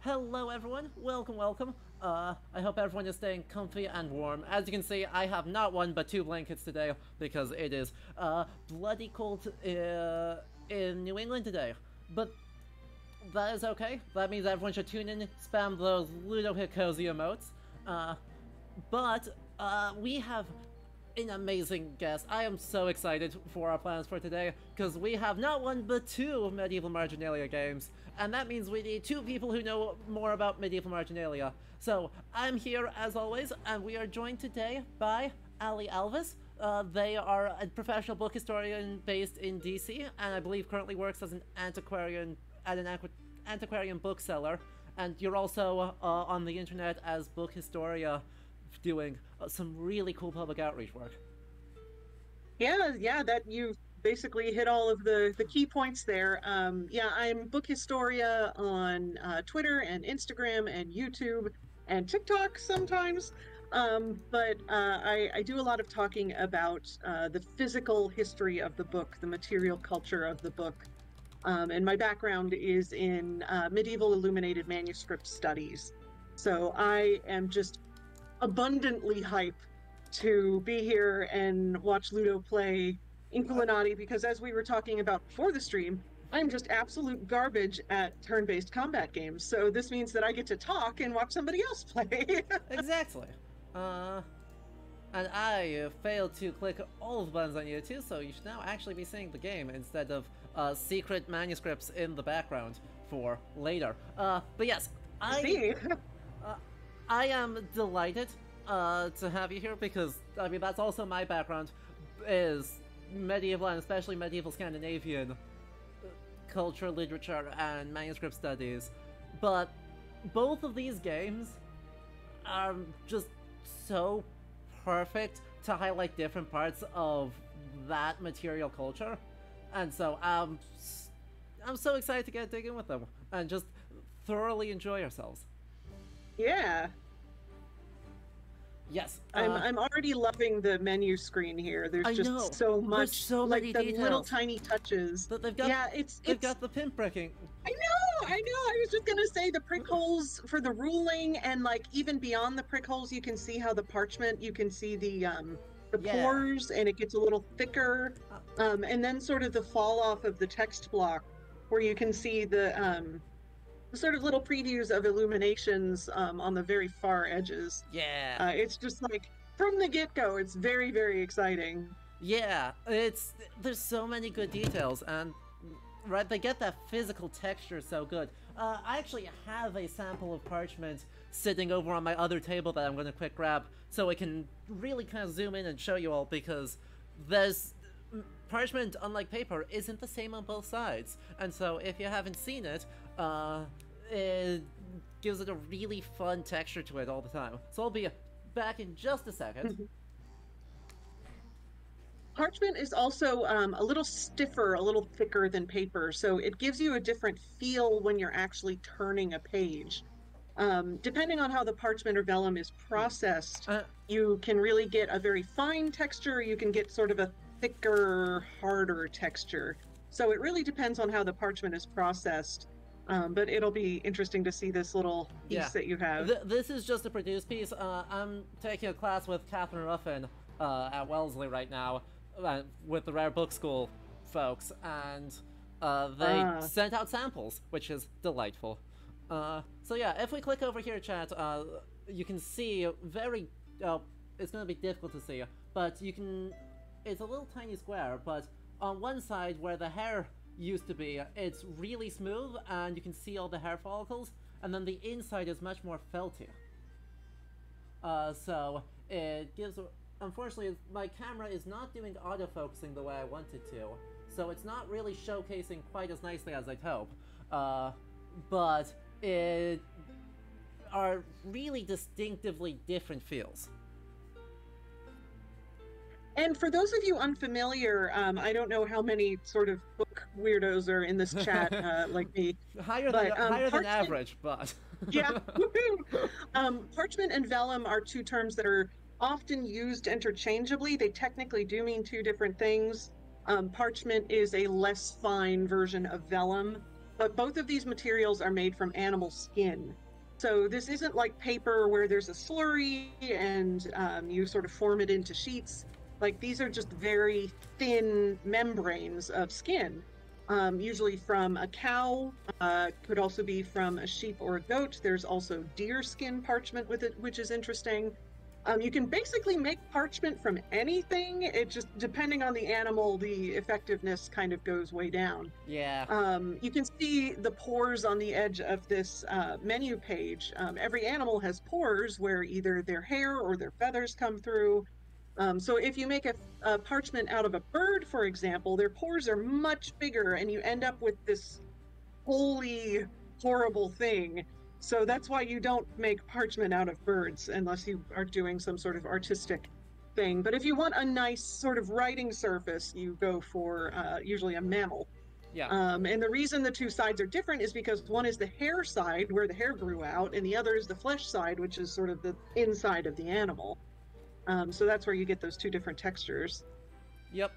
Hello everyone, welcome. I hope everyone is staying comfy and warm. As you can see, I have not one but two blankets today because it is bloody cold in New England today. But that is okay. That means everyone should tune in, spam those Ludo Hit Cozy emotes. But we have an amazing guest. I am so excited for our plans for today, because we have not one but two medieval marginalia games, and that means we need two people who know more about medieval marginalia. So I'm here as always, and we are joined today by Allie Alvis. They are a professional book historian based in DC, and I believe currently works as an antiquarian at an antiquarian bookseller. And you're also on the internet as BookHistoria, doing some really cool public outreach work. Yeah, that you basically hit all of the key points there. Yeah, I'm BookHistoria on Twitter and Instagram and YouTube and TikTok sometimes. But I do a lot of talking about the physical history of the book, the material culture of the book. And my background is in medieval illuminated manuscript studies. So I am just abundantly hype to be here and watch Ludo play Inkulinati, because as we were talking about before the stream, I'm just absolute garbage at turn-based combat games. So this means that I get to talk and watch somebody else play. Exactly. And I failed to click all of the buttons on YouTube, so you should now actually be seeing the game instead of secret manuscripts in the background for later. But yes, I am delighted to have you here, because, I mean, that's also my background, is medieval, and especially medieval Scandinavian culture, literature, and manuscript studies. But both of these games are just so perfect to highlight different parts of that material culture. And so I'm so excited to get digging with them and just thoroughly enjoy ourselves. Yeah. Yes, I'm already loving the menu screen here. There's I just know. so much, There's so like many the details. little tiny touches. But they've got, yeah, they've got the pin pricking. I know. I was just gonna say the prick holes for the ruling, and like even beyond the prick holes, you can see how the parchment, you can see the pores, and it gets a little thicker. And then sort of the fall off of the text block, where you can see the sort of little previews of illuminations on the very far edges. Yeah. It's just like from the get-go, it's very, very exciting. Yeah, there's so many good details, and right, they get that physical texture so good. I actually have a sample of parchment sitting over on my other table that I'm going to quick grab, so I can really kind of zoom in and show you all, because there's parchment, unlike paper, isn't the same on both sides, and so if you haven't seen it, it gives it a really fun texture to it all the time. So I'll be back in just a second. Parchment is also a little stiffer, a little thicker than paper, so it gives you a different feel when you're actually turning a page. Depending on how the parchment or vellum is processed, you can really get a very fine texture, you can get sort of a thicker, harder texture. So it really depends on how the parchment is processed. But it'll be interesting to see this little piece that you have. This is just a produced piece. I'm taking a class with Catherine Ruffin at Wellesley right now, with the Rare Book School folks, and they sent out samples, which is delightful. So yeah, if we click over here, chat, you can see very... it's going to be difficult to see, but you can... It's a little tiny square, but on one side where the hair used to be, it's really smooth, and you can see all the hair follicles, and then the inside is much more felty. So it gives... Unfortunately, my camera is not doing autofocusing the way I want it to, so it's not really showcasing quite as nicely as I'd hope. But it are really distinctively different feels. And for those of you unfamiliar, I don't know how many sort of book weirdos are in this chat like me. Higher than average, but... Yeah. Parchment and vellum are two terms that are often used interchangeably. They technically do mean two different things. Parchment is a less fine version of vellum. but both of these materials are made from animal skin. So this isn't like paper where there's a slurry and you sort of form it into sheets. Like these are just very thin membranes of skin, usually from a cow, could also be from a sheep or a goat. There's also deer skin parchment with it, which is interesting. You can basically make parchment from anything. It just, depending on the animal, the effectiveness kind of goes way down. Yeah. You can see the pores on the edge of this menu page. Every animal has pores where either their hair or their feathers come through. So if you make a parchment out of a bird, for example, their pores are much bigger and you end up with this holy, horrible thing. So that's why you don't make parchment out of birds unless you are doing some sort of artistic thing. But if you want a nice sort of writing surface, you go for usually a mammal. Yeah. And the reason the two sides are different is because one is the hair side where the hair grew out, and the other is the flesh side, which is sort of the inside of the animal. So that's where you get those two different textures. Yep.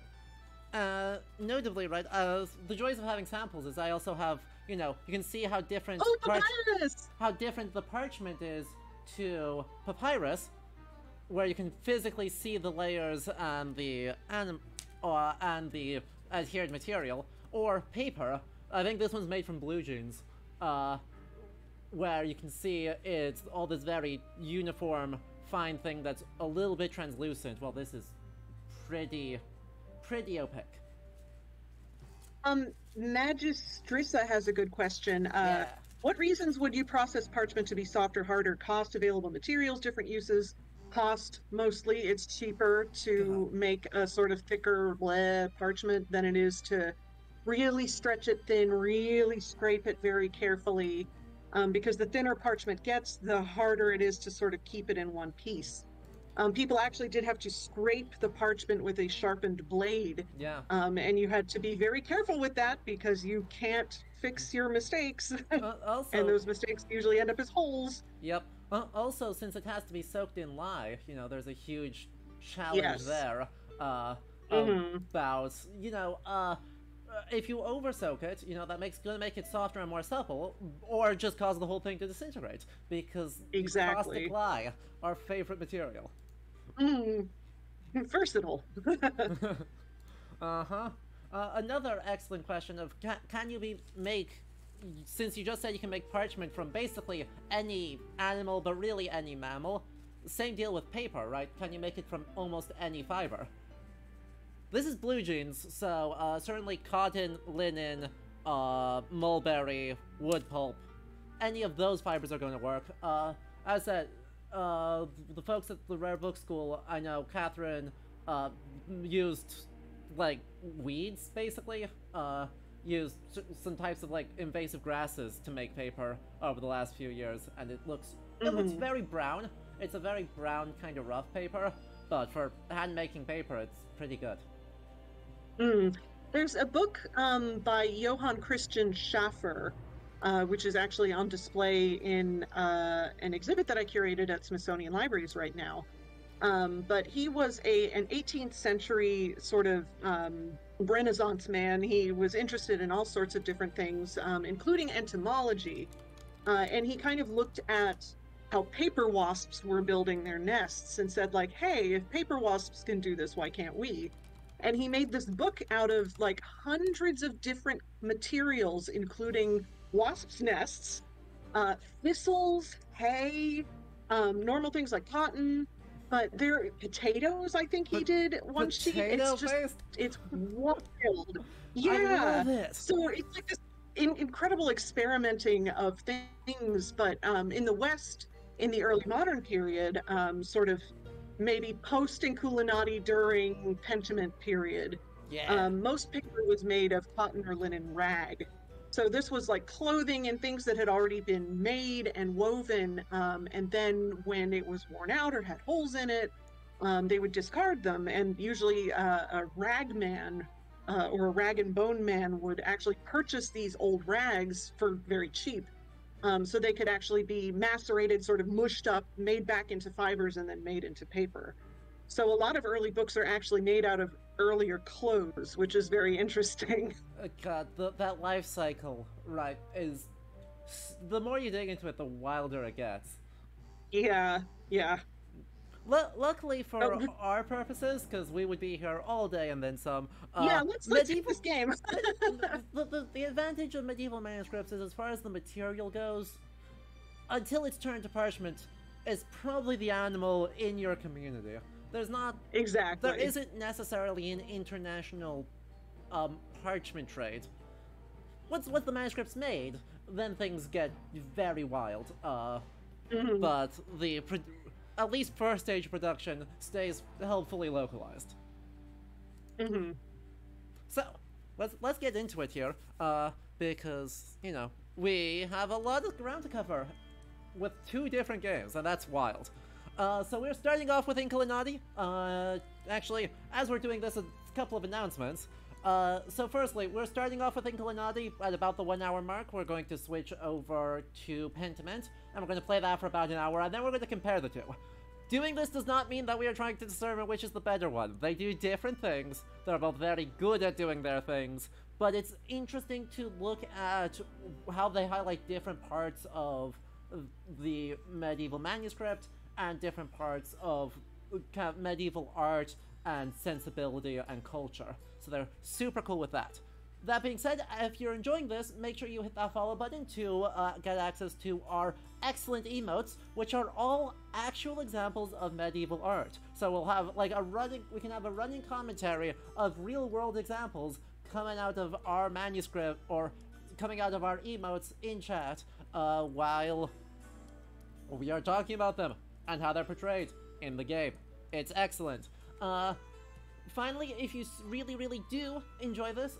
Notably, right, the joys of having samples is I also have, you know, you can see how different papyrus! How different the parchment is to papyrus, where you can physically see the layers and the adhered material, or paper. I think this one's made from blue jeans, where you can see it's all this very uniform, fine thing that's a little bit translucent. Well, this is pretty opaque. Magistrissa has a good question. Yeah. What reasons would you process parchment to be softer, harder? Cost, available materials, different uses. Cost, mostly. It's cheaper to make a sort of thicker parchment than it is to really stretch it thin, really scrape it very carefully. Because the thinner parchment gets, the harder it is to sort of keep it in one piece. People actually did have to scrape the parchment with a sharpened blade. Yeah. And you had to be very careful with that because you can't fix your mistakes. Also, and those mistakes usually end up as holes. Yep. Also, since it has to be soaked in lye, you know, there's a huge challenge there. About, you know, if you over-soak it, you know, gonna make it softer and more supple, or just cause the whole thing to disintegrate, because caustic lye, our favorite material. Versatile. Another excellent question of, can you make, since you just said you can make parchment from basically any animal, but really any mammal, same deal with paper, right? Can you make it from almost any fiber? This is blue jeans, so certainly cotton, linen, mulberry, wood pulp, any of those fibers are going to work. As I said, the folks at the Rare Book School, I know Catherine used, like, weeds, basically. Used some types of, like, invasive grasses to make paper over the last few years, and it looks very brown. It's a very brown, kind of rough paper, but for hand-making paper, it's pretty good. There's a book by Johann Christian Schaffer, which is actually on display in an exhibit that I curated at Smithsonian Libraries right now. But he was an 18th century sort of Renaissance man. He was interested in all sorts of different things, including entomology. And he kind of looked at how paper wasps were building their nests and said, like, hey, if paper wasps can do this, why can't we? And he made this book out of like hundreds of different materials, including wasps' nests, thistles, hay, normal things like cotton, but there potatoes. I think he did one sheet. It's wild. Yeah, I love it. So it's like this incredible experimenting of things, but in the West, in the early modern period, sort of maybe post Inkulinati during Pentiment period. Yeah. Most paper was made of cotton or linen rag. So this was like clothing and things that had already been made and woven. And then when it was worn out or had holes in it, they would discard them. And usually a rag man or a rag and bone man would actually purchase these old rags for very cheap. So they could actually be macerated, sort of mushed up, made back into fibers, and then made into paper. So a lot of early books are actually made out of earlier clothes, which is very interesting. God, that life cycle, right, is... The more you dig into it, the wilder it gets. Yeah, yeah. Luckily for Oh, our purposes, because we would be here all day and then some, yeah, let's hit this game. the advantage of medieval manuscripts is, as far as the material goes, until it's turned to parchment, is probably the animal in your community. There's not... Exactly. There isn't necessarily an international parchment trade. Once the manuscript's made, then things get very wild. But at least first stage production stays helpfully localized. So let's get into it here, because you know we have a lot of ground to cover with 2 different games, and that's wild. So we're starting off with Inkulinati. Actually, as we're doing this, a couple of announcements. So firstly, we're starting off with Inkulinati at about the 1 hour mark. We're going to switch over to Pentiment, and we're going to play that for about an hour, and then we're going to compare the 2. Doing this does not mean that we are trying to determine which is the better one. They do different things. They're both very good at doing their things, but it's interesting to look at how they highlight different parts of the medieval manuscript and different parts of kind of medieval art and sensibility and culture. So they're super cool with that. That being said, if you're enjoying this, make sure you hit that follow button to get access to our excellent emotes, which are all actual examples of medieval art. So we'll have like we can have a running commentary of real world examples coming out of our manuscript or coming out of our emotes in chat while we are talking about them and how they're portrayed in the game. It's excellent. Finally, if you really do enjoy this,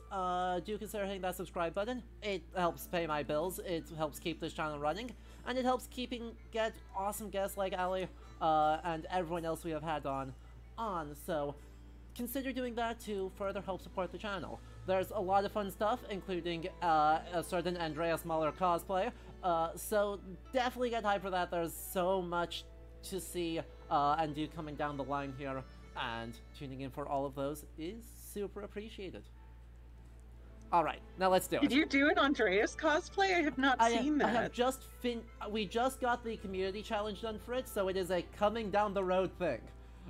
do consider hitting that subscribe button. It helps pay my bills, it helps keep this channel running, and it helps get awesome guests like Allie and everyone else we have had on. So consider doing that to further help support the channel. There's a lot of fun stuff, including a certain Andreas Mahler cosplay, so definitely get hyped for that. There's so much to see and do coming down the line here, and tuning in for all of those is super appreciated. Alright, now let's do it. Did you do an Andreas cosplay? I have not seen that. I have just we just got the community challenge done for it, so it is a coming down the road thing.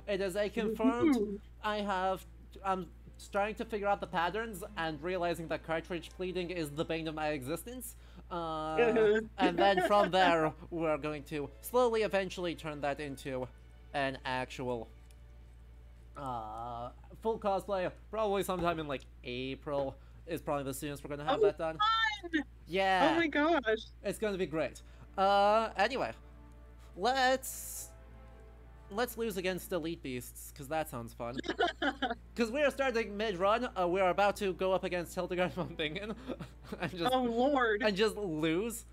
It is a confirmed... I'm starting to figure out the patterns and realizing that cartridge pleating is the bane of my existence. And then from there, we're going to slowly, eventually turn that into an actual full cosplay. Probably sometime in like April is probably the soonest we're gonna have that done. Fun! Yeah. Oh my gosh. It's gonna be great. Anyway, let's lose against Elite Beasts, because that sounds fun. Because we are starting mid-run, we are about to go up against Hildegard von Bingen. Oh lord! And just lose.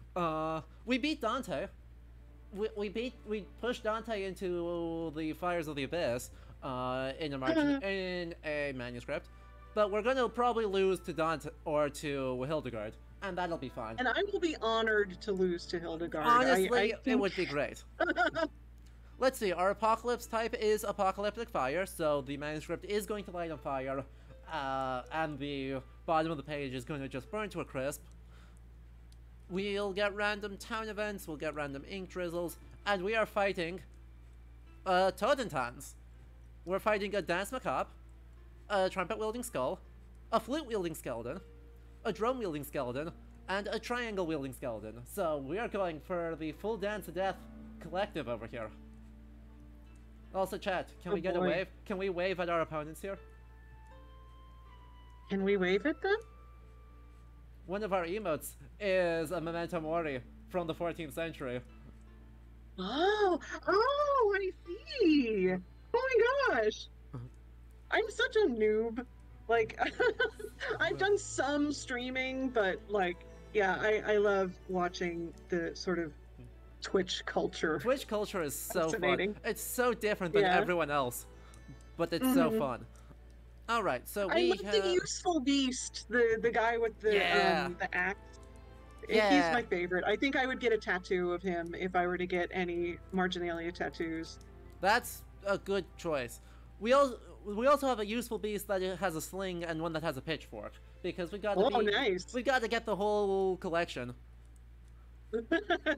We beat Dante. We pushed Dante into the fires of the abyss in a manuscript. But we're gonna probably lose to Dante or to Hildegard, and that'll be fine. And I will be honored to lose to Hildegard. Honestly, it would be great. Let's see, our apocalypse type is apocalyptic fire, so the manuscript is going to light on fire, and the bottom of the page is going to just burn to a crisp. We'll get random town events, we'll get random ink drizzles, and we are fighting Todentans. We're fighting a Dance Macabre, a trumpet-wielding skull, a flute-wielding skeleton, a drum-wielding skeleton, and a triangle-wielding skeleton. So we are going for the full Dance of Death collective over here. Also, chat, can we get a wave? Can we wave at our opponents here? Can we wave at them? One of our emotes is a Memento Mori from the 14th century. Oh, I see. Oh my gosh. I'm such a noob. Like, I've done some streaming, but like, yeah, I love watching the sort of Twitch culture. Twitch culture is so fun. It's so different than everyone else, but it's so fun. All right, so I love the useful beast, the guy with the axe. Yeah. He's my favorite. I think I would get a tattoo of him if I were to get any marginalia tattoos. That's a good choice. we also have a useful beast that has a sling and one that has a pitchfork because Nice. we got to get the whole collection.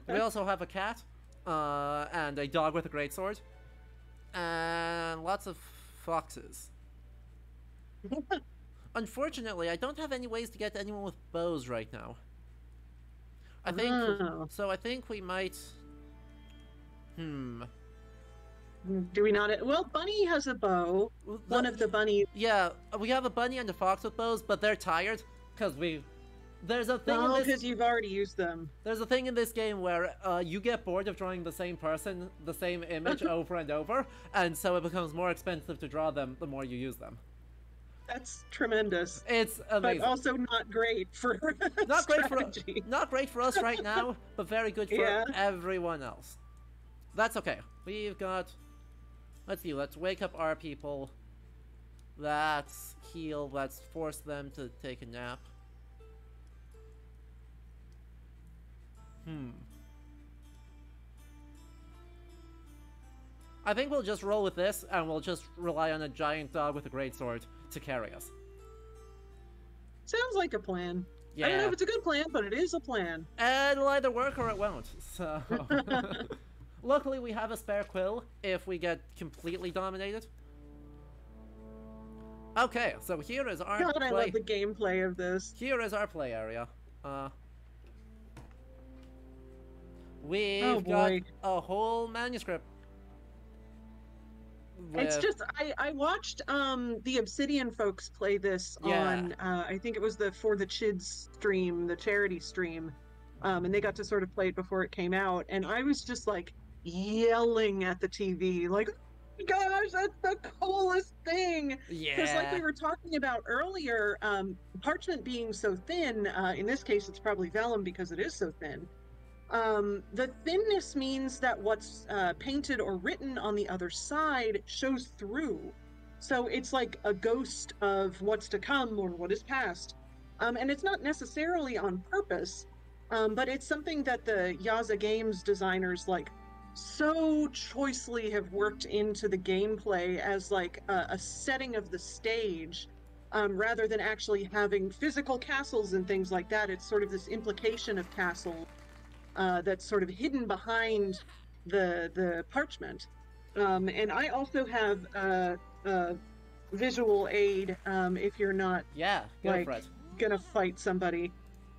We also have a cat, and a dog with a greatsword, and lots of foxes. Unfortunately, I don't have any ways to get to anyone with bows right now. I think we might. Do we not? Well, Bunny has a bow. One of the bunnies. Yeah, we have a bunny and a fox with bows, but they're tired because There's a thing. Oh, because you've already used them. There's a thing in this game where you get bored of drawing the same person, the same image over and over, and so it becomes more expensive to draw them the more you use them. That's tremendous. It's amazing. But also not great for not great for us right now, but very good for everyone else. That's okay. We've got. Let's see. Let's wake up our people. Let's heal. Let's force them to take a nap. I think we'll just roll with this, and we'll just rely on a giant dog with a greatsword to carry us. Sounds like a plan. Yeah. I don't know if it's a good plan, but it is a plan. It'll either work or it won't, so... Luckily, we have a spare quill if we get completely dominated. Okay, so here is our God, I love the gameplay of this. Here is our play area. We've got a whole manuscript. It's just, I watched the Obsidian folks play this on, I think it was the For the Chids stream, the charity stream, and they got to sort of play it before it came out, and I was just like yelling at the TV, like, oh my gosh, that's the coolest thing! Yeah. Because like we were talking about earlier, parchment being so thin, in this case it's probably vellum because it is so thin. The thinness means that what's painted or written on the other side shows through. So it's like a ghost of what's to come or what is past. And it's not necessarily on purpose, but it's something that the Yaza Games designers like so choicely have worked into the gameplay as like a setting of the stage. Rather than actually having physical castles and things like that, it's sort of this implication of castle. That's sort of hidden behind the parchment. And I also have a visual aid if you're not gonna fight somebody.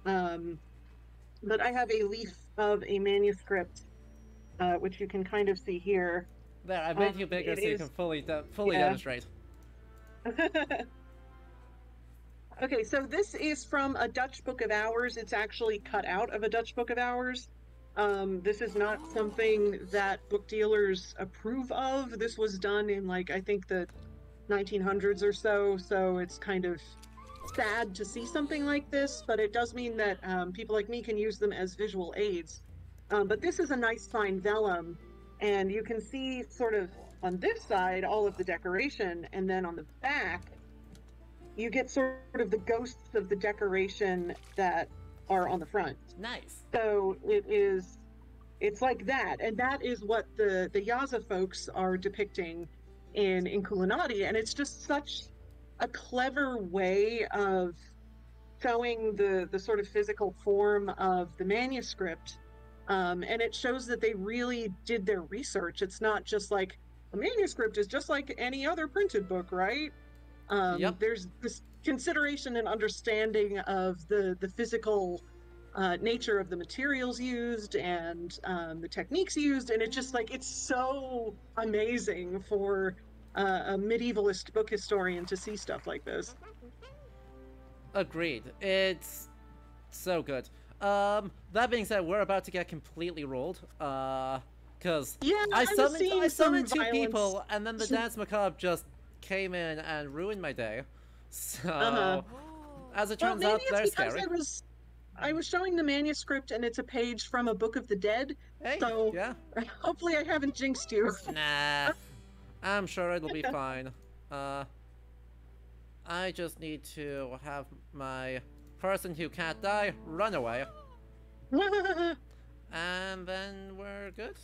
But I have a leaf of a manuscript, which you can kind of see here. There, I made you bigger so you can fully demonstrate. Okay, so this is from a Dutch Book of Hours. It's actually cut out of a Dutch Book of Hours. This is not something that book dealers approve of. This was done in, like, I think the 1900s or so, so it's kind of sad to see something like this, but it does mean that people like me can use them as visual aids. But this is a nice fine vellum, and you can see sort of on this side all of the decoration, and then on the back you get sort of the ghosts of the decoration that are on the front. Nice. So it's like that, and that is what the Yaza folks are depicting in Inkulinati, and it's just such a clever way of showing the sort of physical form of the manuscript, and it shows that they really did their research. It's not just like a manuscript is just like any other printed book, right? There's this consideration and understanding of the physical nature of the materials used and the techniques used, and it's just like, it's so amazing for a medievalist book historian to see stuff like this. Agreed. It's so good. That being said, we're about to get completely rolled. Because I summoned two people, and then the Dance Macabre just came in and ruined my day. So, as it turns out, they're scary. I was showing the manuscript, and it's a page from a Book of the Dead. Hey, so yeah. Hopefully I haven't jinxed you. Nah, I'm sure it'll be fine. I just need to have my person who can't die run away. And then we're good?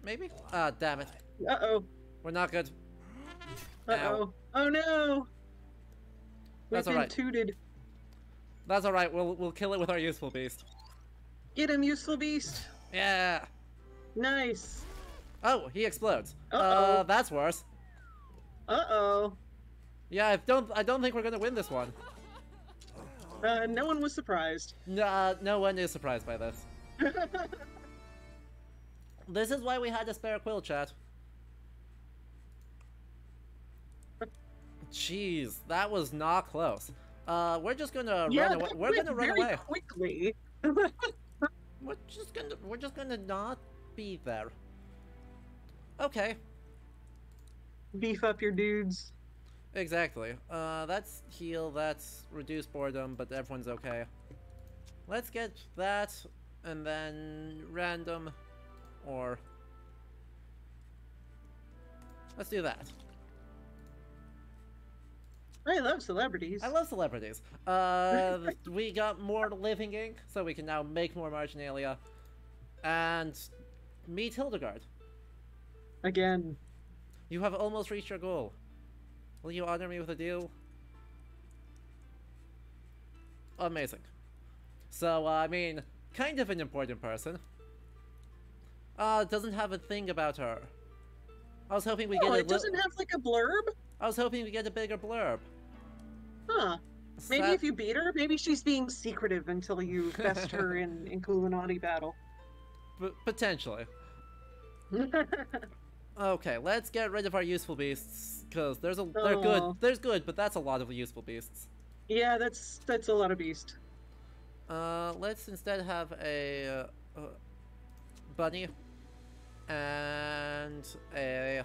Maybe? Ah, damn it. Uh-oh. We're not good. Uh-oh. Oh no! We've That's been alright. tooted. That's alright, we'll kill it with our useful beast. Get him, useful beast! Yeah! Nice! Oh, he explodes. Uh-oh. That's worse. Uh-oh. Yeah, I don't think we're gonna win this one. No one was surprised. No one is surprised by this. This is why we had a spare quill, chat. Jeez, that was not close. We're just gonna run away. We're gonna run away quickly. We're just gonna not be there. Okay. Beef up your dudes. Exactly. That's heal, that's reduce boredom, but everyone's okay. Let's get that, and then random, or... Let's do that. I love celebrities. I love celebrities. We got more living ink, so we can now make more marginalia. And meet Hildegard. Again. You have almost reached your goal. Will you honor me with a deal? Amazing. So, I mean, kind of an important person. Doesn't have a thing about her. I was hoping we get it doesn't have like a blurb? I was hoping we get a bigger blurb. Huh. Maybe if you beat her, maybe she's being secretive until you best her in Inkulinati battle. Potentially. Okay, let's get rid of our useful beasts, because they're good. There's good, but that's a lot of useful beasts. Yeah, that's a lot of beast. Let's instead have a bunny and a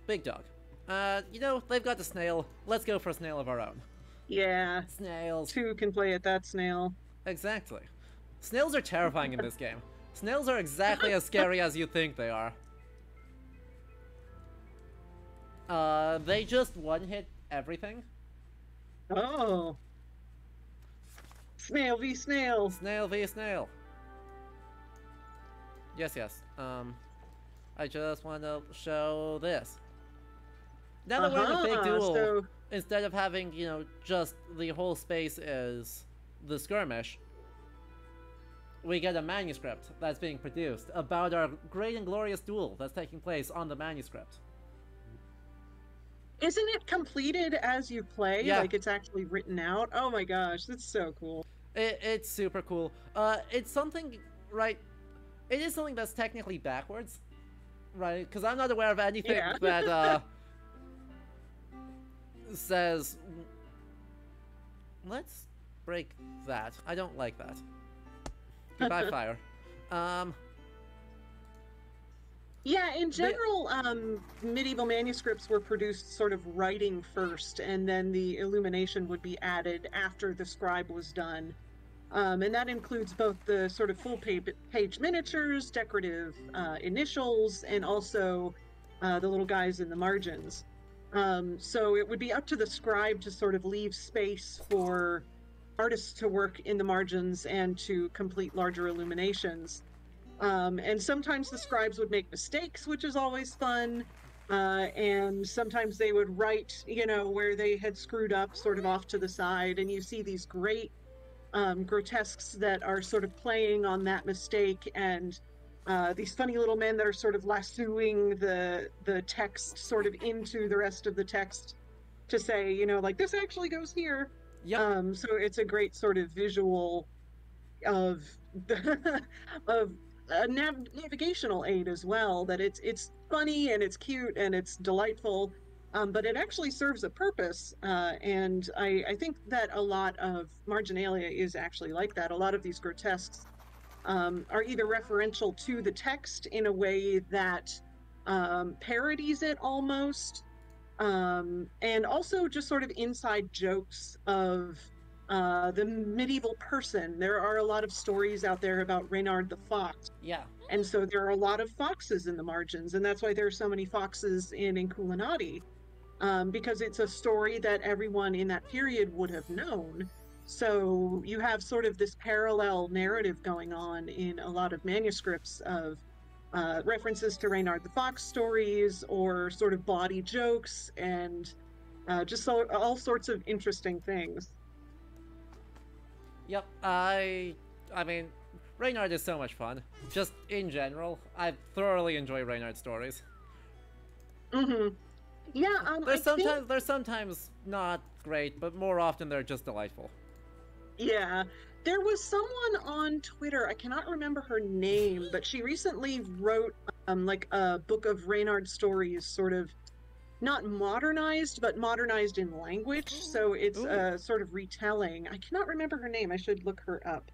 big dog. You know, they've got the snail. Let's go for a snail of our own. Yeah. Snails. Two can play at that snail. Exactly. Snails are terrifying in this game. Snails are exactly as scary as you think they are. They just one-hit everything. Oh. Snail v snail. Snail v snail. Yes, yes. I just want to show this. Now that we're in a big duel, instead of having, you know, just the whole space is the skirmish, we get a manuscript that's being produced about our great and glorious duel that's taking place on the manuscript. Isn't it completed as you play? Yeah. Like it's actually written out? Oh my gosh, that's so cool. It's super cool. It's something, right? It is something that's technically backwards, right? Because I'm not aware of anything that says, let's break that. I don't like that. Goodbye, fire. Yeah, in general, medieval manuscripts were produced sort of writing first, and then the illumination would be added after the scribe was done. And that includes both the sort of full page miniatures, decorative initials, and also the little guys in the margins. So it would be up to the scribe to sort of leave space for artists to work in the margins and to complete larger illuminations. And sometimes the scribes would make mistakes, which is always fun. And sometimes they would write, you know, where they had screwed up sort of off to the side. And you see these great grotesques that are sort of playing on that mistake, and these funny little men that are sort of lassoing the text sort of into the rest of the text to say, you know, like, this actually goes here. Yep. So it's a great sort of visual of of a navigational aid as well, that it's funny and it's cute and it's delightful, but it actually serves a purpose, and I think that a lot of marginalia is actually like that. A lot of these grotesques are either referential to the text in a way that parodies it almost, and also just sort of inside jokes of the medieval person. There are a lot of stories out there about Reynard the Fox. Yeah. And so there are a lot of foxes in the margins, and that's why there are so many foxes in Inkulinati, because it's a story that everyone in that period would have known. So you have sort of this parallel narrative going on in a lot of manuscripts of references to Reynard the Fox stories or sort of bawdy jokes and all sorts of interesting things. Yep, I mean, Reynard is so much fun. Just in general, I thoroughly enjoy Reynard stories. Mm-hmm. Yeah, They're sometimes not great, but more often they're just delightful. Yeah, there was someone on Twitter, I cannot remember her name, but she recently wrote like a book of Reynard stories, sort of not modernized, but modernized in language. So it's a sort of retelling. I cannot remember her name. I should look her up.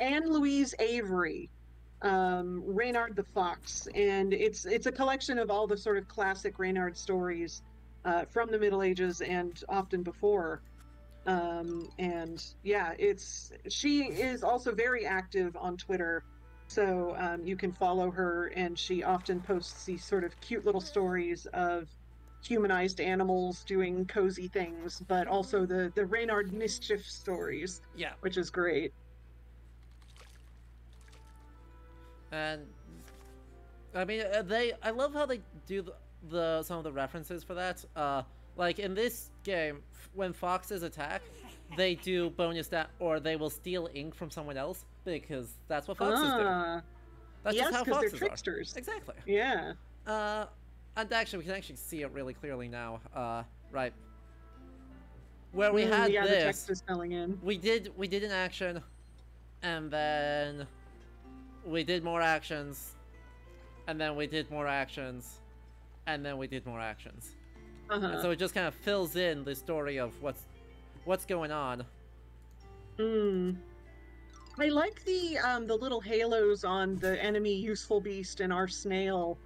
Anne Louise Avery, Reynard the Fox, and it's a collection of all the sort of classic Reynard stories from the Middle Ages and often before. And yeah, she is also very active on Twitter, so you can follow her, and she often posts these sort of cute little stories of humanized animals doing cozy things, but also the Reynard mischief stories, yeah, which is great. And I mean, I love how they do some of the references for that. Like in this game, when foxes attack, they do bonus or they will steal ink from someone else because that's what foxes do. That's yes, just how because foxes they're tricksters. are. Exactly. Yeah. And actually, we can actually see it really clearly now. Right. Where we had yeah, this, the text is filling in. we did an action, and then we did more actions, and then we did more actions, and then we did more actions. And so it just kind of fills in the story of what's going on. I like the little halos on the enemy useful beast and our snail,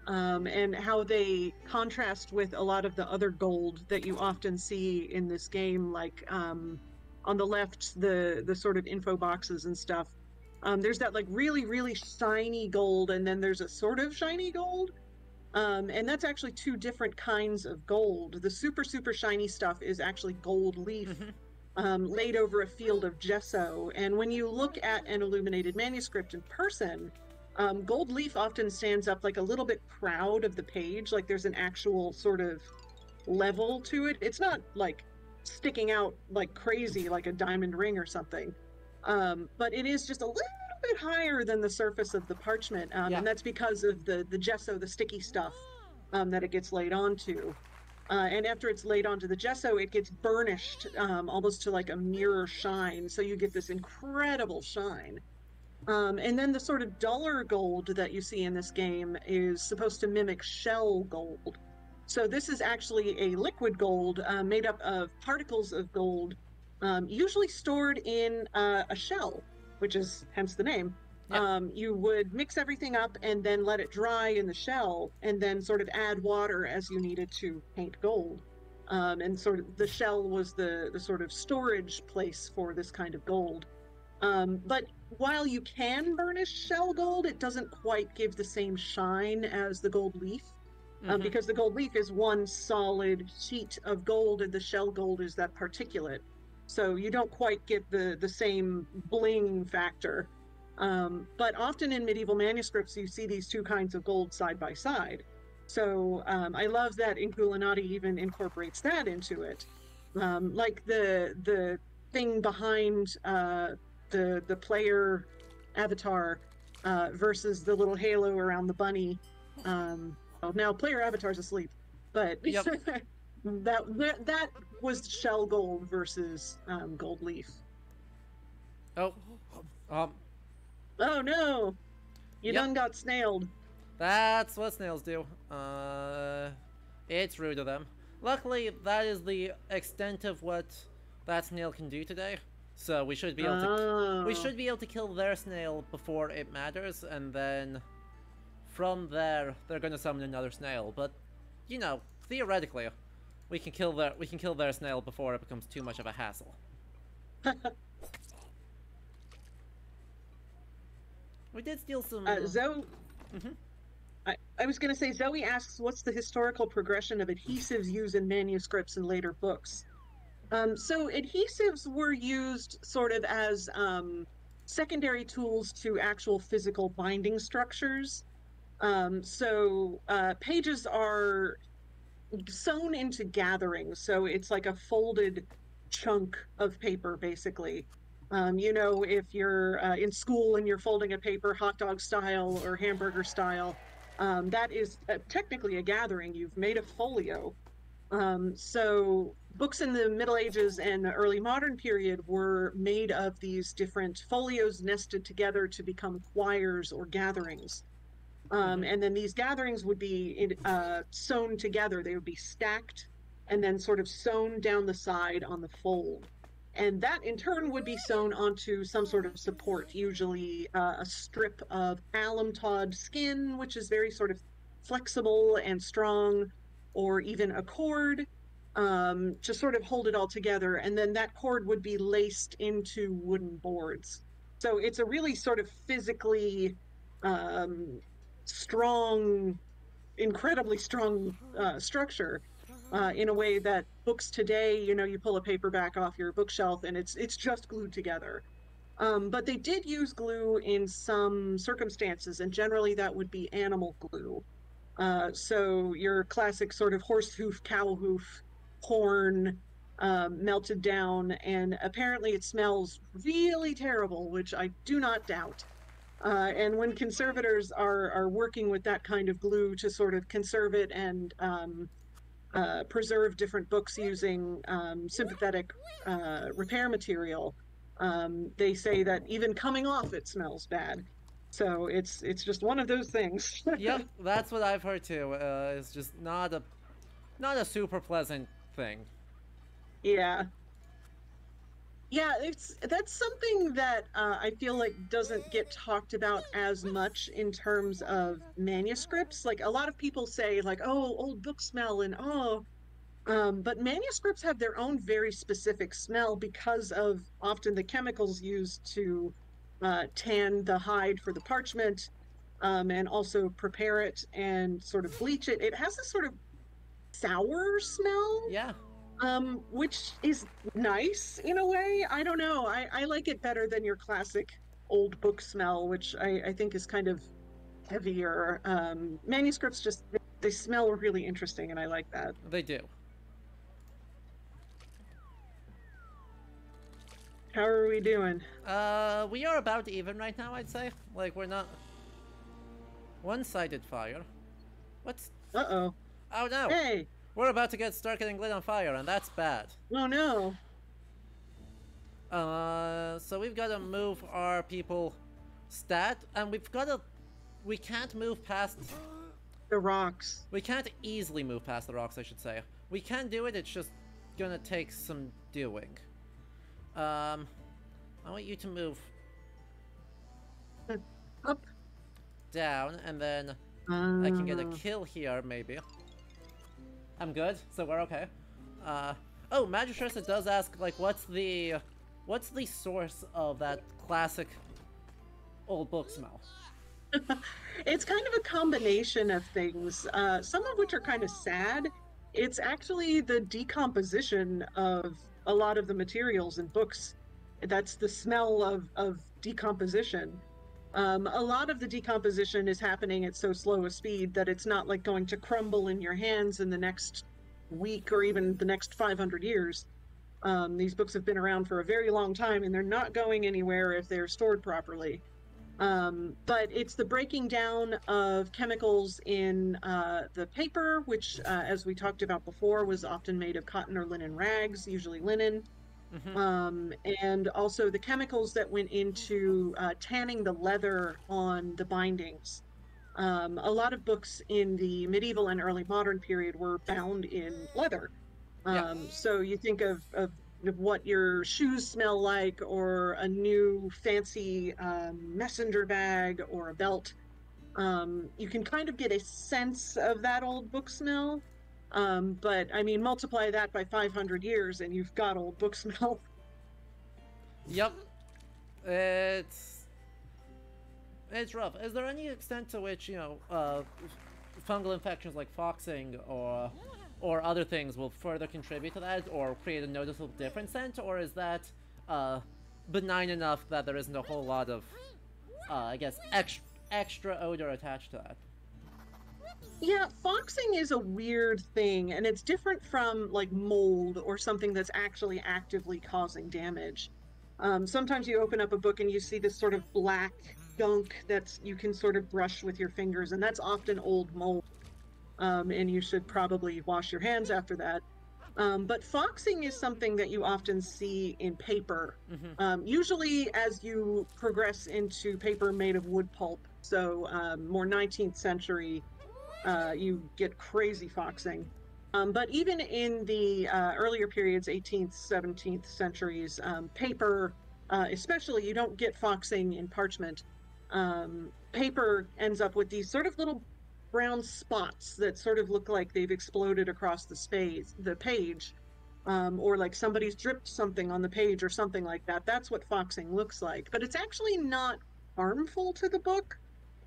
and how they contrast with a lot of the other gold that you often see in this game, like on the left, the sort of info boxes and stuff. There's that like really, really shiny gold, and then there's a sort of shiny gold. And that's actually two different kinds of gold. The super, super shiny stuff is actually gold leaf laid over a field of gesso. And when you look at an illuminated manuscript in person, gold leaf often stands up like a little bit proud of the page, like there's an actual sort of level to it. It's not like sticking out like crazy, like a diamond ring or something. But it is just a little bit higher than the surface of the parchment, and that's because of the gesso, the sticky stuff that it gets laid onto. And after it's laid onto the gesso, it gets burnished almost to like a mirror shine, so you get this incredible shine. And then the sort of duller gold that you see in this game is supposed to mimic shell gold. So this is actually a liquid gold made up of particles of gold, usually stored in a shell, which is hence the name. Yep. You would mix everything up and then let it dry in the shell, and then sort of add water as you needed to paint gold. And sort of the shell was the sort of storage place for this kind of gold. But while you can burnish shell gold, it doesn't quite give the same shine as the gold leaf, because the gold leaf is one solid sheet of gold, and the shell gold is that particulate. So you don't quite get the same bling factor. But often in medieval manuscripts, you see these two kinds of gold side by side. So I love that Inkulinati even incorporates that into it. Like the thing behind the player avatar versus the little halo around the bunny. Well, now player avatar's asleep, but yep. that was shell gold versus gold leaf. Oh no! You done got snailed. That's what snails do. It's rude of them. Luckily, that is the extent of what that snail can do today. So we should be able to kill their snail before it matters, and then from there they're gonna summon another snail. But you know, theoretically, we can kill their snail before it becomes too much of a hassle. We did steal some. Zoe. I was going to say, Zoe asks, what's the historical progression of adhesives used in manuscripts and later books? So adhesives were used sort of as secondary tools to actual physical binding structures. Pages are sewn into gatherings, so it's like a folded chunk of paper, basically. If you're in school and you're folding a paper hot dog style or hamburger style, that is technically a gathering. You've made a folio. So books in the Middle Ages and the early modern period were made of these different folios nested together to become quires or gatherings. Mm-hmm. And then these gatherings would be sewn together. They would be stacked and then sort of sewn down the side on the fold. And that in turn would be sewn onto some sort of support, usually a strip of alum tawed skin, which is very sort of flexible and strong, or even a cord to sort of hold it all together. And then that cord would be laced into wooden boards. So it's a really sort of physically um, strong, incredibly strong structure in a way that books today, you pull a paperback off your bookshelf and it's just glued together. But they did use glue in some circumstances, and generally that would be animal glue. So your classic sort of horse hoof, cow hoof, horn melted down, and apparently it smells really terrible, which I do not doubt. And when conservators are working with that kind of glue to sort of conserve it and preserve different books using sympathetic repair material, they say that even coming off it smells bad. So it's just one of those things. Yep, that's what I've heard too. It's just not a super pleasant thing. Yeah. Yeah, that's something that I feel like doesn't get talked about as much in terms of manuscripts. Like a lot of people say, like, "Oh, old book smell," and but manuscripts have their own very specific smell because of often the chemicals used to tan the hide for the parchment, and also prepare it and sort of bleach it. It has a sort of sour smell, Yeah, which is nice in a way. I don't know. I like it better than your classic old book smell, which I think is kind of heavier. Manuscripts just they smell really interesting, and I like that. they do. How are we doing? We are about even right now, I'd say. Like, we're not... One-sided fire? What's... Uh-oh. Oh no! Hey! We're about to get stuck getting lit on fire, and that's bad. Oh no. So we've got to move our people stat, and we can't move past... The rocks. We can't easily move past the rocks, I should say. We can do it, it's just gonna take some doing. I want you to move Up. down, and then I can get a kill here, maybe. I'm good, so we're okay. Oh, Magistressa does ask, like, what's the source of that classic old book smell? It's kind of a combination of things, some of which are kind of sad. It's actually the decomposition of a lot of the materials in books. That's the smell of decomposition. A lot of the decomposition is happening at so slow a speed that it's not like going to crumble in your hands in the next week or even the next 500 years. These books have been around for a very long time and they're not going anywhere if they're stored properly. But it's the breaking down of chemicals in the paper, which, as we talked about before, was often made of cotton or linen rags, usually linen. Mm-hmm. And also the chemicals that went into tanning the leather on the bindings. A lot of books in the medieval and early modern period were bound in leather. Yeah. So you think of what your shoes smell like, or a new fancy messenger bag or a belt. You can kind of get a sense of that old book smell. But I mean, multiply that by 500 years and you've got old book smell. Yep. It's rough. Is there any extent to which, fungal infections like foxing or or other things will further contribute to that or create a noticeable different scent, or is that benign enough that there isn't a whole lot of, I guess, extra odor attached to that? Yeah, foxing is a weird thing, and it's different from like mold or something that's actually actively causing damage. Sometimes you open up a book and you see this sort of black gunk that's you can sort of brush with your fingers, and that's often old mold. And you should probably wash your hands after that. But foxing is something that you often see in paper, usually as you progress into paper made of wood pulp. So more 19th century, you get crazy foxing. But even in the earlier periods, 18th, 17th centuries, paper, especially, you don't get foxing in parchment. Paper ends up with these sort of little brown spots that sort of look like they've exploded across the page, or like somebody's dripped something on the page or something like that. That's what foxing looks like. But it's actually not harmful to the book.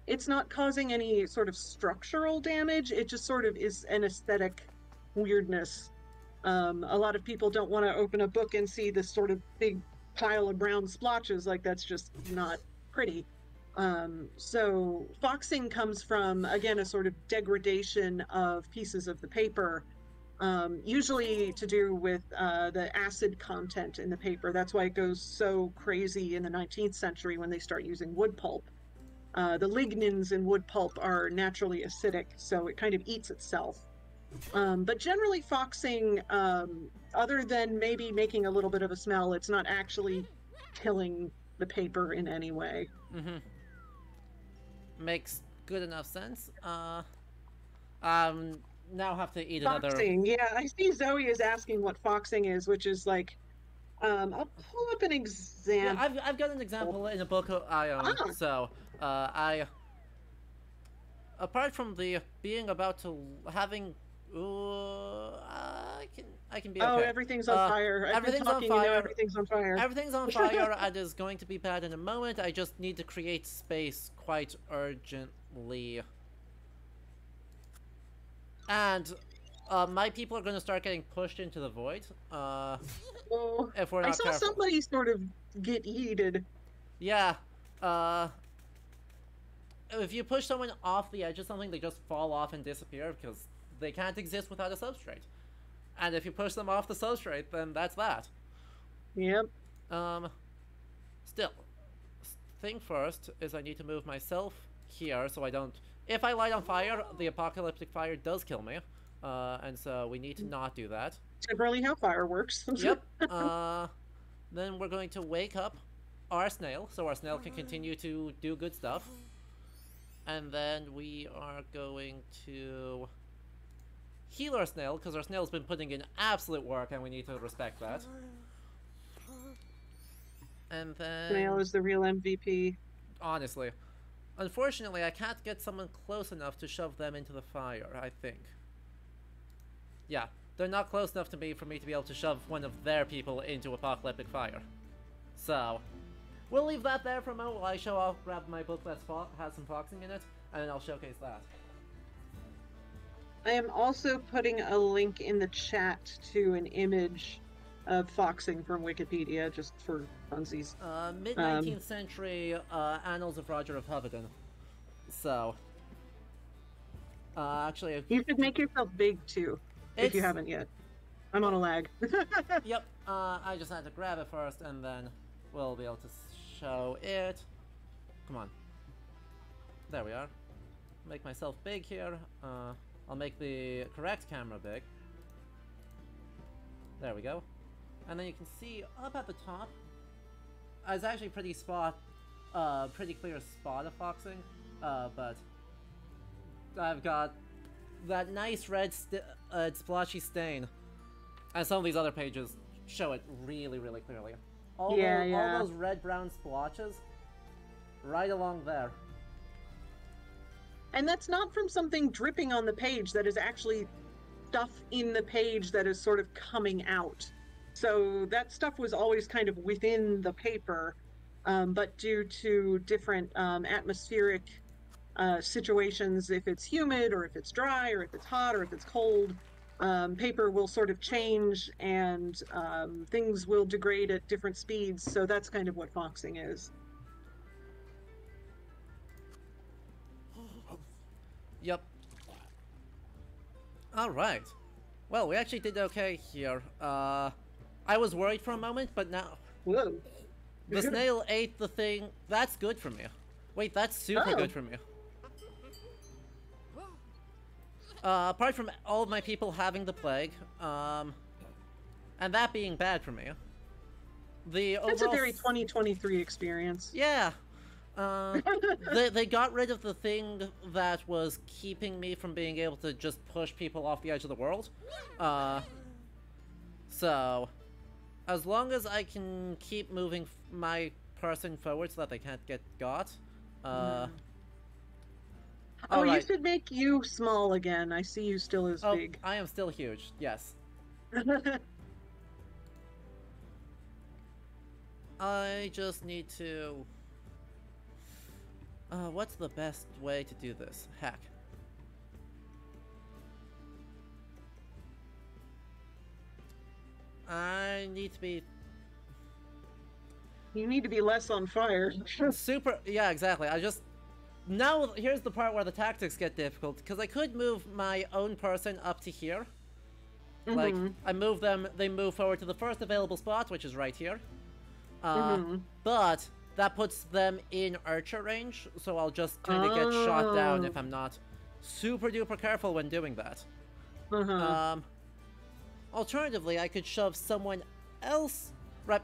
It's not causing any sort of structural damage. It just sort of is an aesthetic weirdness. A lot of people don't want to open a book and see this sort of big pile of brown splotches. Like, that's just not pretty. So foxing comes from, again, a sort of degradation of pieces of the paper, usually to do with the acid content in the paper. That's why it goes so crazy in the 19th century when they start using wood pulp. The lignins in wood pulp are naturally acidic, so it kind of eats itself. But generally foxing, other than maybe making a little bit of a smell, it's not actually killing the paper in any way. Makes good enough sense. Now have to eat another. Foxing, yeah. I see Zoe is asking what foxing is, which is like, I'll pull up an example. Yeah, I've got an example in a book I own. So, apart from the being about to having, I can be okay. Oh, everything's on fire. Everything's on fire. Everything's on fire. Everything's on fire and is going to be bad in a moment. I just need to create space quite urgently. And my people are going to start getting pushed into the void. If we're not I saw careful. somebody sort of get yeeted. Yeah. If you push someone off the edge of something, they just fall off and disappear because they can't exist without a substrate. And if you push them off the substrate, then that's that. Yep. Still, thing first is I need to move myself here so I don't... If I light on fire, the apocalyptic fire does kill me. And so we need to not do that. Typically how fire works. Yep. Then we're going to wake up our snail, so our snail can continue to do good stuff. And then we are going to heal our snail, because our snail's been putting in absolute work, and we need to respect that. And then... Snail is the real MVP. Honestly. Unfortunately, I can't get someone close enough to shove them into the fire, I think. Yeah, they're not close enough to me for me to be able to shove one of their people into apocalyptic fire. So, we'll leave that there for a moment while I show off, grab my book that has some foxing in it, and then I'll showcase that. I am also putting a link in the chat to an image of foxing from Wikipedia, just for funsies. Mid-19th century Annals of Roger of Hoveden. So, actually... You should make yourself big, too, if you haven't yet. I'm on a lag. Yep, I just had to grab it first, and then we'll be able to show it. Come on. There we are. Make myself big here. I'll make the correct camera big. There we go. And then you can see up at the top, it's actually pretty clear spot of foxing, but I've got that nice red splotchy stain, and some of these other pages show it really, really clearly. All those red-brown splotches right along there. And that's not from something dripping on the page, that is actually stuff in the page that is sort of coming out. So that stuff was always kind of within the paper, but due to different atmospheric situations, if it's humid or if it's dry or if it's hot or if it's cold, paper will sort of change and things will degrade at different speeds. So that's kind of what foxing is. Yep. Alright. Well, we actually did okay here. I was worried for a moment, but now... Whoa. The snail ate the thing. That's good for me. Wait, that's super good for me. Apart from all of my people having the plague, and that being bad for me. That's a very 2023 experience. Yeah. They got rid of the thing that was keeping me from being able to just push people off the edge of the world. So, as long as I can keep moving my person forward so that they can't get got. Oh, right. You should make you small again. I see you still as big. I am still huge, yes. I just need to... what's the best way to do this? Heck. I need to be... You need to be less on fire. Super... Yeah, exactly. I just... Now, here's the part where the tactics get difficult, because I could move my own person up to here. Like, I move them, they move forward to the first available spot, which is right here. But that puts them in archer range, so I'll just kind of get shot down if I'm not super duper careful when doing that. Alternatively, I could shove someone else... Right.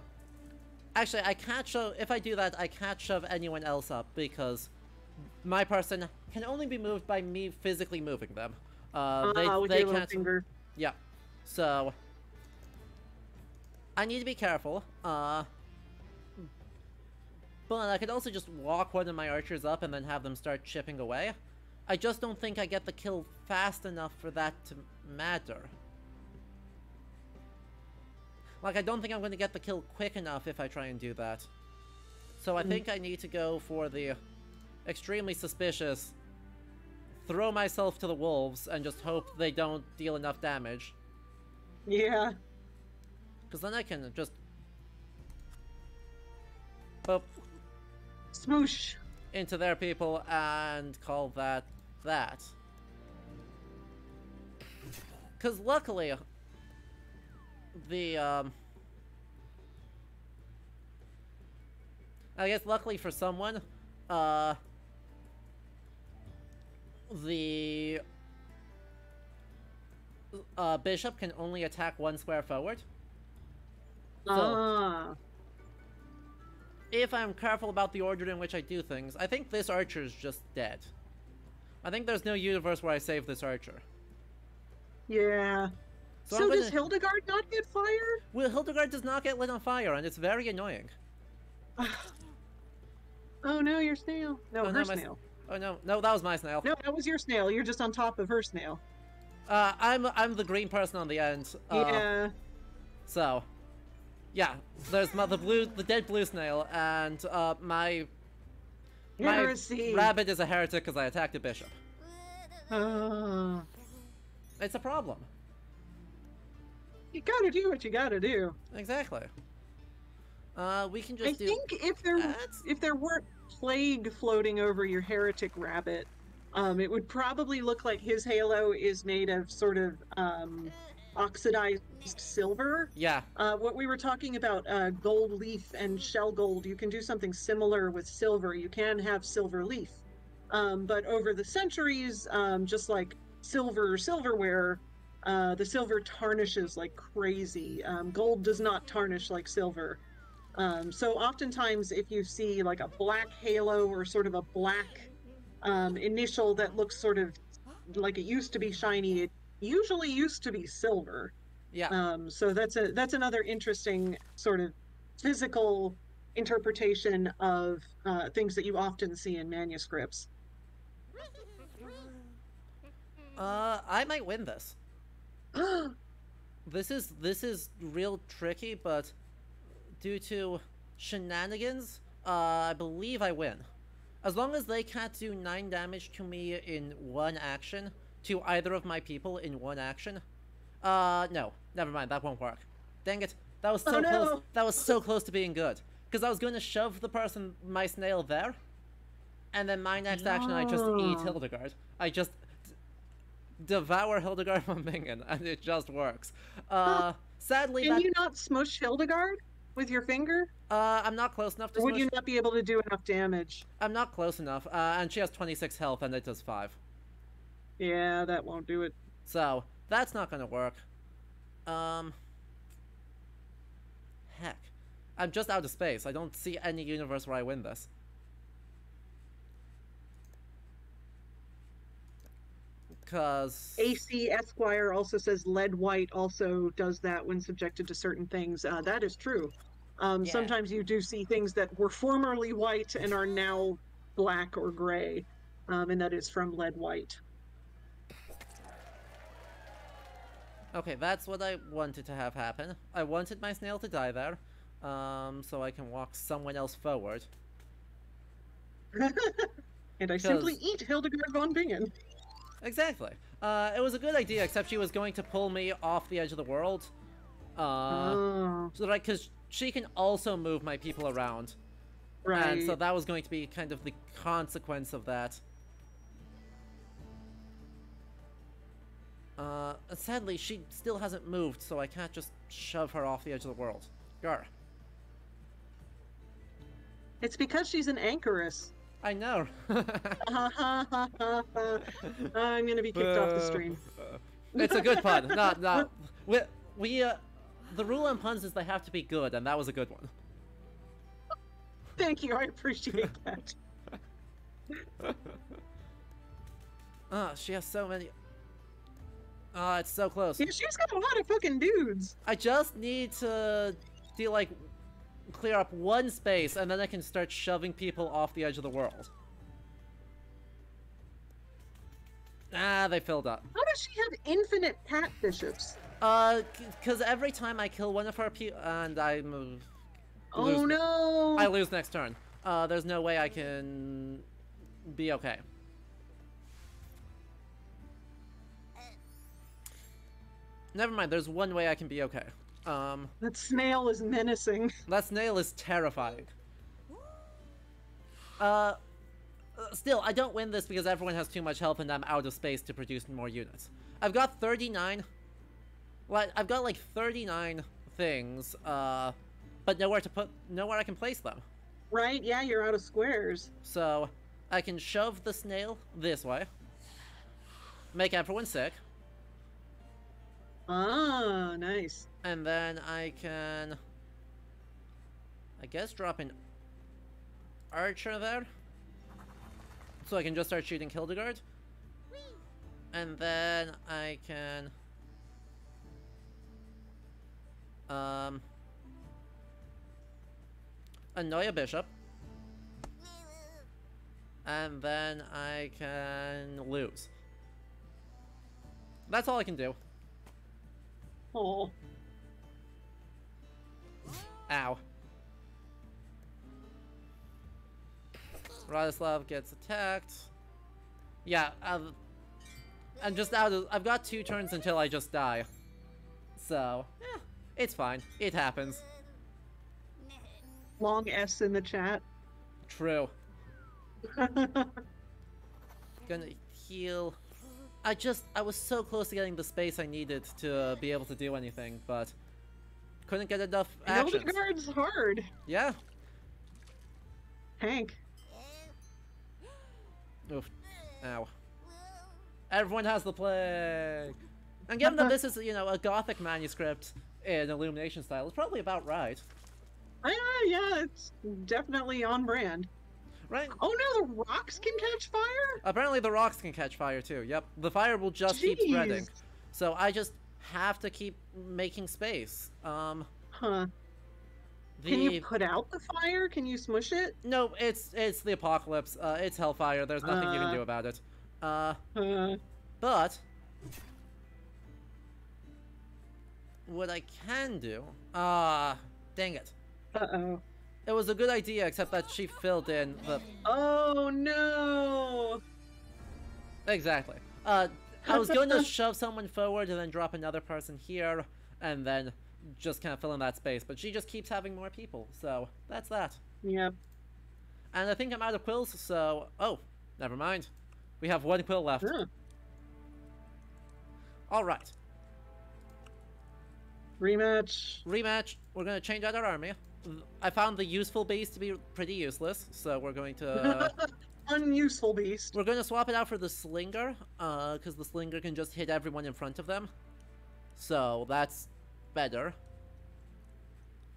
Actually, I can't shove... If I do that, I can't shove anyone else up, because my person can only be moved by me physically moving them. They can't... Finger. Yeah. So... I need to be careful. But I could also just walk one of my archers up and then have them start chipping away. I just don't think I get the kill fast enough for that to matter. Like, I don't think I'm going to get the kill quick enough if I try and do that. So I think I need to go for the extremely suspicious, throw myself to the wolves and just hope they don't deal enough damage. Yeah. Because then I can just... boop. Smoosh. Into their people and call that that. Because luckily, I guess luckily for someone, the bishop can only attack one square forward. So, if I'm careful about the order in which I do things, I think this archer is just dead. I think there's no universe where I save this archer. Yeah. So does Hildegard not get fired? Well, Hildegard does not get lit on fire, and it's very annoying. Oh no, your snail. No, her snail. Oh no, no, that was my snail. No, that was your snail. You're just on top of her snail. I'm the green person on the end. Yeah. So, yeah, there's the dead blue snail, and my rabbit is a heretic because I attacked a bishop. It's a problem. You gotta do what you gotta do. Exactly. We can just I think if there weren't plague floating over your heretic rabbit, it would probably look like his halo is made of sort of oxidized silver. Yeah. What we were talking about, gold leaf and shell gold, you can do something similar with silver. You can have silver leaf. But over the centuries, just like silverware, the silver tarnishes like crazy. Gold does not tarnish like silver. So oftentimes if you see like a black halo or sort of a black initial that looks sort of like it used to be shiny, it usually used to be silver. Yeah. So that's another interesting sort of physical interpretation of things that you often see in manuscripts. I might win this. This is real tricky, but due to shenanigans, I believe I win. As long as they can't do 9 damage to me in one action, to either of my people in one action, No. Never mind, that won't work. Dang it. That was so Oh, no. close. That was so close to being good. Because I was going to shove the person, my snail, there. And then my next action, I just eat Hildegard. I just devour Hildegard von Bingen, and it just works. Sadly, Can you not smush Hildegard with your finger? I'm not close enough to Or would smush. you not be able to do enough damage? I'm not close enough, and she has 26 health, and it does 5. Yeah, that won't do it. So, that's not gonna work. Heck. I'm just out of space. I don't see any universe where I win this. Because... AC Esquire also says lead white also does that when subjected to certain things. That is true. Yeah. Sometimes you do see things that were formerly white and are now black or gray, and that is from lead white. Okay, that's what I wanted to have happen. I wanted my snail to die there, so I can walk someone else forward. And I simply eat Hildegard von Bingen. Exactly. It was a good idea, except she was going to pull me off the edge of the world. So like, because she can also move my people around. Right. And so that was going to be kind of the consequence of that. Sadly, she still hasn't moved, so I can't just shove her off the edge of the world. Gar. It's because she's an anchoress. I know. I'm gonna be kicked off the stream. It's a good pun. No. The rule on puns is they have to be good, and that was a good one. Thank you, I appreciate that. She has so many... it's so close. Yeah, she's got a lot of fucking dudes. I just need to do, like, clear up one space, and then I can start shoving people off the edge of the world. They filled up. How does she have infinite cat bishops? Because every time I kill one of her people, and I move... Oh no! I lose next turn. There's no way I can be okay. Never mind, there's one way I can be okay. That snail is menacing. That snail is terrifying. Still, I don't win this because everyone has too much health and I'm out of space to produce more units. I've got 39... Well, I've got like 39 things, but nowhere I can place them. Right, yeah, you're out of squares. So, I can shove the snail this way. Make everyone sick. Ah, nice. And then I can... I guess drop an archer there. So I can just start shooting Hildegard. And then I can... annoy a bishop. And then I can lose. That's all I can do. Oh. Ow. Radislav gets attacked. Yeah, I'm just out of... I've got 2 turns until I just die. So, it's fine. It happens. Long S in the chat. True. Gonna heal. I was so close to getting the space I needed to be able to do anything, but couldn't get enough actions. Hildegard's hard. Yeah. Hank. Oof. Ow. Everyone has the plague. And given that this is, you know, a Gothic manuscript in Illumination style, it's probably about right. Yeah, it's definitely on brand. Right? Oh no, the rocks can catch fire? Apparently the rocks can catch fire too. Yep. The fire will just keep spreading. So I just have to keep making space. Huh. Can you put out the fire? Can you smush it? No, it's the apocalypse. It's hellfire. There's nothing you can do about it. But what I can do... dang it. Uh-oh. It was a good idea, except that she filled in the... Oh, no! Exactly. I was going to shove someone forward and then drop another person here, and then just kind of fill in that space, but she just keeps having more people, so that's that. Yep. And I think I'm out of quills, so... Oh, never mind. We have one quill left. Huh. Alright. Rematch. Rematch. We're going to change out our army. I found the useful beast to be pretty useless, so we're going to... Unuseful beast. We're going to swap it out for the slinger, because the slinger can just hit everyone in front of them. So that's better.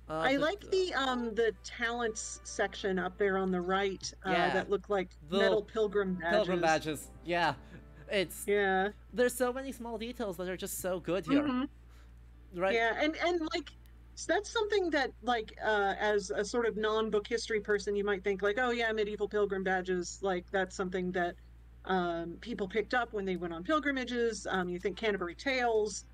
I like the talents section up there on the right that look like metal pilgrim badges. Pilgrim badges, yeah. Yeah. There's so many small details that are just so good here. Mm-hmm. Right? Yeah, and like, so that's something that, like, as a sort of non-book history person, you might think, like, oh yeah, medieval pilgrim badges, like, that's something that people picked up when they went on pilgrimages. You think Canterbury Tales.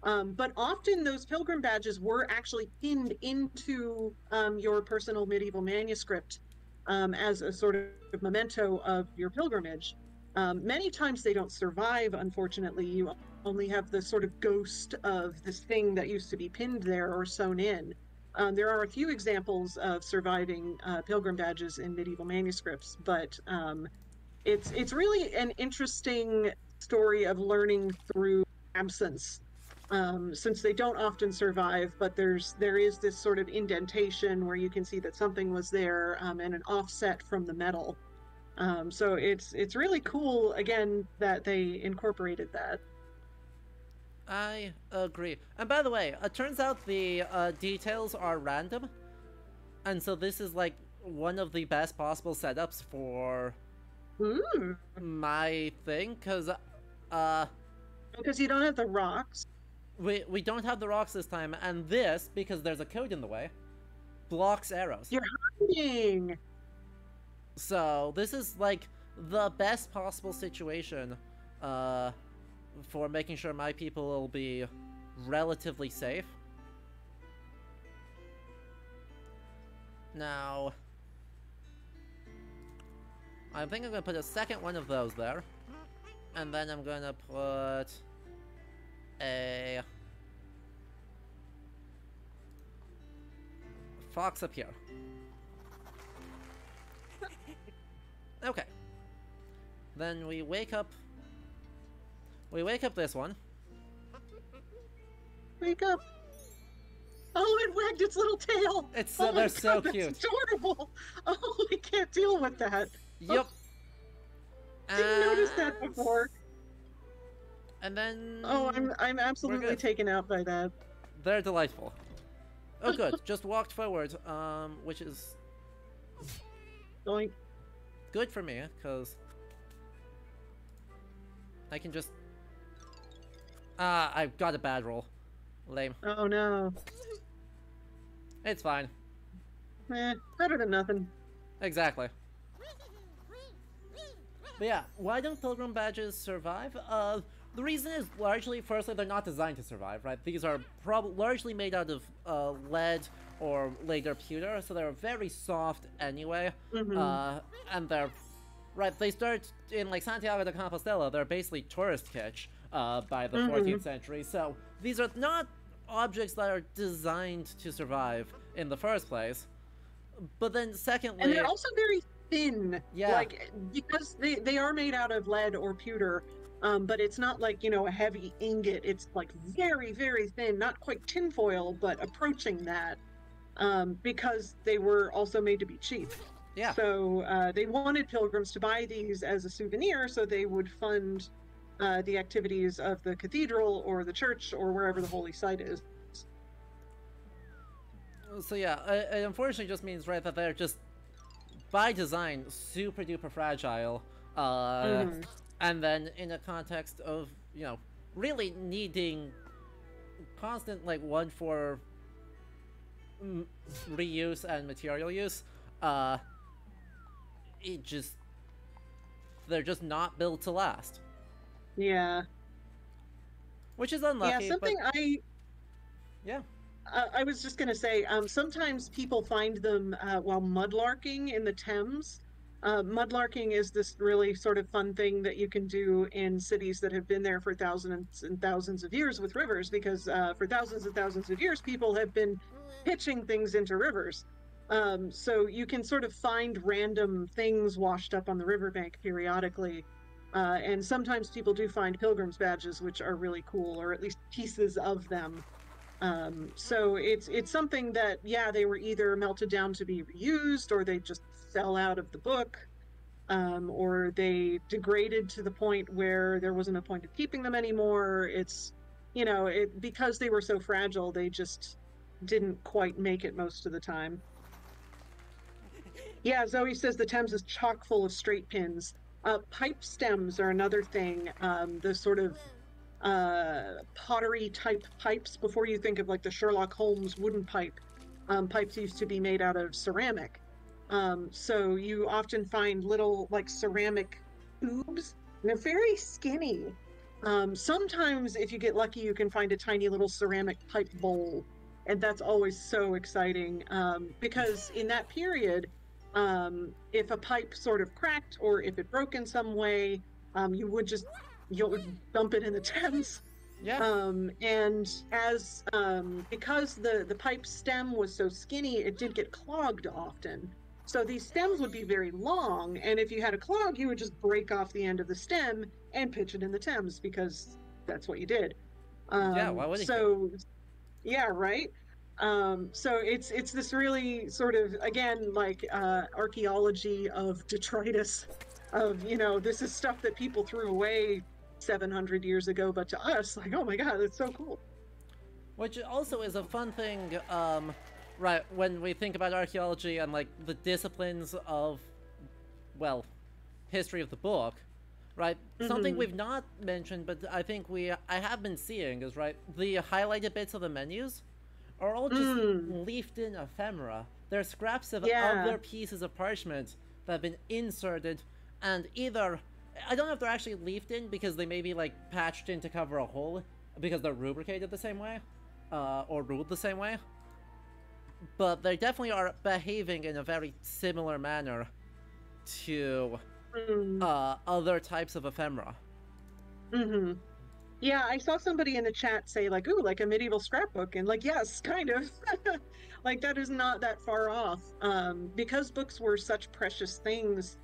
But often those pilgrim badges were actually pinned into your personal medieval manuscript as a sort of memento of your pilgrimage. Many times they don't survive, unfortunately. You only have the sort of ghost of this thing that used to be pinned there or sewn in. There are a few examples of surviving pilgrim badges in medieval manuscripts, but it's really an interesting story of learning through absence. Since they don't often survive, but there is this sort of indentation where you can see that something was there, and an offset from the metal. So it's really cool, again, that they incorporated that. I agree. And by the way, it turns out the details are random, and so this is like one of the best possible setups for my thing, because you don't have the rocks. We don't have the rocks this time, and this, because there's a code in the way, blocks arrows. You're hiding! So, this is, like, the best possible situation, for making sure my people will be relatively safe. Now, I think I'm gonna put a second one of those there, and then I'm gonna put a fox up here. Okay. Then we wake up this one. Wake up. Oh, it wagged its little tail. It's oh they're God, so that's cute. Adorable. Oh, I can't deal with that. Yep. Didn't notice that before. And then... Oh, I'm absolutely taken out by that. They're delightful. Oh, good. Just walked forward, which is... Doink. Good for me, because... I can just... I got a bad roll. Lame. Oh, no. It's fine. Better than nothing. Exactly. But yeah, why don't pilgrim badges survive? The reason is largely, firstly, they're not designed to survive, right? These are largely made out of lead or later pewter, so they're very soft anyway. And they're, right, they start in, like, Santiago de Compostela, they're basically tourist kitsch by the 14th century, so these are not objects that are designed to survive in the first place. But then secondly... And they're also very thin. Yeah. Like, because they are made out of lead or pewter, but it's not like, you know, a heavy ingot. It's like very, very thin, not quite tinfoil, but approaching that, because they were also made to be cheap. Yeah. So they wanted pilgrims to buy these as a souvenir, so they would fund the activities of the cathedral or the church or wherever the holy site is. So yeah, it unfortunately just means, right, that they're just, by design, super duper fragile. And then in a context of, you know, really needing constant, like, one for reuse and material use, they're just not built to last. Yeah. Which is unlucky. Yeah, something but... Yeah. I was just going to say, sometimes people find them while mudlarking in the Thames, Mudlarking is this really sort of fun thing that you can do in cities that have been there for thousands and thousands of years with rivers, because for thousands and thousands of years, people have been pitching things into rivers. So you can sort of find random things washed up on the riverbank periodically. And sometimes people do find pilgrims badges, which are really cool, or at least pieces of them. So it's something that, yeah, they were either melted down to be reused, or they just fell out of the book, or they degraded to the point where there wasn't a point of keeping them anymore. It's, because they were so fragile, they just didn't quite make it most of the time. Yeah, Zoe says the Thames is chock full of straight pins. Pipe stems are another thing. The sort of pottery type pipes, before you think of like the Sherlock Holmes wooden pipe. Pipes used to be made out of ceramic. So you often find little like ceramic tubes, and they're very skinny. Sometimes if you get lucky, you can find a tiny little ceramic pipe bowl, and that's always so exciting, because in that period, if a pipe sort of cracked or if it broke in some way, you'll dump it in the Thames. Yeah. And as because the pipe stem was so skinny, it did get clogged often. So these stems would be very long, and if you had a clog, you would just break off the end of the stem and pitch it in the Thames, because that's what you did. Yeah, why would so yeah, right. So it's this really sort of, again, like archaeology of detritus, of, this is stuff that people threw away 700 years ago, but to us, like, oh my god, it's so cool. Which also is a fun thing, right, when we think about archaeology and, like, the disciplines of, well, history of the book, right? Something we've not mentioned, but I think I have been seeing is, right, the highlighted bits of the menus are all just leafed in ephemera. They're scraps of other pieces of parchment that have been inserted, and either, I don't know if they're actually leafed in because they may be, like, patched in to cover a hole because they're rubricated the same way, or ruled the same way, but they definitely are behaving in a very similar manner to other types of ephemera. Yeah, I saw somebody in the chat say, like, ooh, like a medieval scrapbook, and like, yes, kind of. Like, that is not that far off. Because books were such precious things,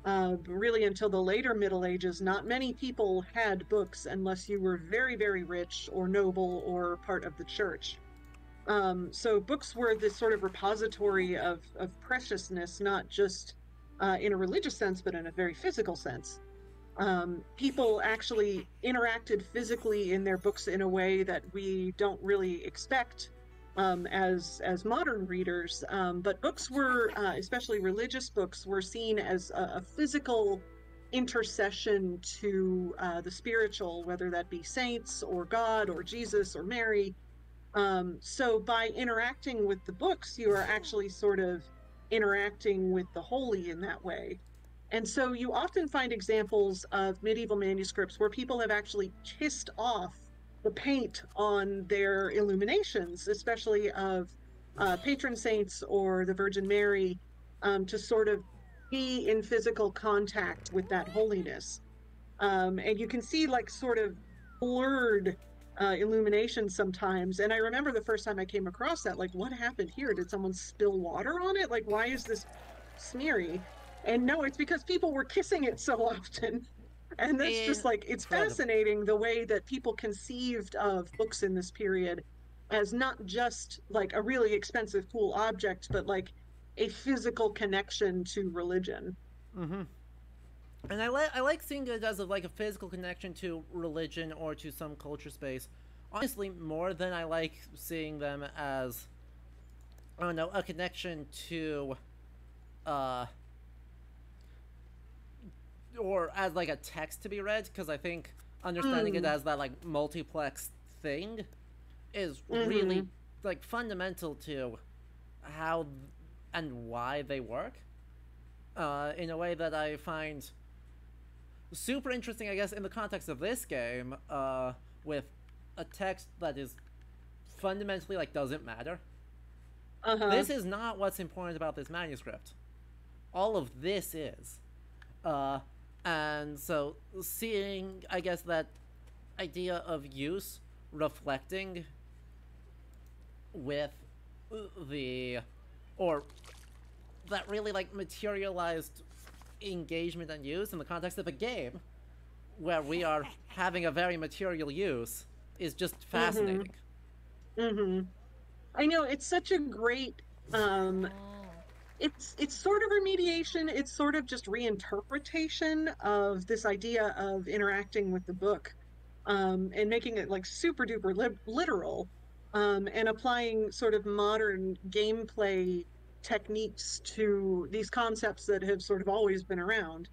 really until the later Middle Ages, not many people had books unless you were very, very rich or noble or part of the church. So books were this sort of repository of preciousness, not just in a religious sense, but in a very physical sense. People actually interacted physically in their books in a way that we don't really expect as modern readers. But books were, especially religious books, were seen as a physical intercession to the spiritual, whether that be saints or God or Jesus or Mary. So by interacting with the books, you are actually sort of interacting with the holy in that way. And so you often find examples of medieval manuscripts where people have actually kissed off the paint on their illuminations, especially of patron saints or the Virgin Mary, to sort of be in physical contact with that holiness. And you can see like sort of blurred illumination sometimes. And I remember the first time I came across that, like, what happened here? Did someone spill water on it? Like, why is this smeary? And no, it's because people were kissing it so often. And that's just like, it's fascinating the way that people conceived of books in this period as not just like a really expensive, cool object, but like a physical connection to religion. And I like seeing it as like a physical connection to religion or to some culture space. Honestly, more than I like seeing them as, I don't know, a connection to, or as like a text to be read, because I think understanding it as that like multiplex thing is really like fundamental to how and why they work, in a way that I find super interesting, I guess, in the context of this game, with a text that is fundamentally like doesn't matter. This is not what's important about this manuscript. all of this is. Uh, and so seeing, I guess, that idea of use reflecting with the, or that really like materialized engagement and use in the context of a game where we are having a very material use is just fascinating. I know, it's such a great it's sort of remediation, it's sort of just reinterpretation of this idea of interacting with the book, and making it like super duper literal, and applying sort of modern gameplay techniques to these concepts that have sort of always been around.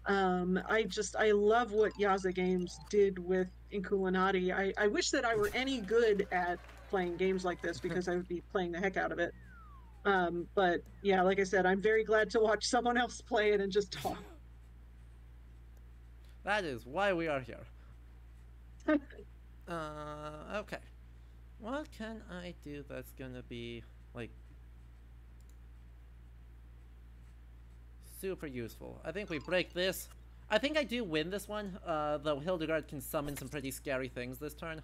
I love what Yaza Games did with Inkulinati. I wish that I were any good at playing games like this, because I would be playing the heck out of it. But yeah, like I said, I'm very glad to watch someone else play it and just talk. That is why we are here. Okay. What can I do that's gonna be, like, super useful? I think we break this. I think I do win this one, though Hildegard can summon some pretty scary things this turn.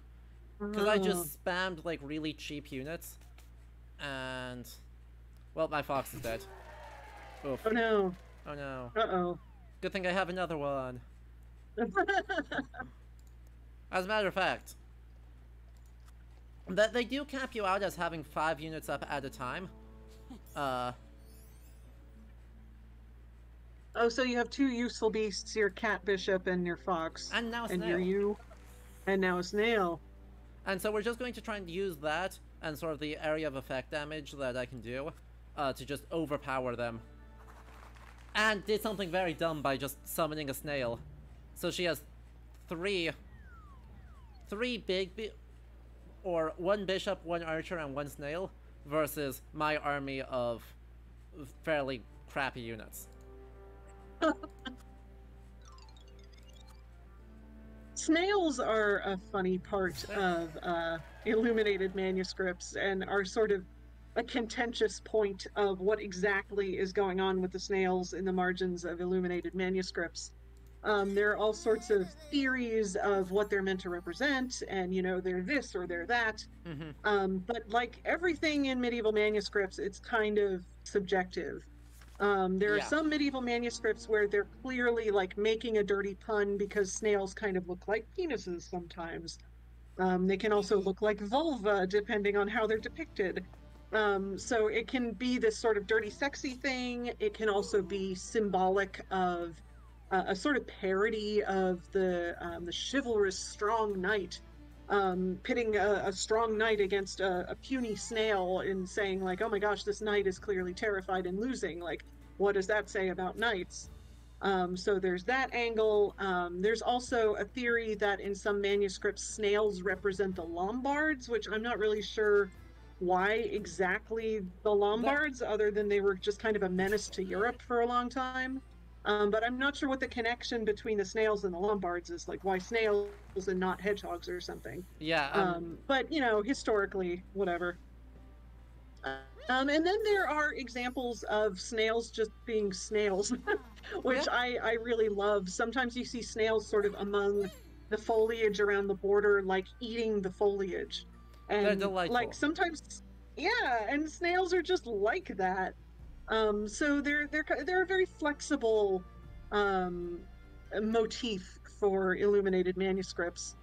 Because I just spammed, like, really cheap units. And... well, my fox is dead. Oof. Oh no. Oh no. Uh-oh. Good thing I have another one. As a matter of fact, that they do cap you out as having 5 units up at a time. Oh, so you have 2 useful beasts, your cat bishop and your fox. And now a and snail. you. And now a snail. And so we're just going to try and use that and sort of the area of effect damage that I can do to just overpower them. And did something very dumb by just summoning a snail. So she has 3 big or 1 bishop, 1 archer, and 1 snail versus my army of fairly crappy units. Snails are a funny part of illuminated manuscripts and are sort of a contentious point of what exactly is going on with the snails in the margins of illuminated manuscripts. There are all sorts of theories of what they're meant to represent, and, you know, they're this or they're that. But like everything in medieval manuscripts, it's kind of subjective. There are some medieval manuscripts where they're clearly like making a dirty pun because snails kind of look like penises sometimes. They can also look like vulva depending on how they're depicted. So it can be this sort of dirty, sexy thing. It can also be symbolic of a sort of parody of the chivalrous strong knight, pitting a strong knight against a puny snail and saying like, oh my gosh, this knight is clearly terrified and losing. Like, what does that say about knights? So there's that angle. There's also a theory that in some manuscripts, snails represent the Lombards, which I'm not really sure why exactly the Lombards, other than they were just kind of a menace to Europe for a long time. But I'm not sure what the connection between the snails and the Lombards is, like why snails and not hedgehogs or something. Yeah. But, you know, historically, whatever. And then there are examples of snails just being snails, which I really love. Sometimes you see snails sort of among the foliage around the border, like eating the foliage. And they're delightful. Like sometimes, yeah, and snails are just like that. So they're a very flexible motif for illuminated manuscripts.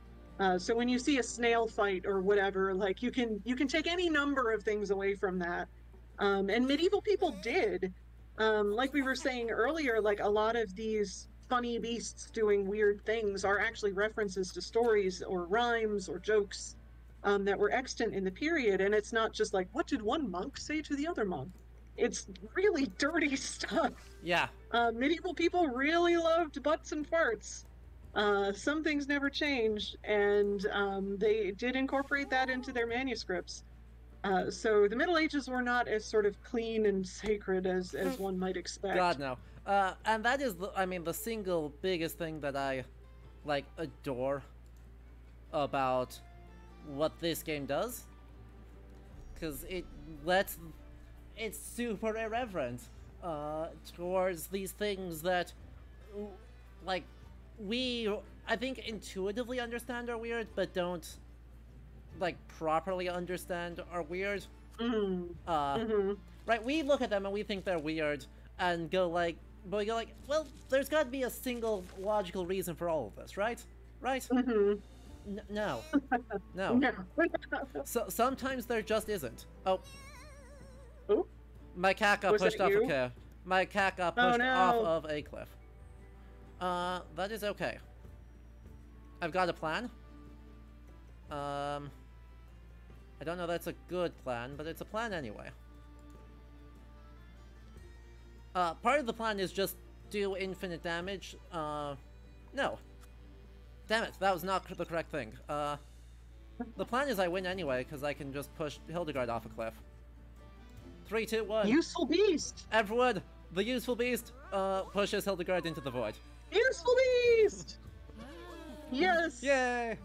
So when you see a snail fight or whatever, like you can take any number of things away from that. And medieval people did, like we were saying earlier, like a lot of these funny beasts doing weird things are actually references to stories or rhymes or jokes that were extant in the period. And it's not just like, what did one monk say to the other monk? It's really dirty stuff. Yeah. Medieval people really loved butts and farts. Some things never change, and they did incorporate that into their manuscripts. So the Middle Ages were not as sort of clean and sacred as one might expect. God, no. And that is, the single biggest thing that I, like, adore about what this game does. Because it's super irreverent. towards these things that, like, we, I think, intuitively understand are weird, but don't, like, properly understand are weird. Right, we look at them and we think they're weird, and go like, but we go like, well, there's got to be a single logical reason for all of this, right? Right? No. No. No. So sometimes there just isn't. Oh. Ooh. My cat got Was pushed that off a you? cliff. My cat got Oh, pushed no. off of a cliff. That is okay. I've got a plan. I don't know that's a good plan, but it's a plan anyway. Part of the plan is just do infinite damage. No. Damn it, that was not the correct thing. The plan is I win anyway, because I can just push Hildegard off a cliff. 3, 2, 1. Useful beast! Everyone, the useful beast, pushes Hildegard into the void. Useful beast! Yes! Yay!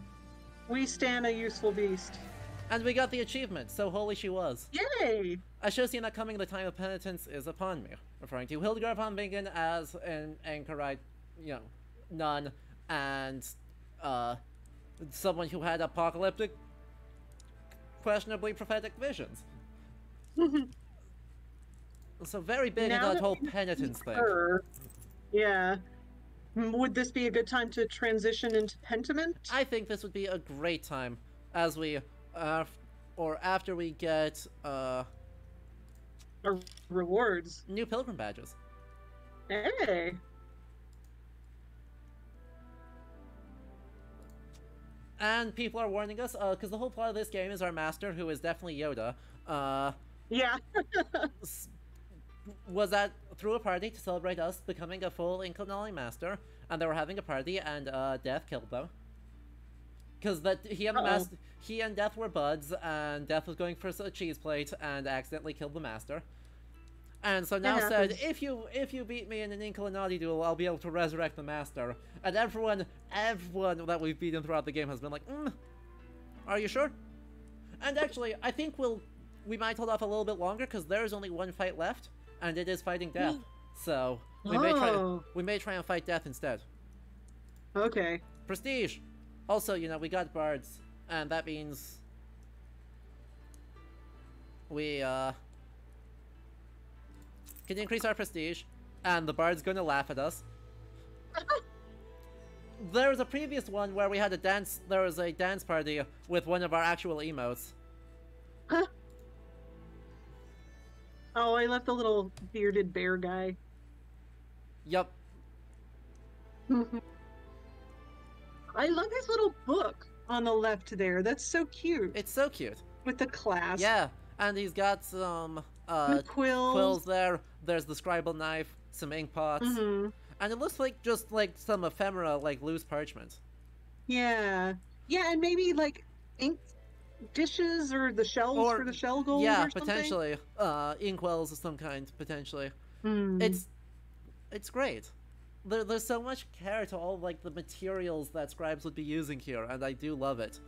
We stand a useful beast. And we got the achievement, so holy she was. Yay! I should have seen that coming. The time of penitence is upon me. Referring to Hildegard von Bingen as an anchorite, nun, and, someone who had apocalyptic, questionably prophetic visions. So very big in that whole penitence thing. Yeah. Would this be a good time to transition into Pentiment? I think this would be a great time as we, or after we get, Or rewards? new pilgrim badges. Hey! And people are warning us, because the whole plot of this game is our master, who is definitely Yoda, Yeah. was at through a party to celebrate us becoming a full Inkulinati master, and they were having a party, and Death killed them. Because he and Death were buds, and Death was going for a cheese plate and accidentally killed the master. And so now said, if you beat me in an Inkulinati duel, I'll be able to resurrect the master. And everyone that we've beaten throughout the game has been like, are you sure? And actually, I think we might hold off a little bit longer because there is only one fight left, and it is fighting Death. So we may try and fight Death instead. Okay. Prestige. Also, we got bards, and that means we can increase our prestige, and the bard's gonna laugh at us. There was a previous one where we had there was a dance party with one of our actual emotes. Oh, I left the little bearded bear guy. Yup. I love his little book on the left there. That's so cute. It's so cute. With the class. Yeah, and he's got some quills there. There's the scribal knife, some ink pots, and it looks like just like some ephemera, like loose parchment. Yeah, yeah, and maybe like ink dishes or the shells for the shell gold. Yeah, or something? potentially. Inkwells of some kind, potentially. It's great. There's so much care to all like the materials that scribes would be using here, and I do love it.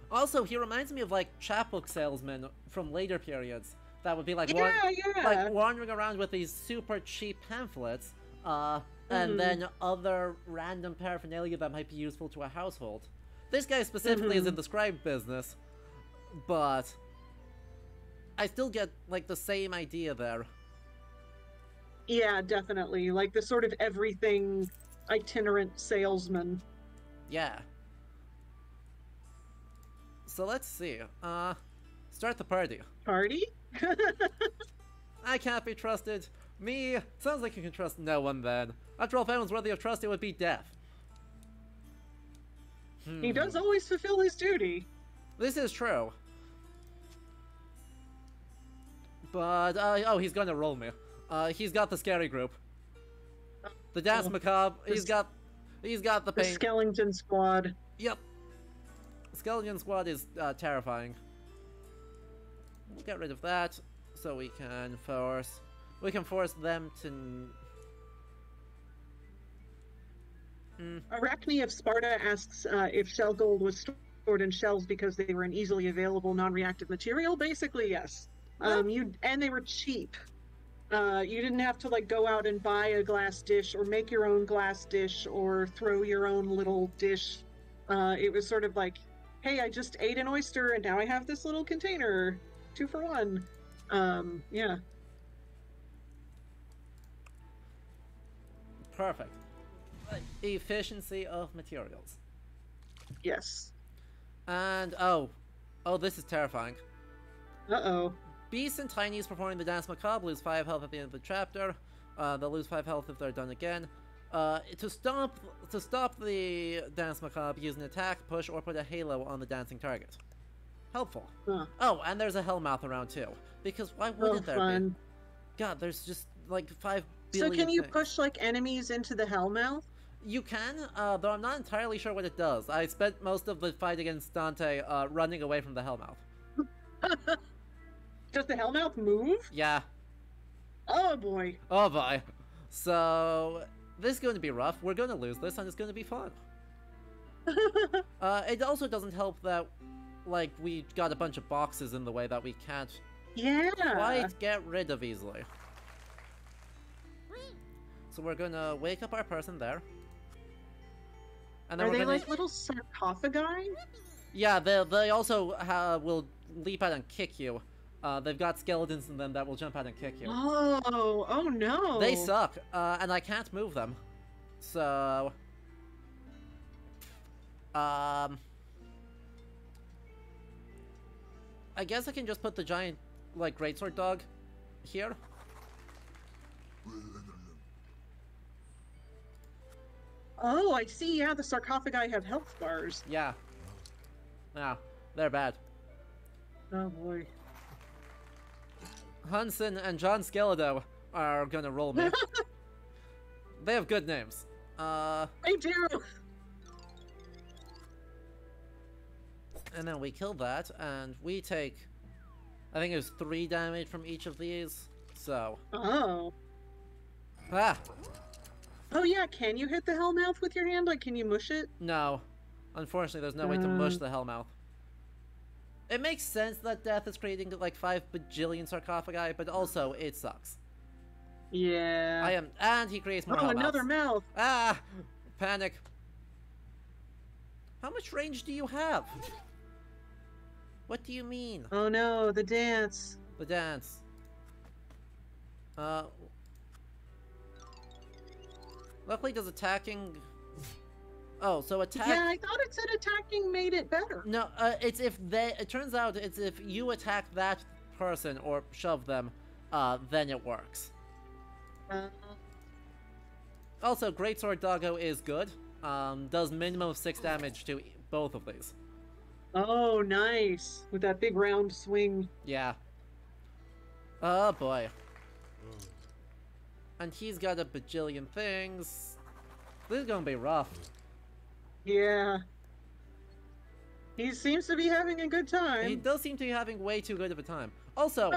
Also, he reminds me of like chapbook salesmen from later periods that would be like, like wandering around with these super cheap pamphlets, and then other random paraphernalia that might be useful to a household. This guy specifically is in the scribe business, but I still get like the same idea there. Yeah, definitely. Like the sort of everything itinerant salesman. Yeah. So let's see. Start the party. Party? I can't be trusted. Me? Sounds like you can trust no one then. After all, if anyone's worthy of trust, it would be Death. He does always fulfill his duty. This is true. But, oh, he's gonna roll me. He's got the scary group. The Dance Macabre, he's got the pain. The Skeleton Squad. Yep. Skeleton Squad is terrifying. We'll get rid of that, so we can force them to... Arachne of Sparta asks if shell gold was stored in shells because they were an easily available non-reactive material. Basically, yes. And they were cheap. You didn't have to like go out and buy a glass dish or make your own glass dish or throw your own little dish. It was sort of like, hey, I just ate an oyster and now I have this little container, 2 for 1. Yeah. Perfect. Efficiency of materials. Yes. And this is terrifying. Uh-oh. Beasts and Tinies performing the dance macabre lose 5 health at the end of the chapter. They'll lose 5 health if they're done again. To stop the dance macabre, use an attack, push, or put a halo on the dancing target. Helpful. Huh. Oh, and there's a hellmouth around too. Because why wouldn't there fun. be? God, there's just like 5 billion. So can you things. push like enemies into the hellmouth? You can, though I'm not entirely sure what it does. I spent most of the fight against Dante running away from the hellmouth. Does the hellmouth move? Yeah. Oh boy. Oh boy. So this is going to be rough. We're going to lose this, and it's going to be fun. It also doesn't help that, like, we got a bunch of boxes in the way that we can't quite get rid of easily. So we're gonna wake up our person there. And then Are they like little sarcophagi? Yeah, they also will leap out and kick you. They've got skeletons in them that will jump out and kick you. Oh no! They suck, and I can't move them. So... I guess I can just put the giant, like, greatsword dog here. Oh, I see. Yeah, the sarcophagi have health bars. Yeah. Yeah, they're bad. Oh boy. Hunson and John Skeledo are gonna roll me. They have good names. They do! And then we kill that, and we take... I think it was 3 damage from each of these, so... Oh. Ah! Oh yeah, can you hit the hellmouth with your hand? Like, can you mush it? No. Unfortunately, there's no way to mush the hellmouth. It makes sense that Death is creating, like, 5 bajillion sarcophagi, but also, it sucks. Yeah. And he creates more hellmouths. Another mouth! Ah! Panic. How much range do you have? What do you mean? Oh no, the dance. The dance. Luckily, does attacking... Oh, so attack... Yeah, I thought it said attacking made it better. No, it's if they... It turns out it's if you attack that person or shove them, then it works. Also, Greatsword Doggo is good. Does minimum of 6 damage to both of these. Oh, nice. With that big round swing. Yeah. Oh, boy. And he's got a bajillion things. This is gonna be rough. Yeah. He seems to be having a good time. He does seem to be having way too good of a time. Also,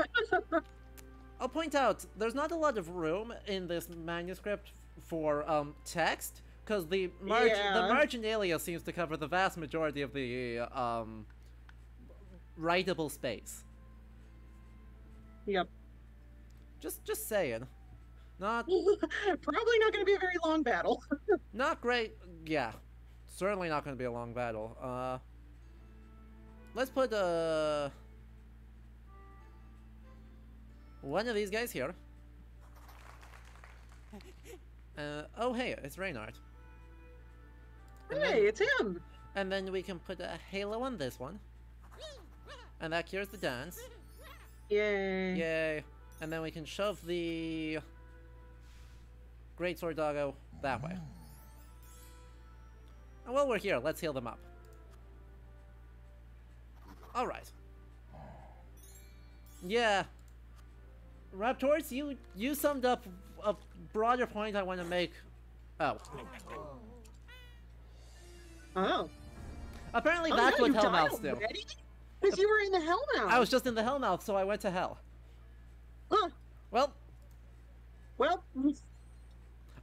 I'll point out, there's not a lot of room in this manuscript for text, because the marginalia seems to cover the vast majority of the writable space. Yep. Just saying. Not probably not going to be a very long battle. Not great. Yeah, certainly not going to be a long battle. Let's put one of these guys here. Oh hey, it's Reynard. Hey, it's him. And then we can put a halo on this one, and that cures the dance. Yay! Yay! And then we can shove the Greatsword Doggo that way. And while we're here, let's heal them up. Alright. Yeah. Raptors, you summed up a broader point I want to make. Oh. Oh. Apparently that's what Hellmouths do. Because you were in the Hellmouth. I was just in the Hellmouth, so I went to hell. Huh. Well. Well.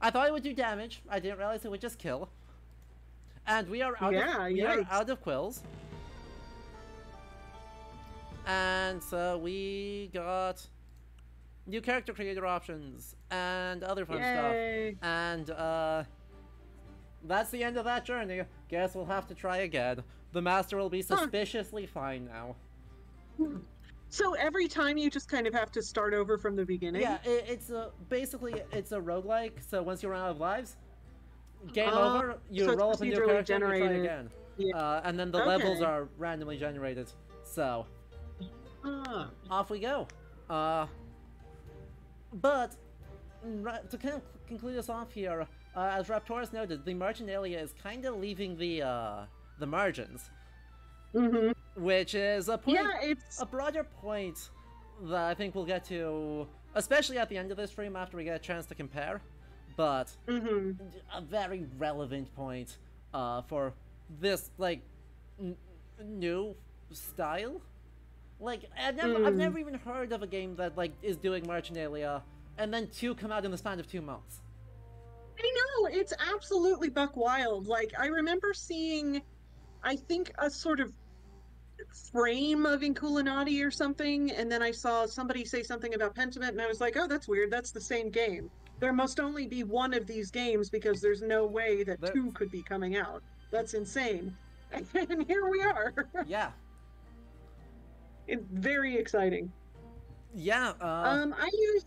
I thought it would do damage. I didn't realize it would just kill. And we are out, are out of quills. And so we got new character creator options and other fun stuff. Yay. And that's the end of that journey. Guess we'll have to try again. The master will be suspiciously fine now. So every time you just kind of have to start over from the beginning? Yeah, it's basically it's a roguelike, so once you run out of lives, game over, you so roll up a new character generated. and you try again. Yeah. And then the levels are randomly generated. So, off we go. But, to kind of conclude us off here, as Raptorus noted, the marginalia is kind of leaving the margins. Mm-hmm. Which is a point, yeah, it's a broader point that I think we'll get to, especially at the end of this stream after we get a chance to compare. But a very relevant point for this like new style. Like I've never even heard of a game that like is doing marginalia, and then 2 come out in the span of 2 months. I know, it's absolutely buck wild. Like I remember seeing, I think, a sort of frame of Inkulinati or something, and then I saw somebody say something about Pentiment, and I was like, oh, that's weird, that's the same game. There must only be one of these games because there's no way that 2 could be coming out. That's insane. And here we are. Yeah. It's very exciting. Yeah. I use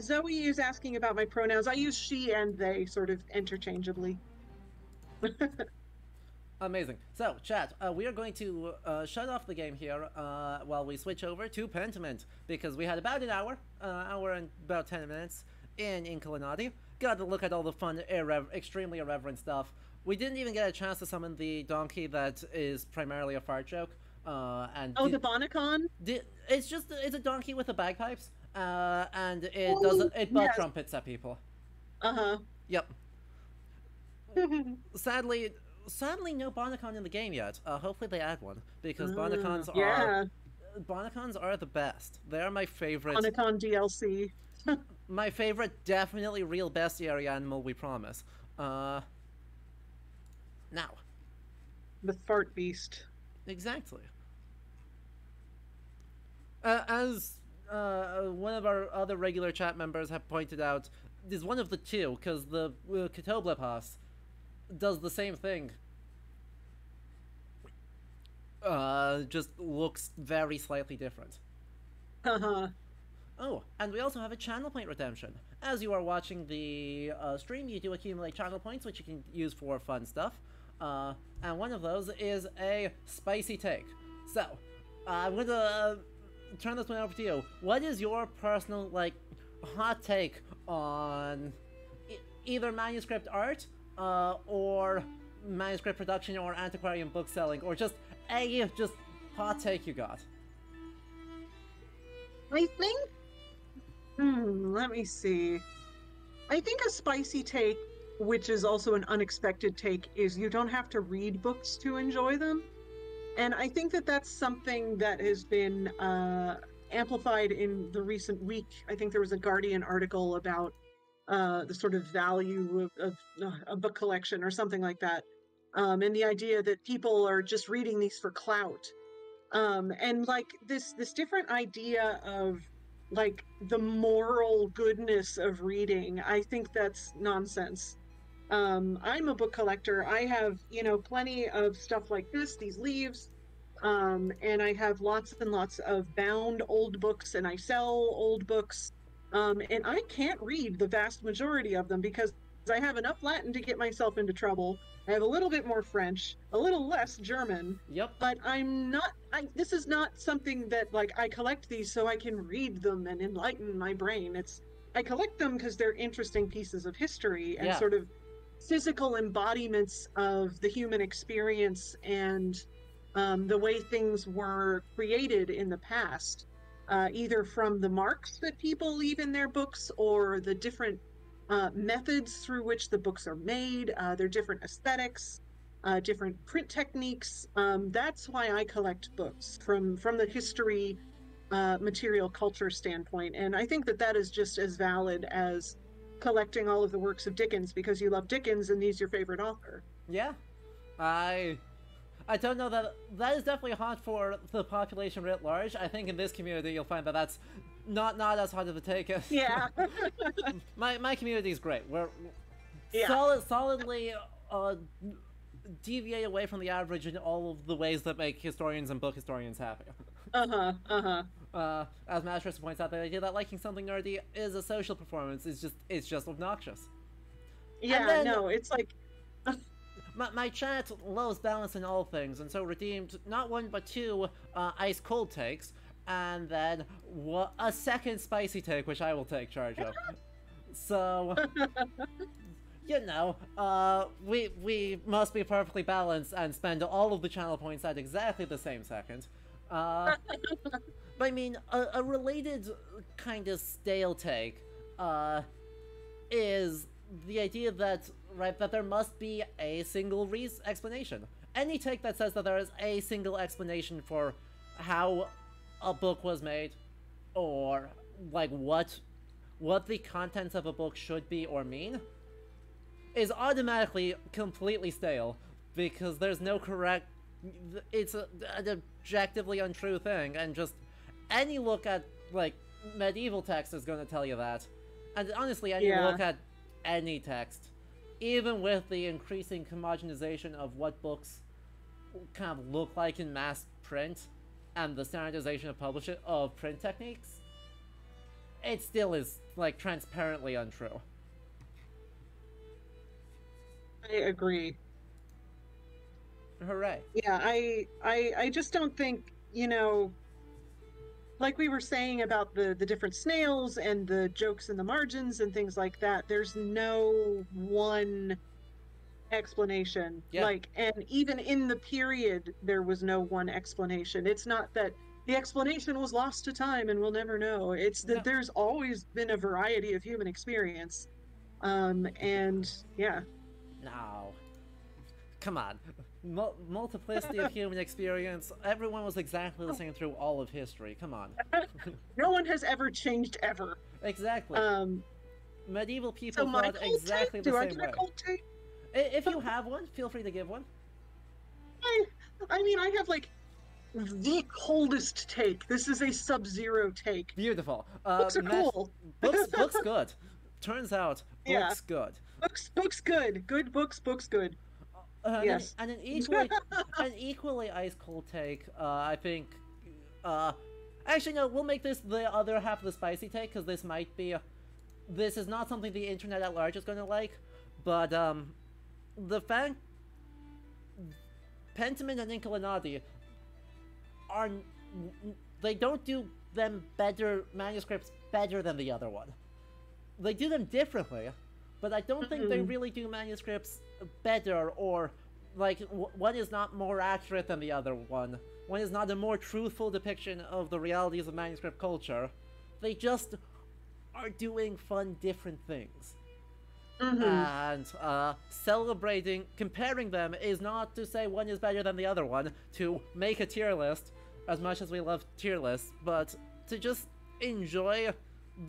Zoe is asking about my pronouns. I use she and they sort of interchangeably. Amazing. So, chat, we are going to shut off the game here while we switch over to Pentiment, because we had about an hour and about 10 minutes in Inkulinati. Got to look at all the fun, extremely irreverent stuff. We didn't even get a chance to summon the donkey that is primarily a fart joke. The Bonacon? It's a donkey with the bagpipes, and it butt trumpets at people. Yep. Sadly, no Bonacon in the game yet. Hopefully they add one, because Bonacons are the best. They're my favorite. Bonacon DLC. My favorite, definitely real bestiary animal, we promise. Now. The fart beast. Exactly. As one of our other regular chat members have pointed out, is one of the 2, because the Katoblepas does the same thing. Just looks very slightly different. Oh, and we also have a channel point redemption. As you are watching the stream, you do accumulate channel points, which you can use for fun stuff. And one of those is a spicy take. So, I'm gonna turn this one over to you. What is your personal, like, hot take on either manuscript art, or manuscript production, or antiquarian book selling, or just hot take you got? I think, let me see. I think a spicy take, which is also an unexpected take, is you don't have to read books to enjoy them. And I think that that's something that has been amplified in the recent week. I think there was a Guardian article about the sort of value of a book collection or something like that. And the idea that people are just reading these for clout. And like this different idea of like the moral goodness of reading, I think that's nonsense. I'm a book collector. I have, plenty of stuff like this, these leaves, and I have lots and lots of bound old books, and I sell old books, and I can't read the vast majority of them because I have enough Latin to get myself into trouble. I have a little bit more French, a little less German. Yep. But this is not something that, like, I collect these so I can read them and enlighten my brain. I collect them because they're interesting pieces of history and sort of physical embodiments of the human experience and the way things were created in the past, either from the marks that people leave in their books or the different methods through which the books are made, their different aesthetics, different print techniques. That's why I collect books from the history, material culture standpoint. And I think that is just as valid as collecting all of the works of Dickens because you love Dickens and he's your favorite author. Yeah. I I don't know that that is definitely hot for the population writ large. I think in this community you'll find that that's not as hot of a take. Yeah. My community is great. We're Yeah. solidly deviate away from the average in all of the ways that make historians and book historians happy. Uh-huh. Uh-huh. As Mastress points out, the idea that liking something nerdy is a social performance is just obnoxious. Yeah, then, no, it's like my chat loves balance in all things, and so redeemed not one but two ice cold takes, and then a second spicy take, which I will take charge of. So, you know, we must be perfectly balanced and spend all of the channel points at exactly the same second. But I mean, a related kind of stale take is the idea that, right, that there must be a single explanation. Any take that says that there is a single explanation for how a book was made, or like what the contents of a book should be or mean, is automatically completely stale, because there's no correct... It's an objectively untrue thing, and just any look at, like, medieval text is going to tell you that. And honestly, any look at any text, even with the increasing homogenization of what books kind of look like in mass print, and the standardization of print techniques, it still is, like, transparently untrue. I agree. Hooray. Yeah, I just don't think, you know, like we were saying about the different snails and the jokes in the margins and things like that, there's no one explanation. Yeah. Like, and even in the period, there was no one explanation. It's not that the explanation was lost to time and we'll never know. It's that there's always been a variety of human experience. And yeah. No. Come on. Multiplicity of human experience. Everyone was exactly the same through all of history. Come on. No one has ever changed ever. Exactly. Medieval people so thought exactly the same way. Do I get a cold take? If you have one, feel free to give one. I mean, I have like the coldest take. This is a sub-zero take. Beautiful. Books are cool. Books good. Turns out, books good. Books good. Good books good. Yes. And an equally ice cold take, I think, actually no, we'll make this the other half of the spicy take, because this is not something the internet at large is going to like, but, the fact Pentiment and Inkulinati they don't do manuscripts better than the other one. They do them differently, but I don't think they really do manuscripts better, or, like, one is not more accurate than the other one. One is not a more truthful depiction of the realities of manuscript culture. They just are doing fun, different things. And, comparing them is not to say one is better than the other one, to make a tier list, as much as we love tier lists, but to just enjoy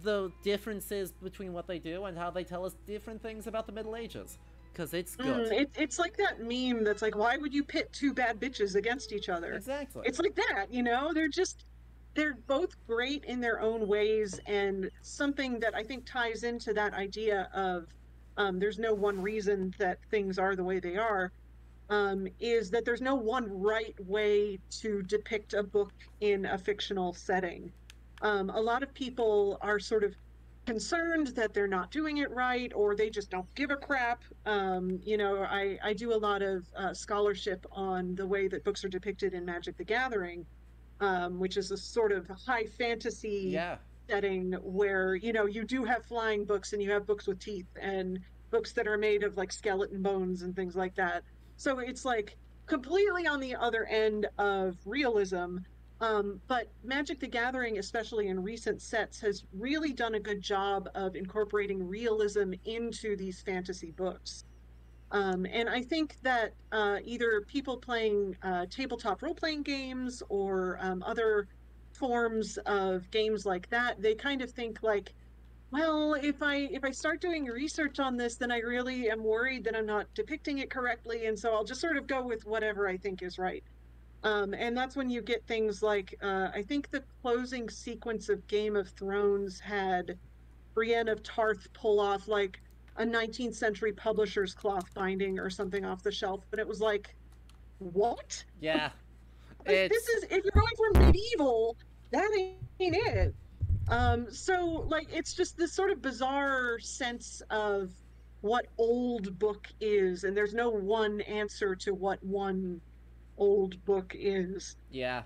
the differences between what they do and how they tell us different things about the Middle Ages. Because it's good. It's like that meme that's like, why would you pit two bad bitches against each other? Exactly. It's like that, you know? They're both great in their own ways, and something that I think ties into that idea of there's no one reason that things are the way they are, is that there's no one right way to depict a book in a fictional setting. A lot of people are sort of concerned that they're not doing it right, or they just don't give a crap. You know, I do a lot of scholarship on the way that books are depicted in Magic the Gathering, which is a sort of high fantasy setting where, you know, you do have flying books and you have books with teeth and books that are made of like skeleton bones and things like that. So it's like completely on the other end of realism. But Magic the Gathering, especially in recent sets, has really done a good job of incorporating realism into these fantasy books. And I think that either people playing tabletop role-playing games or other forms of games like that, they kind of think like, Well, if I start doing research on this, then I really am worried that I'm not depicting it correctly, and so I'll just sort of go with whatever I think is right. And that's when you get things like I think the closing sequence of Game of Thrones had Brienne of Tarth pull off like a 19th century publisher's cloth binding or something off the shelf, but it was like, what? Yeah, Like this it's is if you're going for medieval, that ain't it. So like it's just this sort of bizarre sense of what old book is, and there's no one answer to what one old book is. yeah,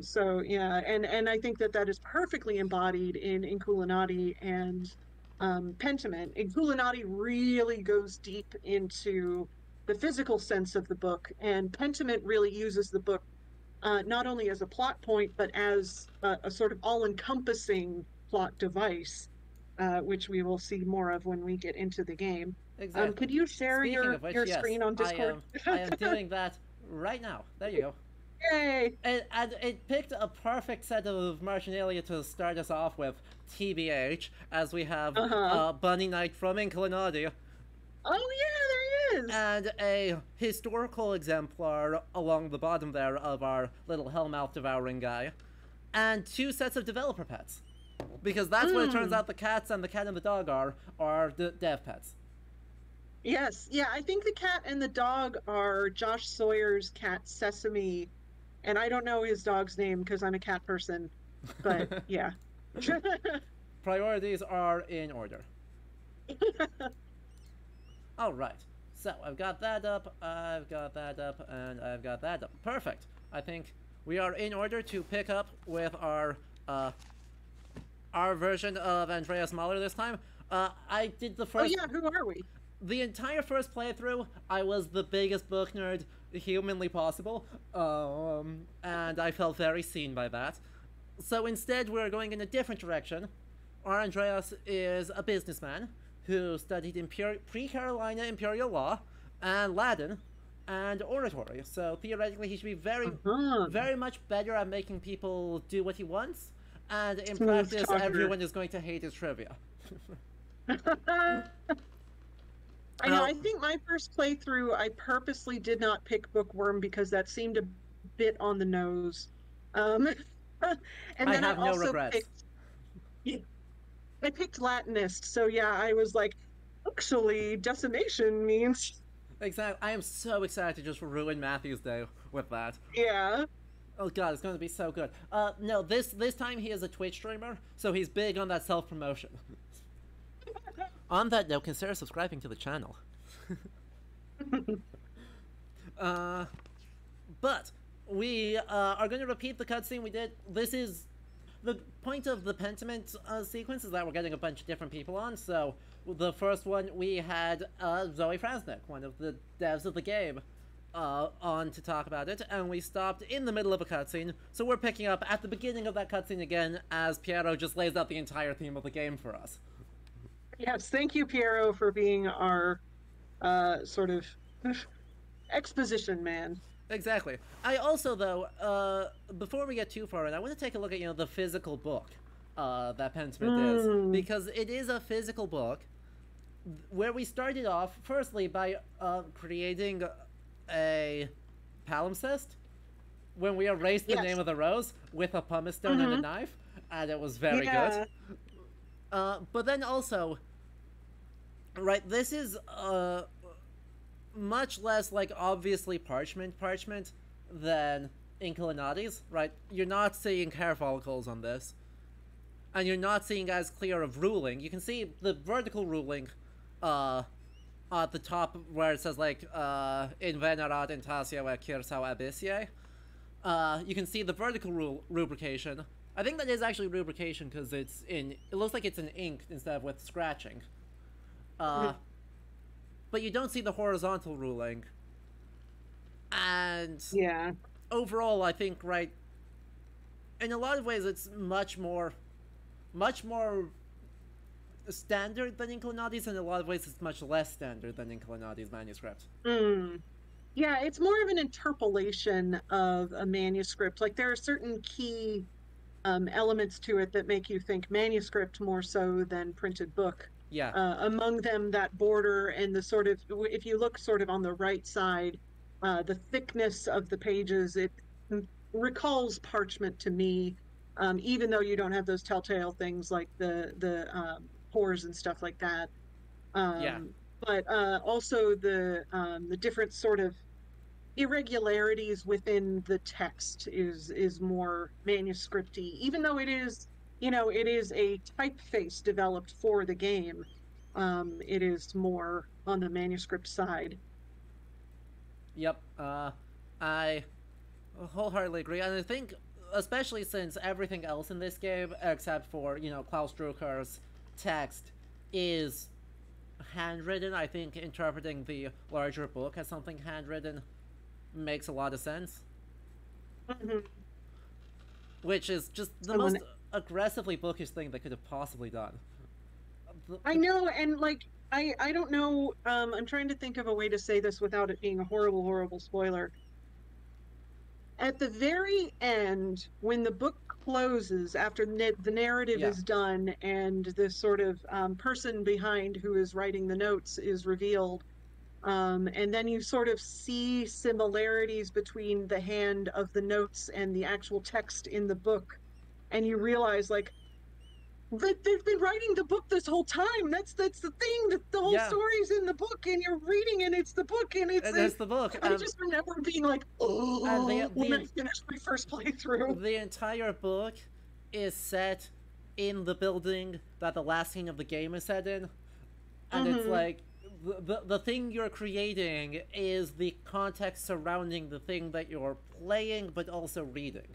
So yeah, and I think that that is perfectly embodied in Inkulinati and Pentiment. Inkulinati really goes deep into the physical sense of the book, and Pentiment really uses the book not only as a plot point, but as a sort of all-encompassing plot device, which we will see more of when we get into the game. exactly. Could you share Speaking of which, your yes, screen on Discord? I am doing that right now. There you go. Yay! And it picked a perfect set of marginalia to start us off with, TBH, as we have Uh-huh. Bunny Knight from Inkulinati, Oh yeah, there he is. and a historical exemplar along the bottom there of our little hellmouth devouring guy, and two sets of developer pets. Because that's what it turns out the cats and the cat and the dog are the dev pets. Yes, yeah, I think the cat and the dog are Josh Sawyer's cat Sesame, and I don't know his dog's name because I'm a cat person, but yeah. Priorities are in order. Alright, so I've got that up, I've got that up, and I've got that up. Perfect. I think we are in order to pick up with our version of Andreas Mahler this time. I did the Oh first... yeah, who are we? The entire first playthrough, I was the biggest book nerd humanly possible, and I felt very seen by that. So instead, we're going in a different direction. Our Andreas is a businessman who studied pre-Carolina imperial law and Latin and oratory. So theoretically, he should be very much better at making people do what he wants. And in Smooth practice, talker. everyone is going to hate his trivia. I know, I think my first playthrough, I purposely did not pick Bookworm because that seemed a bit on the nose. And I then I have no also regrets. I picked Latinist, so yeah, I was like, actually, decimation means, Exactly. I am so excited to just ruin Matthew's day with that. yeah. Oh god, it's going to be so good. No, this time he is a Twitch streamer, so he's big on that self-promotion. On that note, consider subscribing to the channel. But we are going to repeat the cutscene we did. This is the point of the Pentiment sequence is that we're getting a bunch of different people on. So the first one we had Zoe Frasnick, one of the devs of the game, on to talk about it, and we stopped in the middle of a cutscene. So we're picking up at the beginning of that cutscene again as Piero just lays out the entire theme of the game for us. Yes, thank you, Piero, for being our sort of exposition man. Exactly. I also, though, before we get too far in, I want to take a look at, the physical book that Pentiment is. Because it is a physical book where we started off, firstly, by creating a palimpsest when we erased the Yes. name of the rose with a pumice stone and a knife, and it was very good. But then also, right, this is much less like obviously parchment than Inkulinati's, right? You're not seeing hair follicles on this, and you're not seeing as clear of ruling. You can see the vertical ruling at the top where it says like in venerat intasio et kirsau abyssae. You can see the vertical rubrication. I think that is actually rubrication because it looks like it's in ink instead of with scratching. But you don't see the horizontal ruling. And Yeah. overall, I think, right, in a lot of ways, it's much more standard than Inkulinati's, and in a lot of ways, it's much less standard than Inkulinati's manuscript. Yeah, it's more of an interpolation of a manuscript. Like there are certain key elements to it that make you think manuscript more so than printed book. Yeah. Among them, that border and the sort of, if you look sort of on the right side, the thickness of the pages, it recalls parchment to me, even though you don't have those telltale things like the pores and stuff like that. Yeah. But also the different sort of irregularities within the text is more manuscripty, even though it is, it is a typeface developed for the game. It is more on the manuscript side. Yep. I wholeheartedly agree, and I think, especially since everything else in this game, except for Klaus Drucker's text, is handwritten. I think interpreting the larger book as something handwritten makes a lot of sense. Mm-hmm. Which is just the most aggressively bookish thing they could have possibly done. I know, and like I don't know. I'm trying to think of a way to say this without it being a horrible, horrible spoiler. At the very end, when the book closes, after the narrative Yeah. is done and the sort of person behind who is writing the notes is revealed, and then you sort of see similarities between the hand of the notes and the actual text in the book, and you realize, like, they've been writing the book this whole time. That's the thing. That the whole Yeah. story's in the book, and you're reading, and it's the book, and it's the book. I just remember being like, oh, when I finished my first playthrough. The entire book is set in the building that the last scene of the game is set in, and it's like the thing you're creating is the context surrounding the thing that you're playing, but also reading.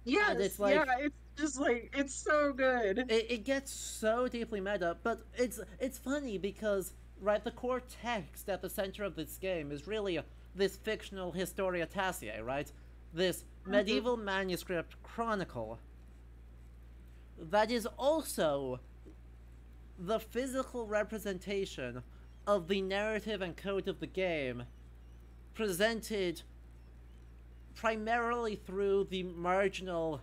Yes, and it's like, yeah, it's just like, it's so good. It gets so deeply meta, but it's funny because, right, the core text at the center of this game is really this fictional Historia Taciae, right? This medieval manuscript chronicle that is also the physical representation of the narrative and code of the game, presented primarily through the marginal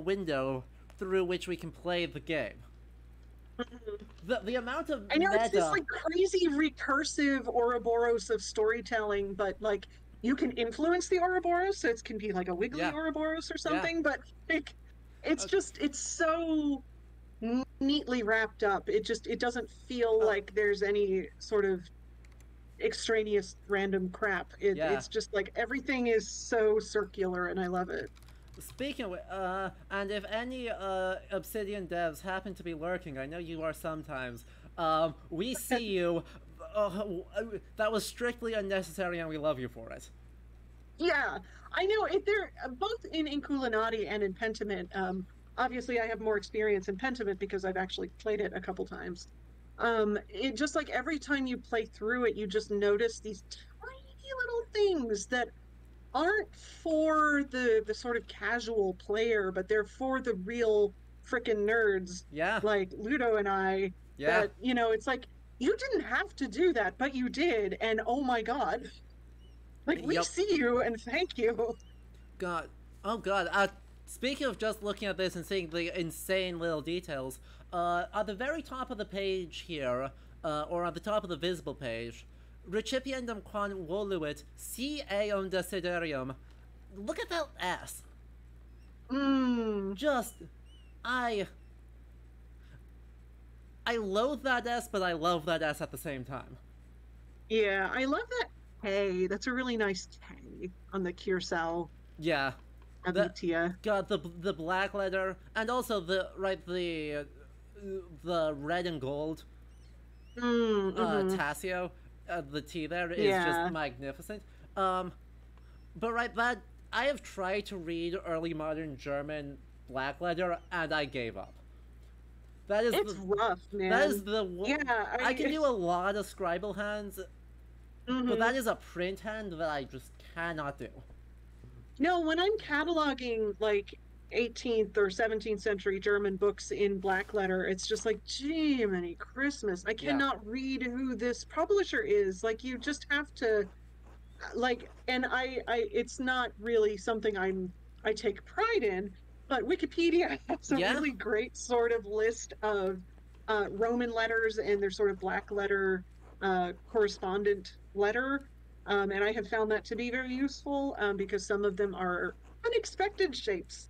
window through which we can play the game. The amount of I know meta... it's this like crazy recursive Ouroboros of storytelling, but like you can influence the Ouroboros, so it can be like a wiggly Ouroboros or something, but like it's just, it's so neatly wrapped up. It doesn't feel like there's any sort of extraneous random crap. It's just like everything is so circular, and I love it. Speaking of, and if any Obsidian devs happen to be lurking, I know you are sometimes, we see you. That was strictly unnecessary, and we love you for it. Yeah, I know. They're both in Inkulinati and in Pentiment. Obviously, I have more experience in Pentiment because I've actually played it a couple times. It just, like, every time you play through it, you just notice these tiny little things that aren't for the sort of casual player, but they're for the real frickin' nerds. Yeah. Like Ludo and I. Yeah. That, it's like, you didn't have to do that, but you did, and oh my god. Like, we see you, and thank you. God. Oh god. Speaking of just looking at this and seeing the insane little details, at the very top of the page here, or at the top of the visible page, Recipiendum quam voluit si eum desiderium. Look at that S. Just, I loathe that S, but I love that S at the same time. Yeah, I love that K. That's a really nice K on the Curacao. Yeah. God, the black letter, and also the red and gold Tassio, the T there is just magnificent. But that I have tried to read early modern German black letter, and I gave up. That is rough, man. That is I can do a lot of scribal hands, but that is a print hand that I just cannot do. No, when I'm cataloging like 18th or 17th century German books in black letter, it's just like, gee, many Christmas. I cannot read who this publisher is. Like, you just have to, like, and I it's not really something I take pride in, but Wikipedia has a Yeah? really great sort of list of Roman letters and their sort of black letter correspondent letter. And I have found that to be very useful because some of them are unexpected shapes.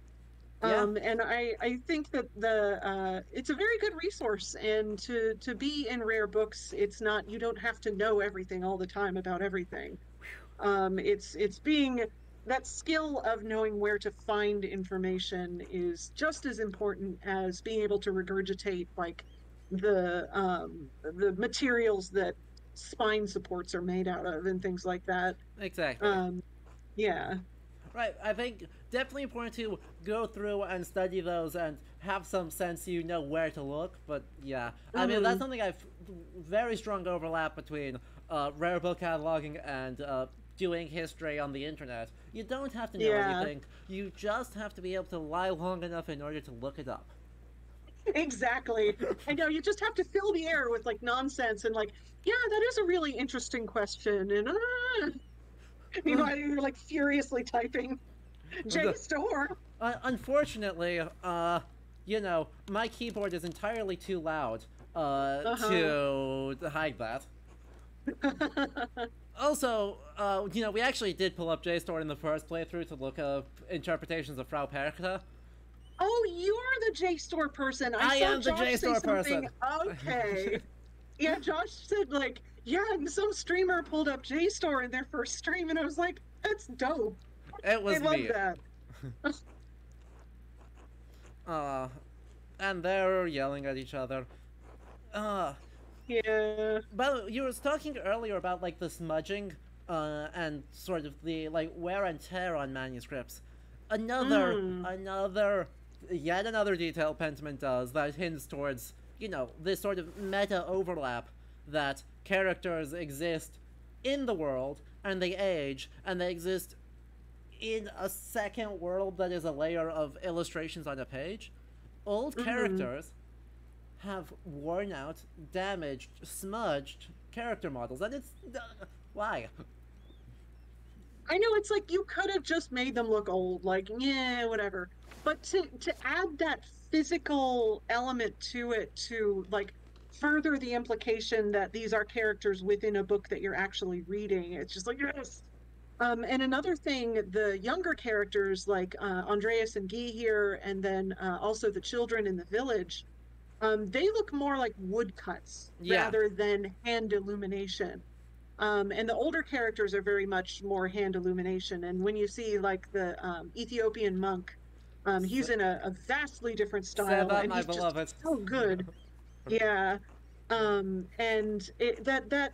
Yeah. And I think that the it's a very good resource. And to be in rare books, it's not, you don't have to know everything all the time about everything. It's being, that skill of knowing where to find information is just as important as being able to regurgitate like the materials that spine supports are made out of and things like that. Exactly. Um, yeah. Right, I think definitely important to go through and study those and have some sense you know where to look. But yeah, I mean that's Hmm. something I've very strong overlap between rare book cataloging and doing history on the internet. You don't have to know Yeah. everything. You just have to be able to lie long enough in order to look it up. Exactly. I know, you just have to fill the air with like nonsense and like, yeah, that is a really interesting question. And meanwhile, you're like furiously typing The- JSTOR. Unfortunately, you know, my keyboard is entirely too loud Uh-huh. to hide that. Also, you know, we actually did pull up JSTOR in the first playthrough to look up interpretations of Frau Perkta. Oh, you're the JSTOR person. I I saw am the Josh say JSTOR something. person. Okay. Yeah, Josh said like, yeah, and some streamer pulled up JSTOR in their first stream, and I was like, that's dope. It I was love me. that. Uh, and they're yelling at each other. Uh, Yeah. but you were talking earlier about like the smudging, and sort of the like wear and tear on manuscripts. Mm. Yet another detail Pentiment does that hints towards, you know, this sort of meta overlap that characters exist in the world and they age and they exist in a second world that is a layer of illustrations on a page. Old Mm. characters have worn out, damaged, smudged character models, and it's why? I know, it's like you could have just made them look old, like, yeah, whatever. But to add that physical element to it to like further the implication that these are characters within a book that you're actually reading, it's just like, yes. And another thing, the younger characters like Andreas and Guy here, and then also the children in the village, they look more like woodcuts Yeah, rather than hand illumination. And the older characters are very much more hand illumination. And when you see like the Ethiopian monk, he's in a vastly different style, Seva, and my he's just beloved. so good. Yeah. And that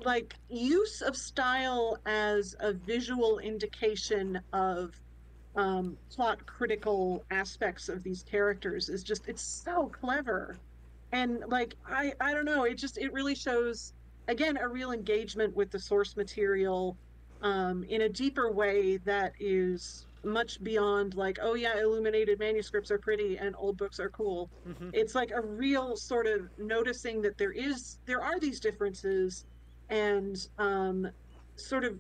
like use of style as a visual indication of plot critical aspects of these characters is just, it's so clever. And like I don't know, it really shows again a real engagement with the source material in a deeper way that is much beyond like, oh yeah, illuminated manuscripts are pretty and old books are cool. Hmm. It's like a real sort of noticing that there are these differences, and sort of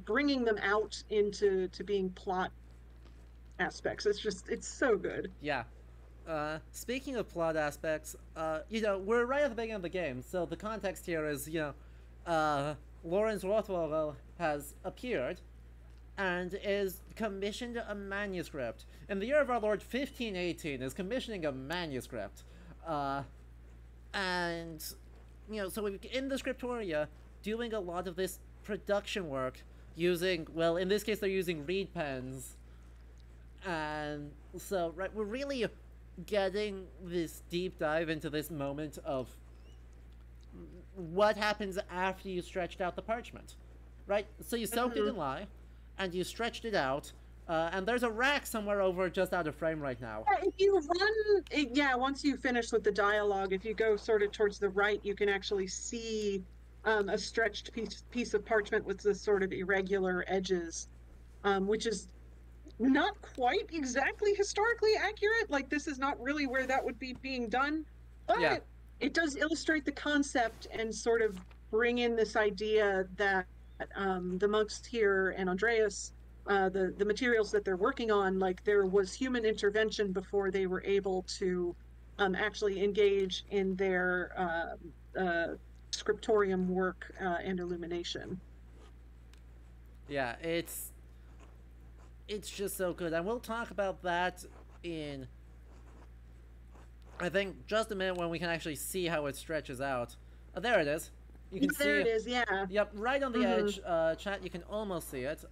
bringing them out into to being plot aspects. It's just, it's so good. Yeah. Speaking of plot aspects, you know, we're right at the beginning of the game, so the context here is, you know, Lawrence Rothwell has appeared and is commissioned a manuscript. In the year of our Lord 1518, is commissioning a manuscript. Uh, and, you know, so we're in the scriptoria doing a lot of this production work using, well, in this case, they're using reed pens. And so, right, we're really getting this deep dive into this moment of what happens after you stretched out the parchment, right? So you soaked it Mhm. in lye, and you stretched it out, and there's a rack somewhere over just out of frame right now. Yeah, if you run it, yeah, once you finish with the dialogue, if you go sort of towards the right, you can actually see a stretched piece of parchment with the sort of irregular edges, which is not quite exactly historically accurate. Like, this is not really where that would be being done, Yeah, but it does illustrate the concept and sort of bring in this idea that the monks here and Andreas the materials that they're working on, like there was human intervention before they were able to actually engage in their scriptorium work and illumination. Yeah, it's just so good, and we'll talk about that in, I think, just a minute when we can actually see how it stretches out. There it is. You can Yeah, there see. it is. Yeah. Yep, right on the edge. Chat, you can almost see it.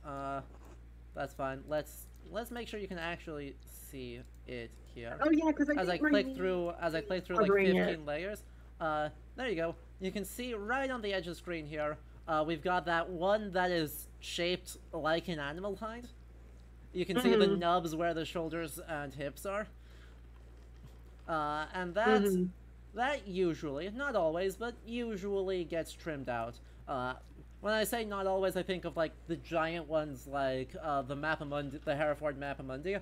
That's fine. Let's make sure you can actually see it here. Oh yeah, because As I click through like 15 layers. There you go. You can see right on the edge of the screen here. We've got that one that is shaped like an animal hide. You can see the nubs where the shoulders and hips are. And that usually, not always, but usually gets trimmed out. When I say not always, I think of like the giant ones like the Mappamundi, the Hereford Mappamundi.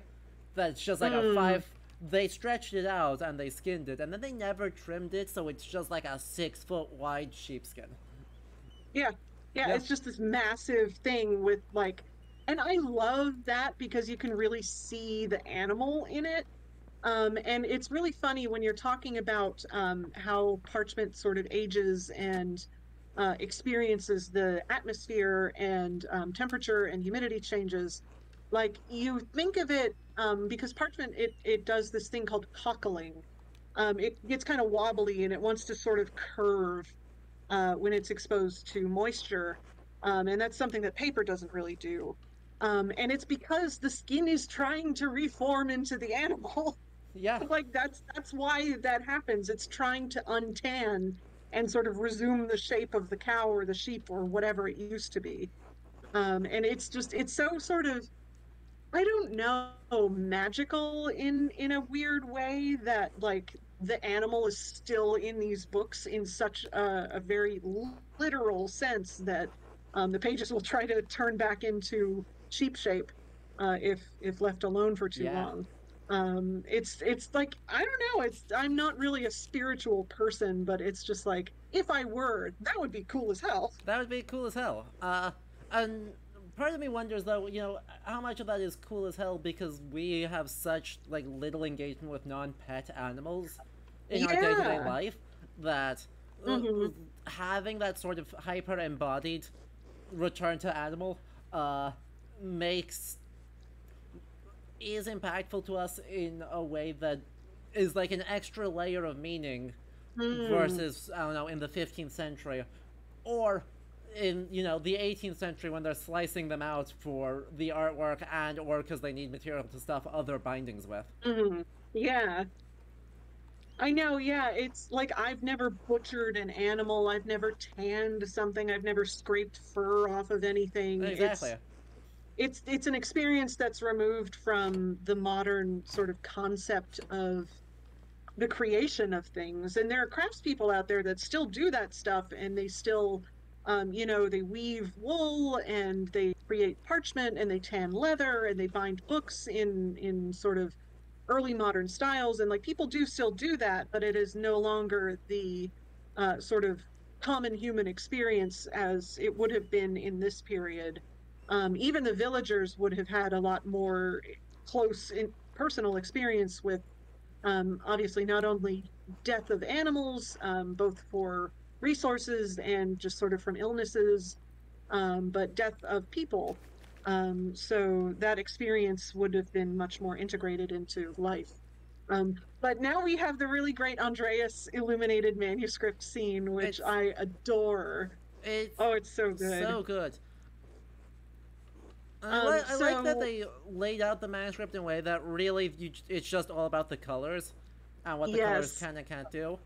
That's just like a 5. They stretched it out and they skinned it, and then they never trimmed it, so it's just like a 6-foot wide sheepskin. Yeah, yeah, it's just this massive thing with like, and I love that because you can really see the animal in it. And it's really funny when you're talking about how parchment sort of ages and experiences the atmosphere and temperature and humidity changes. Like you think of it, because parchment, it does this thing called cockling. It gets kind of wobbly and it wants to sort of curve when it's exposed to moisture. And that's something that paper doesn't really do. And it's because the skin is trying to reform into the animal. Yeah. Like that's why that happens. It's trying to untan and sort of resume the shape of the cow or the sheep or whatever it used to be. And it's so sort of, I don't know, magical in a weird way that like the animal is still in these books in such a very literal sense that the pages will try to turn back into sheep shape if left alone for too long. It's like, I don't know, I'm not really a spiritual person, but it's just like, if I were, that would be cool as hell. That would be cool as hell. And part of me wonders though, how much of that is cool as hell because we have such like little engagement with non-pet animals in our day-to-day life that having that sort of hyper embodied return to animal is impactful to us in a way that is like an extra layer of meaning versus, I don't know, in the 15th century or in the 18th century when they're slicing them out for the artwork and or because they need material to stuff other bindings with. Yeah, I know. Yeah, it's like I've never butchered an animal, I've never tanned something, I've never scraped fur off of anything. Exactly. It's an experience that's removed from the modern sort of concept of the creation of things. And there are craftspeople out there that still do that stuff, and they still they weave wool and they create parchment and they tan leather and they bind books in sort of early modern styles. And like people do still do that, but it is no longer the sort of common human experience as it would have been in this period. Even the villagers would have had a lot more close personal experience with obviously not only death of animals, both for resources and just sort of from illnesses, but death of people. So that experience would have been much more integrated into life. But now we have the really great Andreas illuminated manuscript scene, which I adore. It's so good. So good. I like that they laid out the manuscript in a way that really it's just all about the colors and what the colors can and can't do.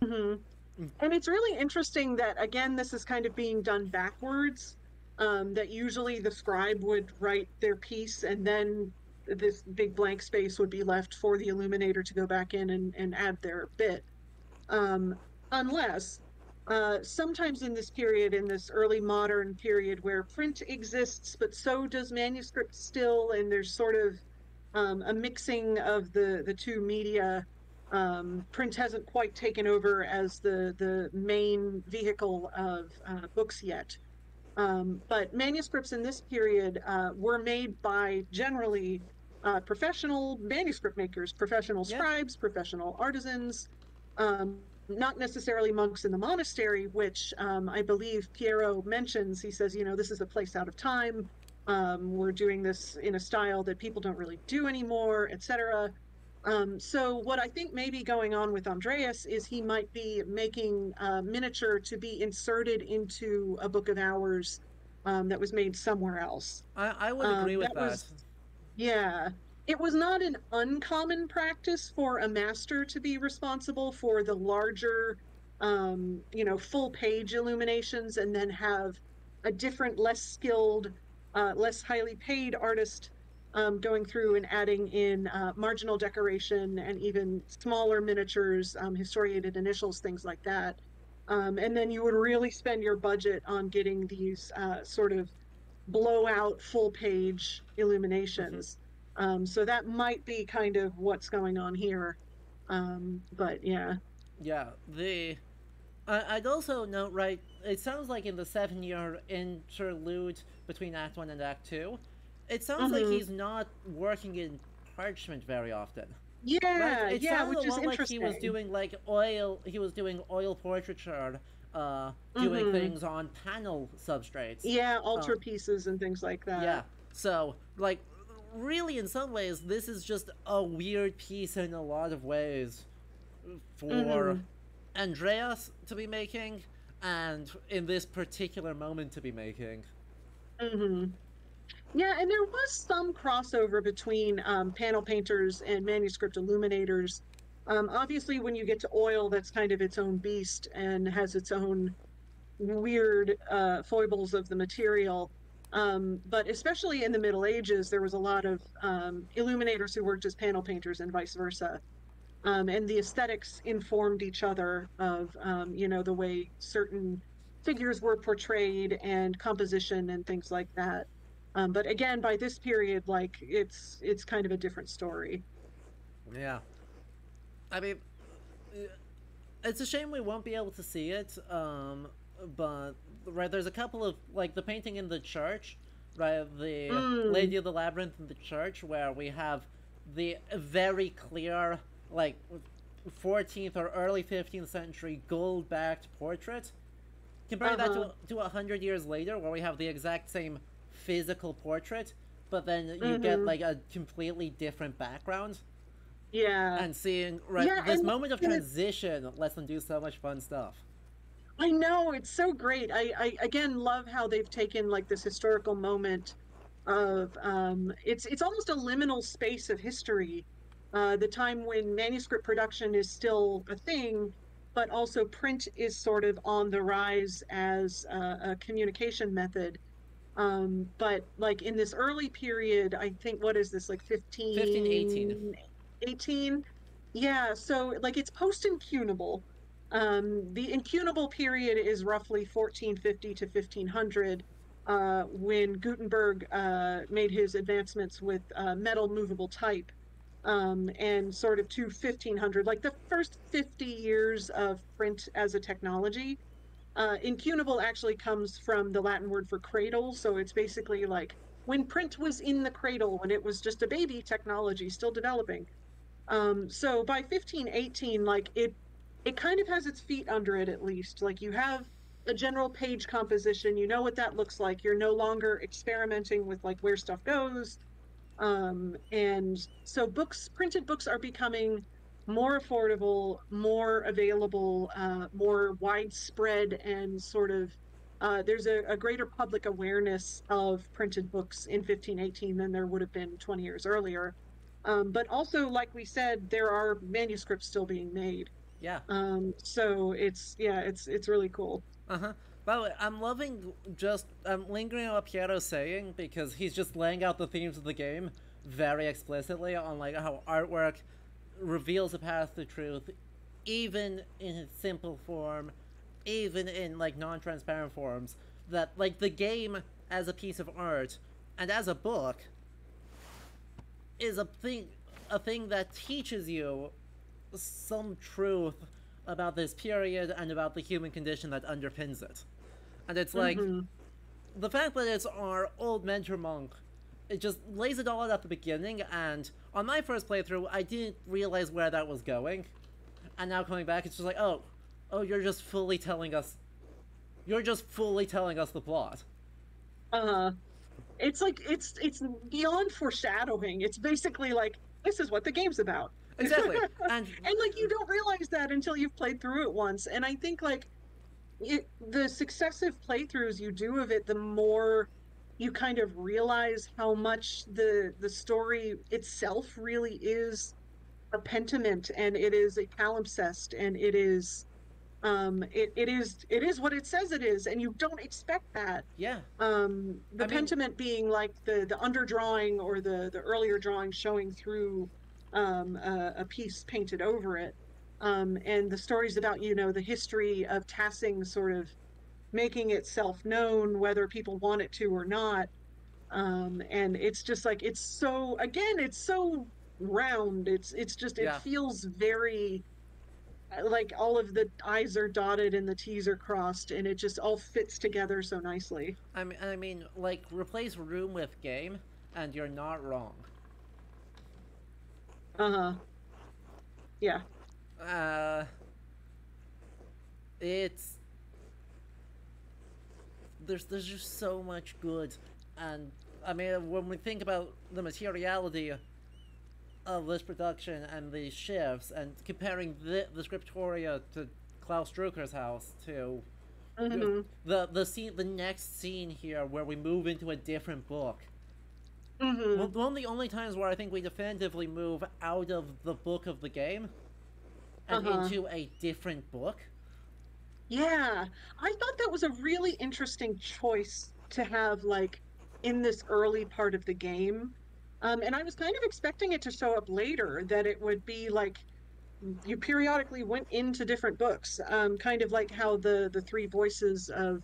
And it's really interesting that, again, this is kind of being done backwards, that usually the scribe would write their piece and then this big blank space would be left for the illuminator to go back in and add their bit. Unless sometimes in this period, in this early modern period where print exists, but so does manuscript still, and there's sort of a mixing of the two media. Print hasn't quite taken over as the main vehicle of books yet. But manuscripts in this period were made by generally professional manuscript makers, professional Yeah. scribes, professional artisans, not necessarily monks in the monastery, which I believe Piero mentions. He says, this is a place out of time. We're doing this in a style that people don't really do anymore, etc. So what I think may be going on with Andreas is he might be making miniature to be inserted into a book of hours that was made somewhere else. I would agree with That that. was, yeah, it was not an uncommon practice for a master to be responsible for the larger, full page illuminations and then have a different, less skilled, less highly paid artist going through and adding in marginal decoration and even smaller miniatures, historiated initials, things like that. And then you would really spend your budget on getting these sort of blowout full page Mm-hmm. illuminations. So that might be kind of what's going on here. But yeah. Yeah, I'd also note, right, it sounds like in the 7 year interlude between Act 1 and Act 2, it sounds like Hmm. he's not working in parchment very often. Right? Yeah, It yeah, sounds a which is lot like interesting. he was doing oil portraiture, doing Hmm. things on panel substrates. Yeah, Uh, altarpieces and things like yeah, that. so, like, really, in some ways, this is just a weird piece in a lot of ways for Hmm. Andreas to be making, and in this particular moment to be making. Hmm. Yeah, and there was some crossover between panel painters and manuscript illuminators. Obviously, when you get to oil, that's kind of its own beast and has its own weird foibles of the material. But especially in the Middle Ages, there was a lot of illuminators who worked as panel painters and vice versa. And the aesthetics informed each other of, the way certain figures were portrayed and composition and things like that. But again, by this period, like it's kind of a different story. Yeah. I mean, it's a shame we won't be able to see it, but, right, there's a couple of, like, the painting in the church, right, the Mm, Lady of the Labyrinth in the church, where we have the very clear, like, 14th or early 15th century gold backed portrait. Compare that uh-huh. to 100 years later, where we have the exact same physical portrait, but then you get, Hmm. like, a completely different background. Yeah. And seeing, right, Yeah, this moment of transition lets them do so much fun stuff. I know it's so great. I again love how they've taken like this historical moment of it's almost a liminal space of history, the time when manuscript production is still a thing, but also print is sort of on the rise as a communication method. But like in this early period, I think what is this like 1518. 18? Yeah, so like it's post-incunable. The incunable period is roughly 1450 to 1500, when Gutenberg made his advancements with metal movable type, and sort of to 1500, like the first 50 years of print as a technology. Incunable actually comes from the Latin word for cradle, so it's basically like when print was in the cradle, when it was just a baby technology still developing. So by 1518, like it kind of has its feet under it at least. Like you have a general page composition, you know what that looks like. You're no longer experimenting with like where stuff goes. And so printed books are becoming more affordable, more available, more widespread, and sort of there's a greater public awareness of printed books in 1518 than there would have been 20 years earlier. But also, like we said, there are manuscripts still being made. Yeah. So it's really cool. Uh-huh. By the way, I'm lingering on what Piero's saying because he's just laying out the themes of the game very explicitly on, like, how artwork reveals a path to truth, even in its simple form, even in, like, non-transparent forms. That, like, the game as a piece of art and as a book is a thing that teaches you some truth about this period and about the human condition that underpins it. And it's like, Hmm. the fact that it's our old mentor monk, it just lays it all out at the beginning, and on my first playthrough, I didn't realize where that was going. And now coming back, it's just like, oh, you're just fully telling us the plot. It's like it's beyond foreshadowing. It's basically like, this is what the game's about. Exactly. And like, you don't realize that until you've played through it once. And I think like the successive playthroughs you do of it, the more you kind of realize how much the story itself really is a pentiment, and it is a palimpsest, and it is it is what it says it is, and you don't expect that. Yeah. The pentiment being like the underdrawing, or the earlier drawing showing through a piece painted over it, and the stories about, you know, the history of Tassing sort of making itself known whether people want it to or not. And it's just like, it's so, again, it's so round. It's just, it feels very like all of the I's are dotted and the T's are crossed, and it just all fits together so nicely. I mean, like, replace room with game, and you're not wrong. Yeah. It's... There's just so much good, and, I mean, when we think about the materiality of this production and the shifts, and comparing the Scriptoria to Klaus Drucker's house to the next scene here where we move into a different book. One of the only times where I think we definitively move out of the book of the game and into a different book. Yeah, I thought that was a really interesting choice to have, like, in this early part of the game. And I was kind of expecting it to show up later, that it would be like you periodically went into different books, kind of like how the three voices of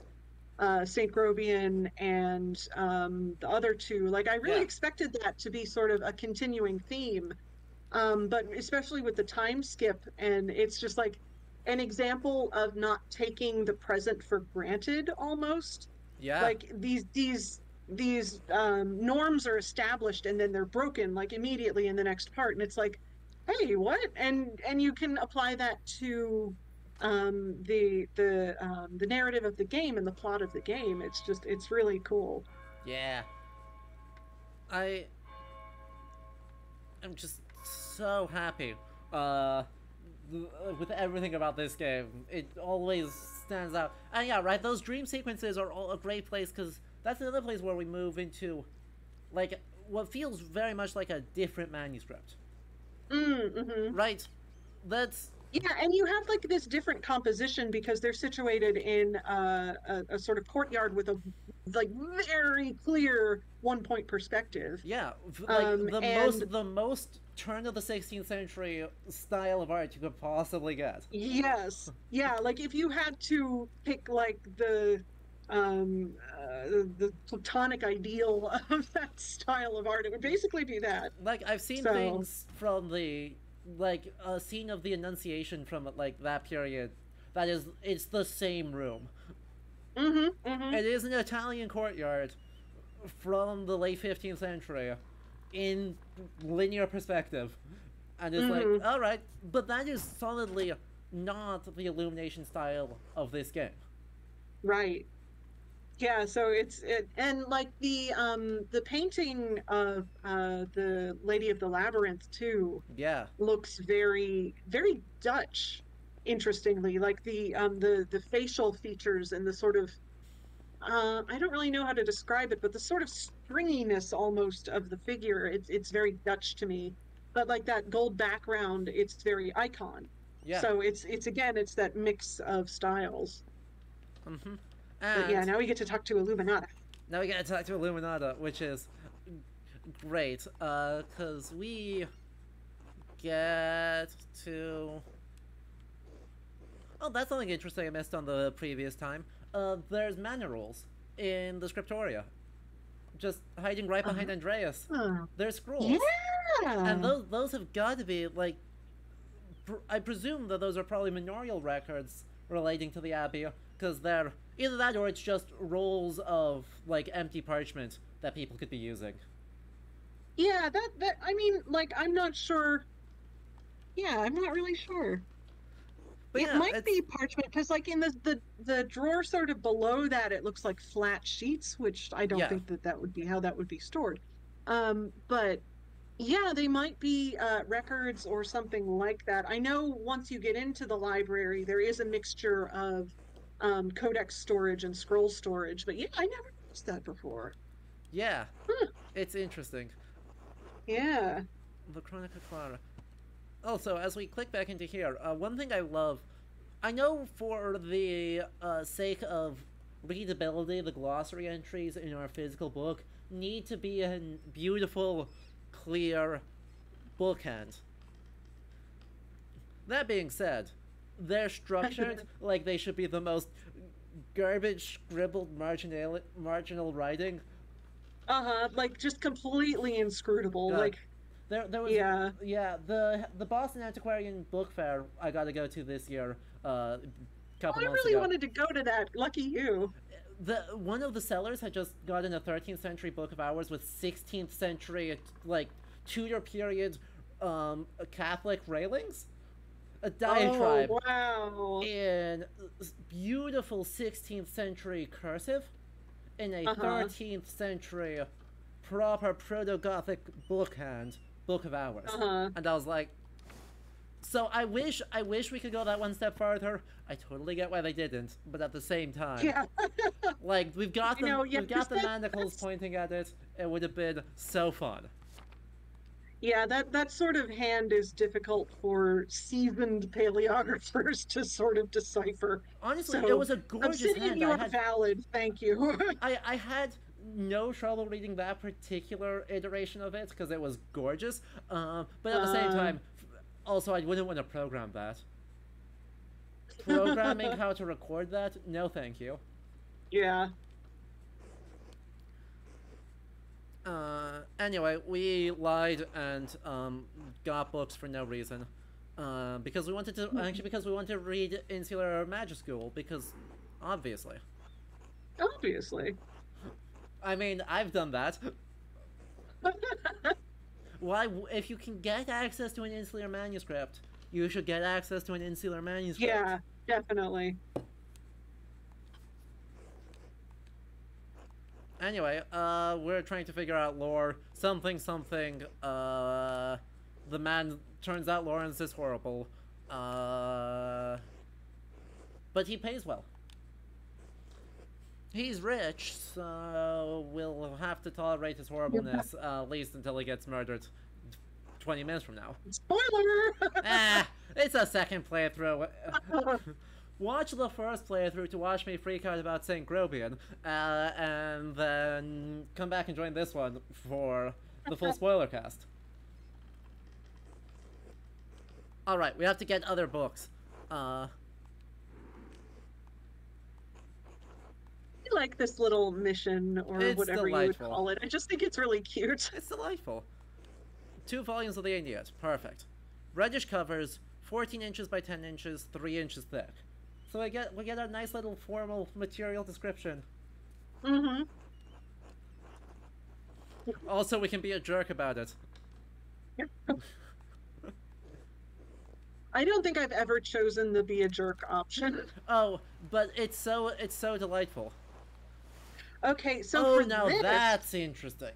Saint Grobian and the other two. Like, I really expected that to be sort of a continuing theme, but especially with the time skip, and it's just like an example of not taking the present for granted, almost. Yeah. Like, these norms are established and then they're broken, like, immediately in the next part, and it's like, hey, what? And you can apply that to the narrative of the game and the plot of the game. It's really cool. Yeah. I'm just so happy with everything about this game. It always stands out. And yeah, right, those dream sequences are all a great place, because that's another place where we move into, like, what feels very much like a different manuscript. Right? That's... Yeah, and you have, like, this different composition because they're situated in a sort of courtyard with a, like, very clear one-point perspective. Yeah, like, the most turn of the 16th century style of art you could possibly get. Yes. Yeah, like, if you had to pick, like, the platonic ideal of that style of art, it would basically be that. Like, I've seen things from the, like, a scene of the Annunciation from, like, that period. That is, it's the same room. It is an Italian courtyard from the late 15th century in linear perspective. And it's like, alright, but that is solidly not the illumination style of this game. Right. Yeah, so and like the painting of the Lady of the Labyrinth too. Yeah. Looks very, very Dutch, interestingly. Like the facial features and the sort of I don't really know how to describe it, but the sort of stringiness almost of the figure, it's very Dutch to me. But like that gold background, it's very icon. Yeah. So it's again, it's that mix of styles. But yeah, now we get to talk to Illuminata. Now we get to talk to Illuminata, which is great, because we get to... Oh, that's something interesting I missed on the previous time. There's mana rules in the Scriptoria. Just hiding right behind Andreas. There's scrolls. Yeah! And those have got to be, like... I presume that those are probably manorial records relating to the Abbey, because they're Either that or it's just rolls of, like, empty parchment that people could be using. Yeah, that I mean, like, I'm not sure. Yeah, I'm not really sure. But It yeah, might it's... be parchment because, like, in the drawer sort of below that, it looks like flat sheets, which I don't Yeah. think that that would be how that would be stored. But yeah, they might be records or something like that. I know once you get into the library, there is a mixture of codex storage and scroll storage. But yeah, I never noticed that before. Yeah. Huh, It's interesting. yeah. The Chronica Clara. Also, as we click back into here, one thing I love, I know for the sake of readability, the glossary entries in our physical book need to be in beautiful, clear bookhand. That being said, they're structured like they should be the most garbage scribbled marginal writing. Uh-huh. Like just completely inscrutable. God, Like, there was, yeah. yeah, the Boston Antiquarian Book Fair I got to go to this year, Oh, couple I months really ago. wanted to go to that. Lucky you. The one of the sellers had just gotten a 13th century book of hours with 16th century, like, Tudor period Catholic railings, a Oh, diatribe wow. in beautiful 16th century cursive in a Uh-huh. 13th century proper proto-Gothic bookhand book of hours. Uh-huh. And I was like, so I wish we could go that one step farther. I totally get why they didn't, but at the same time, Yeah. like, we've got You them, know, yeah, we've 'cause got the manacles pointing at it. It would have been so fun. yeah, that sort of hand is difficult for seasoned paleographers to sort of decipher. Honestly, it So, was a gorgeous Obsidian, hand. you I are had valid. Thank you. I had no trouble reading that particular iteration of it because it was gorgeous. But at the same Uh, time, also I wouldn't want to program that. Programming how to record that? No, thank you. yeah. Anyway, we lied and got books for no reason. Because we wanted to actually because we wanted to read Insular Magic School because obviously. Obviously. I mean, I've done that. Why, if you can get access to an insular manuscript, you should get access to an insular manuscript. Yeah, definitely. Anyway, we're trying to figure out lore. Something, something, the man, turns out Lawrence is horrible. But he pays well. He's rich, so we'll have to tolerate his horribleness, at least until he gets murdered 20 minutes from now. Spoiler! It's a second playthrough. Watch the first playthrough to watch me freak out about St. Grobian, and then come back and join this one for the full spoiler cast. Alright, we have to get other books. I like this little mission or It's whatever you would delightful. call it. I just think it's really cute. It's delightful. 2 volumes of the Aeneid. Perfect. Reddish covers, 14 inches by 10 inches, 3 inches thick. So we get a nice little formal material description. Mm-hmm. Also, we can be a jerk about it. I don't think I've ever chosen the be a jerk option. Oh, but it's so delightful. Okay, so Oh, for now this, that's interesting.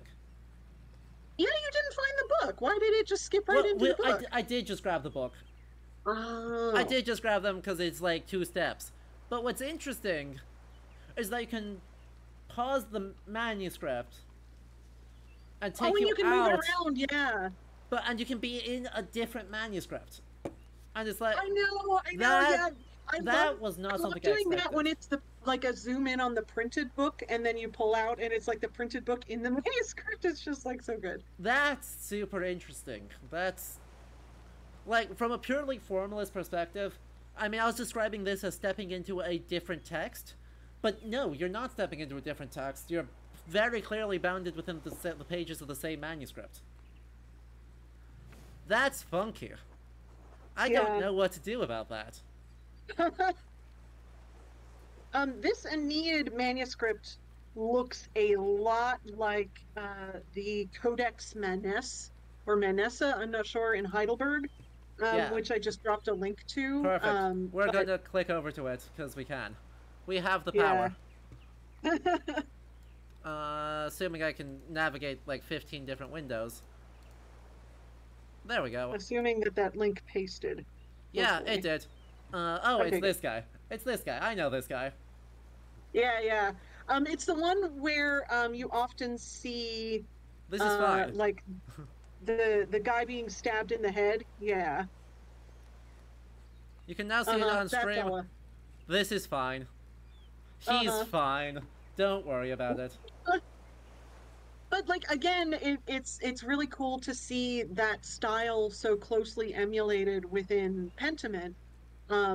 yeah, you didn't find the book. Why did it just skip right Well, into the book? I did just grab the book. Oh. I did just grab them because it's like 2 steps. But what's interesting is that you can pause the manuscript and take Oh, and you you can out. move it around, yeah. And you can be in a different manuscript. And it's like, I know, that, yeah. that was not I love something I doing expected. that when it's like a zoom in on the printed book and then you pull out and it's like the printed book in the manuscript. It's just like so good. That's super interesting. That's, like, from a purely formalist perspective, I mean, I was describing this as stepping into a different text, but no, you're not stepping into a different text. You're very clearly bounded within the pages of the same manuscript. That's funky. I don't know what to do about that. This Aeneid manuscript looks a lot like the Codex Manesse or Manessa, I'm not sure, in Heidelberg, Yeah, which I just dropped a link to. perfect. We're But gonna click over to it because we can. We have the yeah. power. Assuming I can navigate like 15 different windows. There we go. Assuming that that link pasted, Yeah, it hopefully. did. Oh, it's Okay, good. this guy. It's this guy. I know this guy. Yeah, yeah. It's the one where you often see This is fine. like the guy being stabbed in the head. Yeah. You can now see it Uh-huh. on That's stream. Ella. This is fine. He's Uh-huh. fine. Don't worry about it. But like again, it's really cool to see that style so closely emulated within Pentiment,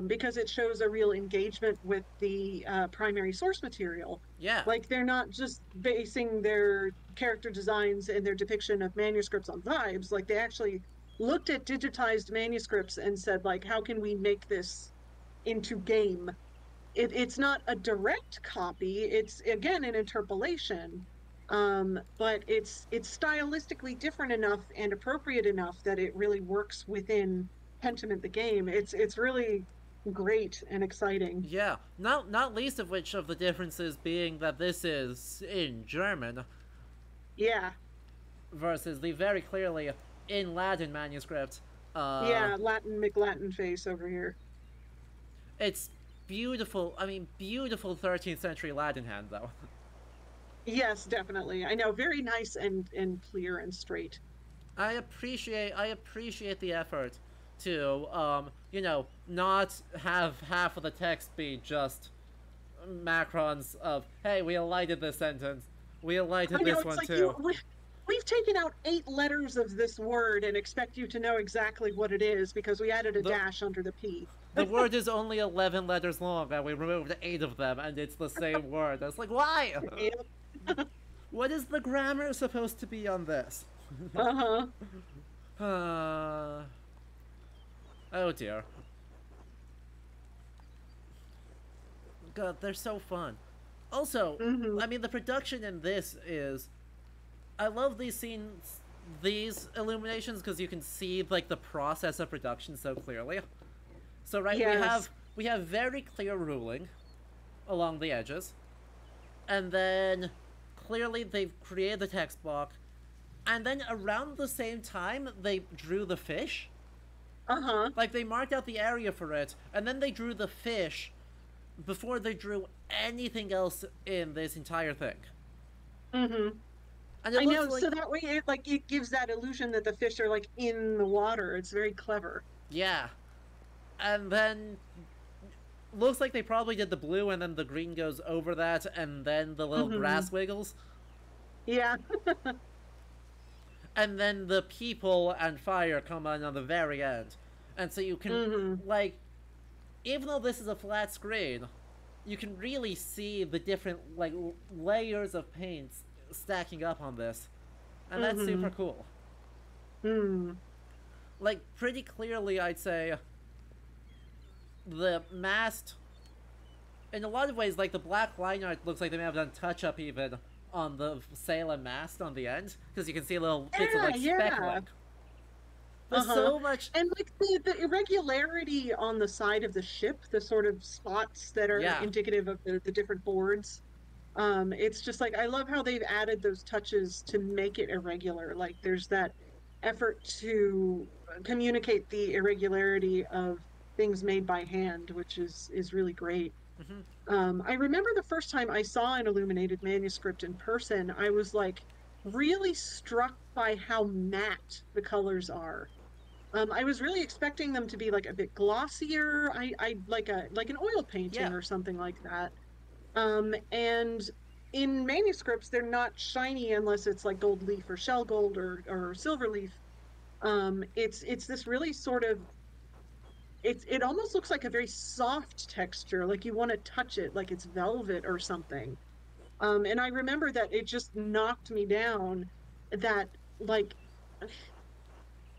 because it shows a real engagement with the primary source material. Yeah. Like they're not just basing their character designs and their depiction of manuscripts on vibes. Like they actually looked at digitized manuscripts and said, like, how can we make this into game? It's not a direct copy. It's again an interpolation, but it's stylistically different enough and appropriate enough that it really works within Pentiment the game. It's really great and exciting. Yeah. Not least of which of the differences being that this is in German Yeah, versus the very clearly in Latin manuscript. Uh, yeah, Latin McLatin face over here. it's beautiful. I mean, beautiful 13th century Latin hand though. Yes, definitely. I know, very nice and clear and straight. I appreciate the effort to not have half of the text be just macrons of hey, we alighted this sentence. We alighted I know, this it's one like too. we've taken out 8 letters of this word and expect you to know exactly what it is because we added a The dash under the P. the word is only 11 letters long and we removed 8 of them and it's the same word. It's like why? Yep. What is the grammar supposed to be on this? Uh-huh. Oh dear. God, they're so fun. Also, Hmm. I mean, the production in this is. I love these scenes, these illuminations, because you can see like the process of production so clearly. So right, Yes. we have very clear ruling along the edges, and then clearly they've created the text block, and then around the same time they drew the fish. Uh-huh. Like they marked out the area for it, and then they drew the fish before they drew anything else in this entire thing. Hmm. And it I looks know, like so that way it gives that illusion that the fish are like in the water. It's very clever. yeah. And then looks like they probably did the blue and then the green goes over that and then the little Hmm. grass wiggles. Yeah. And then the people and fire come on the very end. And so you can Hmm. like even though this is a flat screen, you can really see the different like layers of paints stacking up on this. And that's super Hmm. cool. Hmm. Like pretty clearly I'd say the mast in a lot of ways like the black line art looks like they may have done touch up even on the sail and mast on the end because you can see little bits of Yeah, like yeah. speckling. There's Uh-huh. so much. And like the irregularity on the side of the ship, the sort of spots that are Yeah. indicative of the different boards. It's just like I love how they've added those touches to make it irregular. Like there's that effort to communicate the irregularity of things made by hand, which is really great. Hmm. I remember the first time I saw an illuminated manuscript in person, I was like really struck by how matte the colors are. I was really expecting them to be like a bit glossier. I like an oil painting Yeah. or something like that. And in manuscripts, they're not shiny unless it's like gold leaf or shell gold or silver leaf. It's this really sort of it almost looks like a very soft texture, like you want to touch it, like it's velvet or something. And I remember that it just knocked me down that like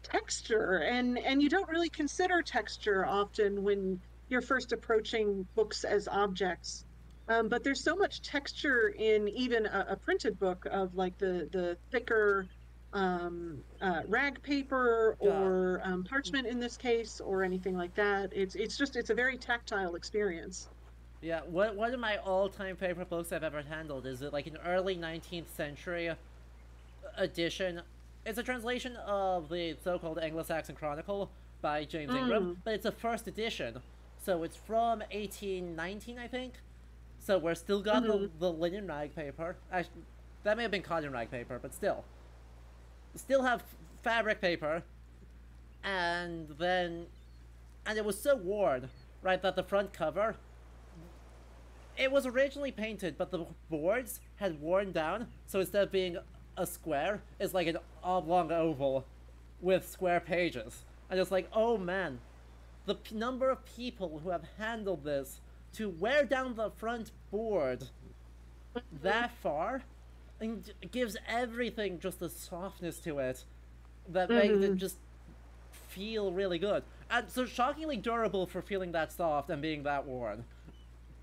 texture and you don't really consider texture often when you're first approaching books as objects. But there's so much texture in even a printed book of like the thicker rag paper God. or parchment in this case or anything like that. It's a very tactile experience. Yeah, one of my all-time favorite books I've ever handled is like an early 19th century edition. It's a translation of the so-called Anglo-Saxon Chronicle by James Ingram, Mm, but it's a first edition, so it's from 1819, I think. So we're still got hmm the linen rag paper. That may have been cotton rag paper, but still have fabric paper, and then and it was so worn, right, that the front cover, it was originally painted, but the boards had worn down, so instead of being a square, it's like an oblong oval with square pages. And it's like, oh man, the number of people who have handled this to wear down the front board that far, and it gives everything just a softness to it that makes it hmm just feel really good. And so shockingly durable for feeling that soft and being that worn.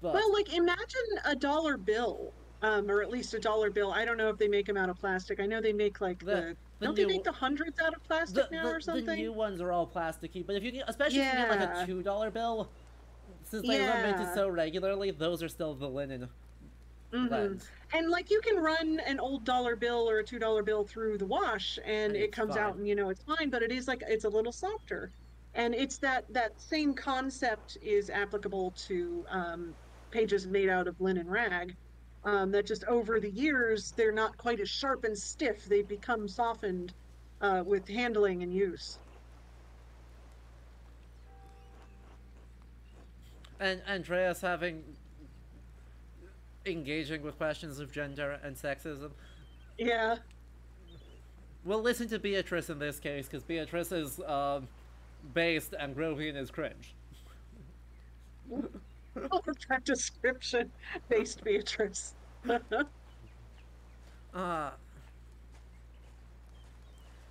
But Well, like imagine a dollar bill, or at least a dollar bill. I don't know if they make them out of plastic. I know they make like the the don't they make new the hundreds out of plastic now or the something? new ones are all plasticky, but if you can, especially if you get like a Yeah, $2 bill, since they are minted yeah. so regularly, those are still the linen hmm blends, And like you can run an old dollar bill or a $2 bill through the wash and and it it's comes fine. out and it's fine, but it is like it's a little softer. And it's that same concept is applicable to pages made out of linen rag. That just over the years they're not quite as sharp and stiff. They become softened with handling and use. And Andreas having engaging with questions of gender and sexism. Yeah. We'll listen to Beatrice in this case because Beatrice is based and Grovian is cringe. That description based Beatrice. Uh,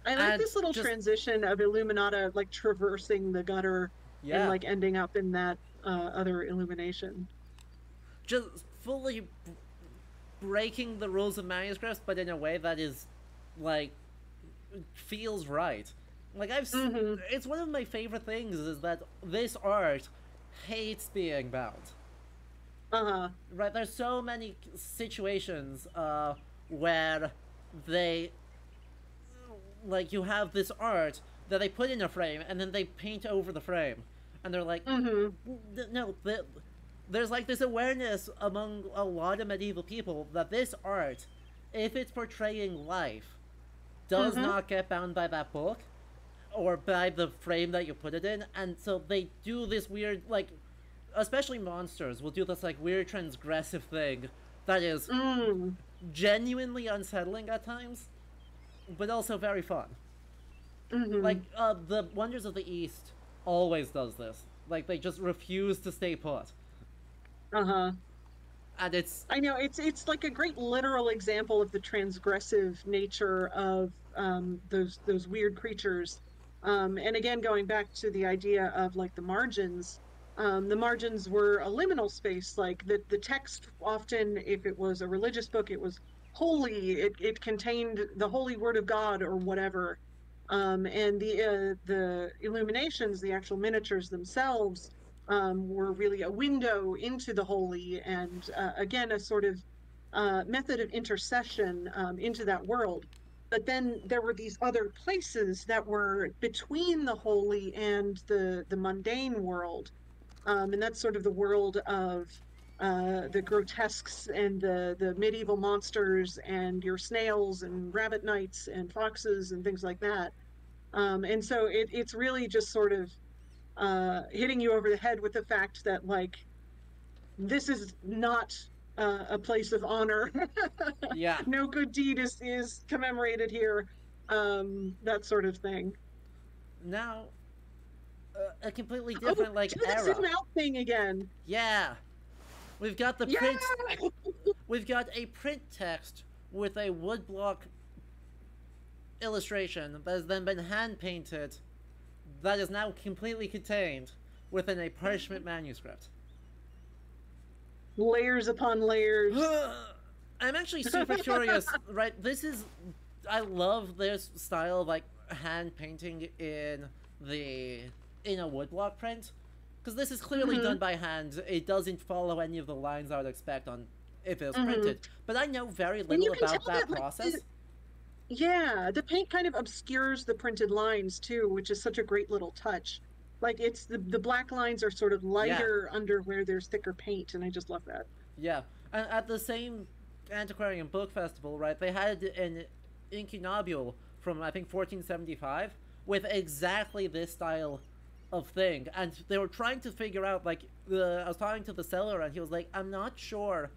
I like and this little just transition of Illuminata like traversing the gutter and yeah, like ending up in that other illumination. just fully breaking the rules of manuscripts, but in a way that is like feels right. Like hmm it's one of my favorite things is that this art hates being bound. Uh-huh. Right, there's so many situations where they like you have this art that they put in a frame and then they paint over the frame, and they're like, hmm no, there's like this awareness among a lot of medieval people that this art, if it's portraying life, does hmm not get bound by that book or by the frame that you put it in, and so they do this weird like, especially monsters will do this like weird transgressive thing that is Mm. genuinely unsettling at times, but also very fun. Like hmm the Wonders of the East always does this. Like they just refuse to stay put, Uh-huh. and it's I know it's like a great literal example of the transgressive nature of those weird creatures. And again, going back to the idea of like the margins were a liminal space. Like the text often, if it was a religious book, it was holy. It contained the holy word of God or whatever. And the illuminations, the actual miniatures themselves, were really a window into the holy, and again, a sort of method of intercession into that world. But then there were these other places that were between the holy and the mundane world, and that's sort of the world of the grotesques and the medieval monsters and your snails and rabbit knights and foxes and things like that. And so it's really just sort of hitting you over the head with the fact that like this is not a place of honor. yeah. No good deed is commemorated here. That sort of thing. Now a completely Oh, different like do the era. zoom out thing again. Yeah, we've got the Yeah. print. We've got a print text with a woodblock illustration that has then been hand painted, that is now completely contained within a parchment manuscript. layers upon layers. I'm actually super curious, right? I love this style of like hand painting the in a woodblock print, because this is clearly Hmm. done by hand. It doesn't follow any of the lines I would expect on if it was Hmm. printed. But I know very And you little can tell about that that like process. yeah, the paint kind of obscures the printed lines too, which is such a great little touch. Like it's the black lines are sort of Yeah, lighter under where there's thicker paint, and I just love that. yeah. And at the same antiquarian book festival, right? They had an incunabule from I think 1475 with exactly this style of thing, and they were trying to figure out like I was talking to the seller, and he was like, "I'm not sure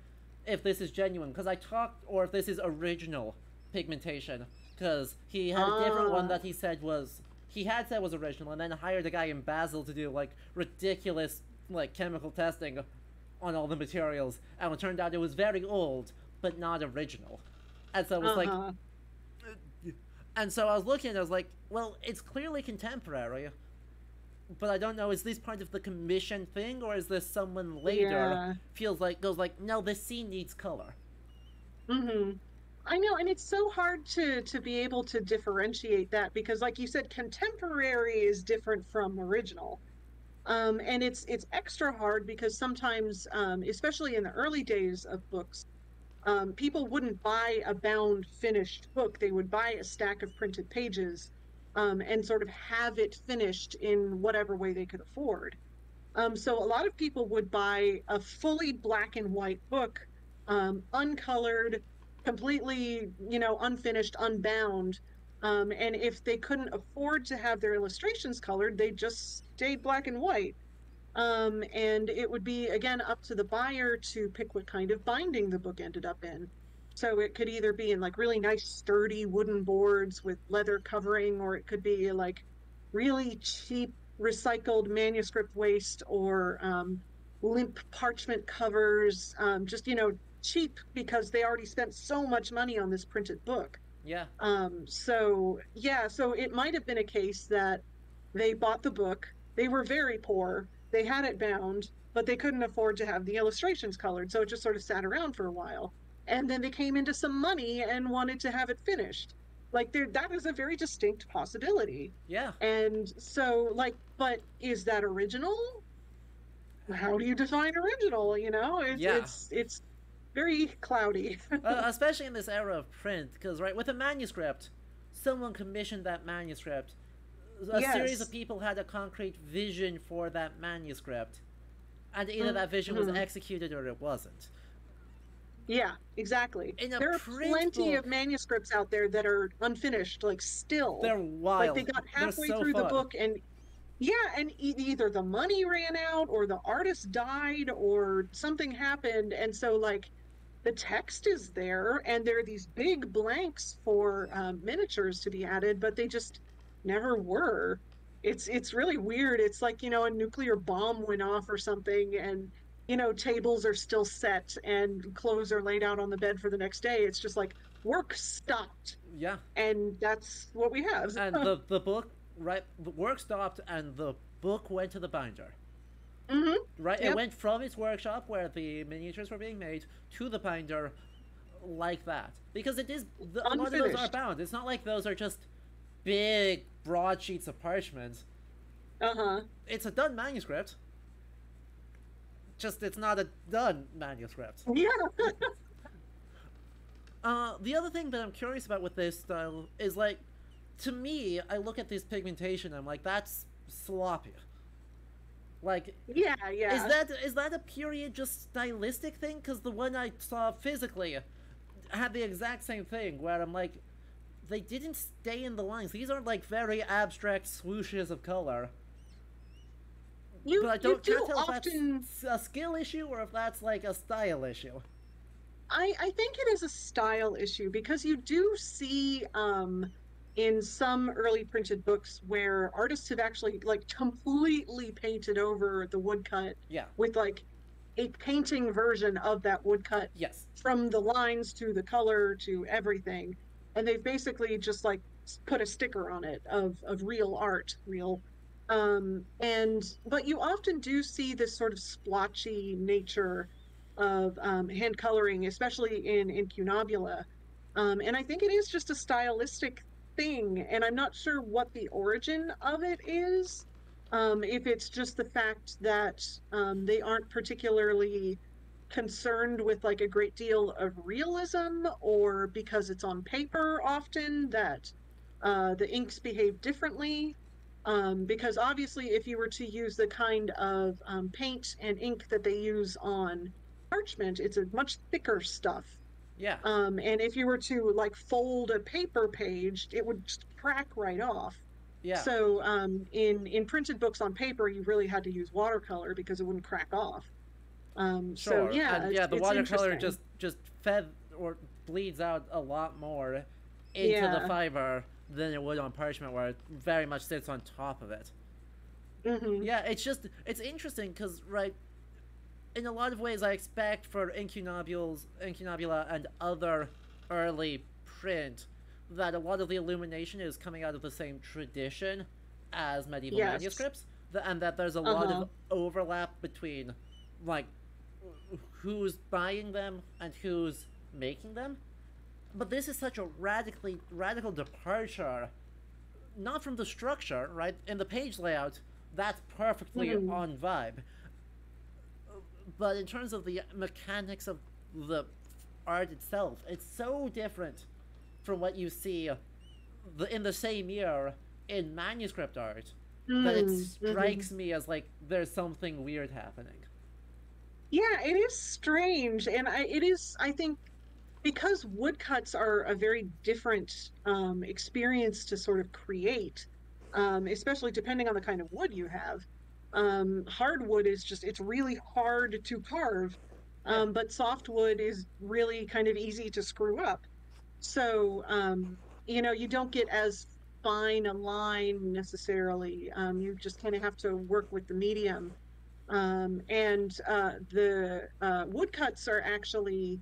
if this is genuine because I talked or if this is original pigmentation because he had a different one Ah, that he had said was original, and then hired a guy in Basel to do like ridiculous like chemical testing on all the materials, and it turned out it was very old but not original. And so it was like, uh-huh. and so I was looking and I was like, well, it's clearly contemporary, but I don't know, is this part of the commission thing or is this someone later Yeah. feels like goes like, no, this scene needs color. Hmm. I know, and it's so hard to be able to differentiate that because, like you said, contemporary is different from original. And it's extra hard because sometimes, especially in the early days of books, people wouldn't buy a bound finished book. They would buy a stack of printed pages, and sort of have it finished in whatever way they could afford. So a lot of people would buy a fully black and white book, uncolored, completely, unfinished, unbound. And if they couldn't afford to have their illustrations colored, they just stayed black and white. And it would be again up to the buyer to pick what kind of binding the book ended up in. So it could either be in like really nice sturdy wooden boards with leather covering, or it could be like really cheap recycled manuscript waste, or limp parchment covers, just cheap because they already spent so much money on this printed book. Yeah, So yeah, so it might have been a case that they bought the book, they were very poor, they had it bound, but they couldn't afford to have the illustrations colored, so it just sort of sat around for a while. And then they came into some money and wanted to have it finished. Like there, that is a very distinct possibility. yeah. And so, like, but is that original? How do you define original? It's Yeah, it's it's very cloudy. especially in this era of print, because right with a manuscript, someone commissioned that manuscript. A series of Yes. people had a concrete vision for that manuscript, and either that vision was Mhm. executed or it wasn't. Yeah, exactly. In a There are print plenty of book, manuscripts out there that are unfinished, like still. they're Like they wild. got They're halfway so through the fun. book and yeah, and either the money ran out or the artist died or something happened. And so like the text is there and there are these big blanks for miniatures to be added, but they just never were. It's really weird. It's like, a nuclear bomb went off or something, and tables are still set and clothes are laid out on the bed for the next day. It's just like work stopped, Yeah, and that's what we have. and the book, right, the work stopped and the book went to the binder. Hmm. Right, it Yep. went from its workshop where the miniatures were being made to the binder, like that, because a lot of those are Unfinished. bound. It's not like those are just big broad sheets of parchment. Uh-huh. It's a done manuscript, just it's not a done manuscript. Yeah. The other thing that I'm curious about with this style is like, to me, I look at this pigmentation, I'm like, that's sloppy. Like, Yeah, yeah. is that a period just stylistic thing? Because the one I saw physically had the exact same thing, where I'm like, they didn't stay in the lines. These are like very abstract swooshes of color, but I You can't do tell if often. that's a skill issue or if that's like a style issue. I think it is a style issue because you do see in some early printed books where artists have actually like completely painted over the woodcut Yeah. with like a painting version of that woodcut, Yes. from the lines to the color to everything. And they've basically just like put a sticker on it of real art, real. And but you often do see this sort of splotchy nature of hand coloring, especially in Incunabula. And I think it is just a stylistic thing, and I'm not sure what the origin of it is. If it's just the fact that they aren't particularly concerned with like a great deal of realism, or because it's on paper often that the inks behave differently. Because obviously, if you were to use the kind of paint and ink that they use on parchment, it's a much thicker stuff. Yeah, And if you were to like fold a paper page, it would just crack right off. yeah, So in printed books on paper, you really had to use watercolor because it wouldn't crack off. So sure. yeah, And yeah, the it's watercolor interesting. just fed or bleeds out a lot more into the Yeah. fiber than it would on parchment, where it very much sits on top of it. Hmm. Yeah, it's interesting because right, in a lot of ways, I expect for Incunabula and other early print that a lot of the illumination is coming out of the same tradition as medieval Yes. manuscripts, and that there's a lot Uh-huh. of overlap between, like, who's buying them and who's making them. But this is such a radical departure, not from the structure, right? In the page layout, that's perfectly Hmm. on vibe, but in terms of the mechanics of the art itself, it's so different from what you see in the same year in manuscript art that it Hmm. strikes me as like there's something weird happening. Yeah, it is strange, and it is, I think, because woodcuts are a very different experience to sort of create, especially depending on the kind of wood you have. Hardwood is just, it's really hard to carve, Yeah, but softwood is really kind of easy to screw up. So, you don't get as fine a line necessarily. You just kind of have to work with the medium. And the woodcuts are actually,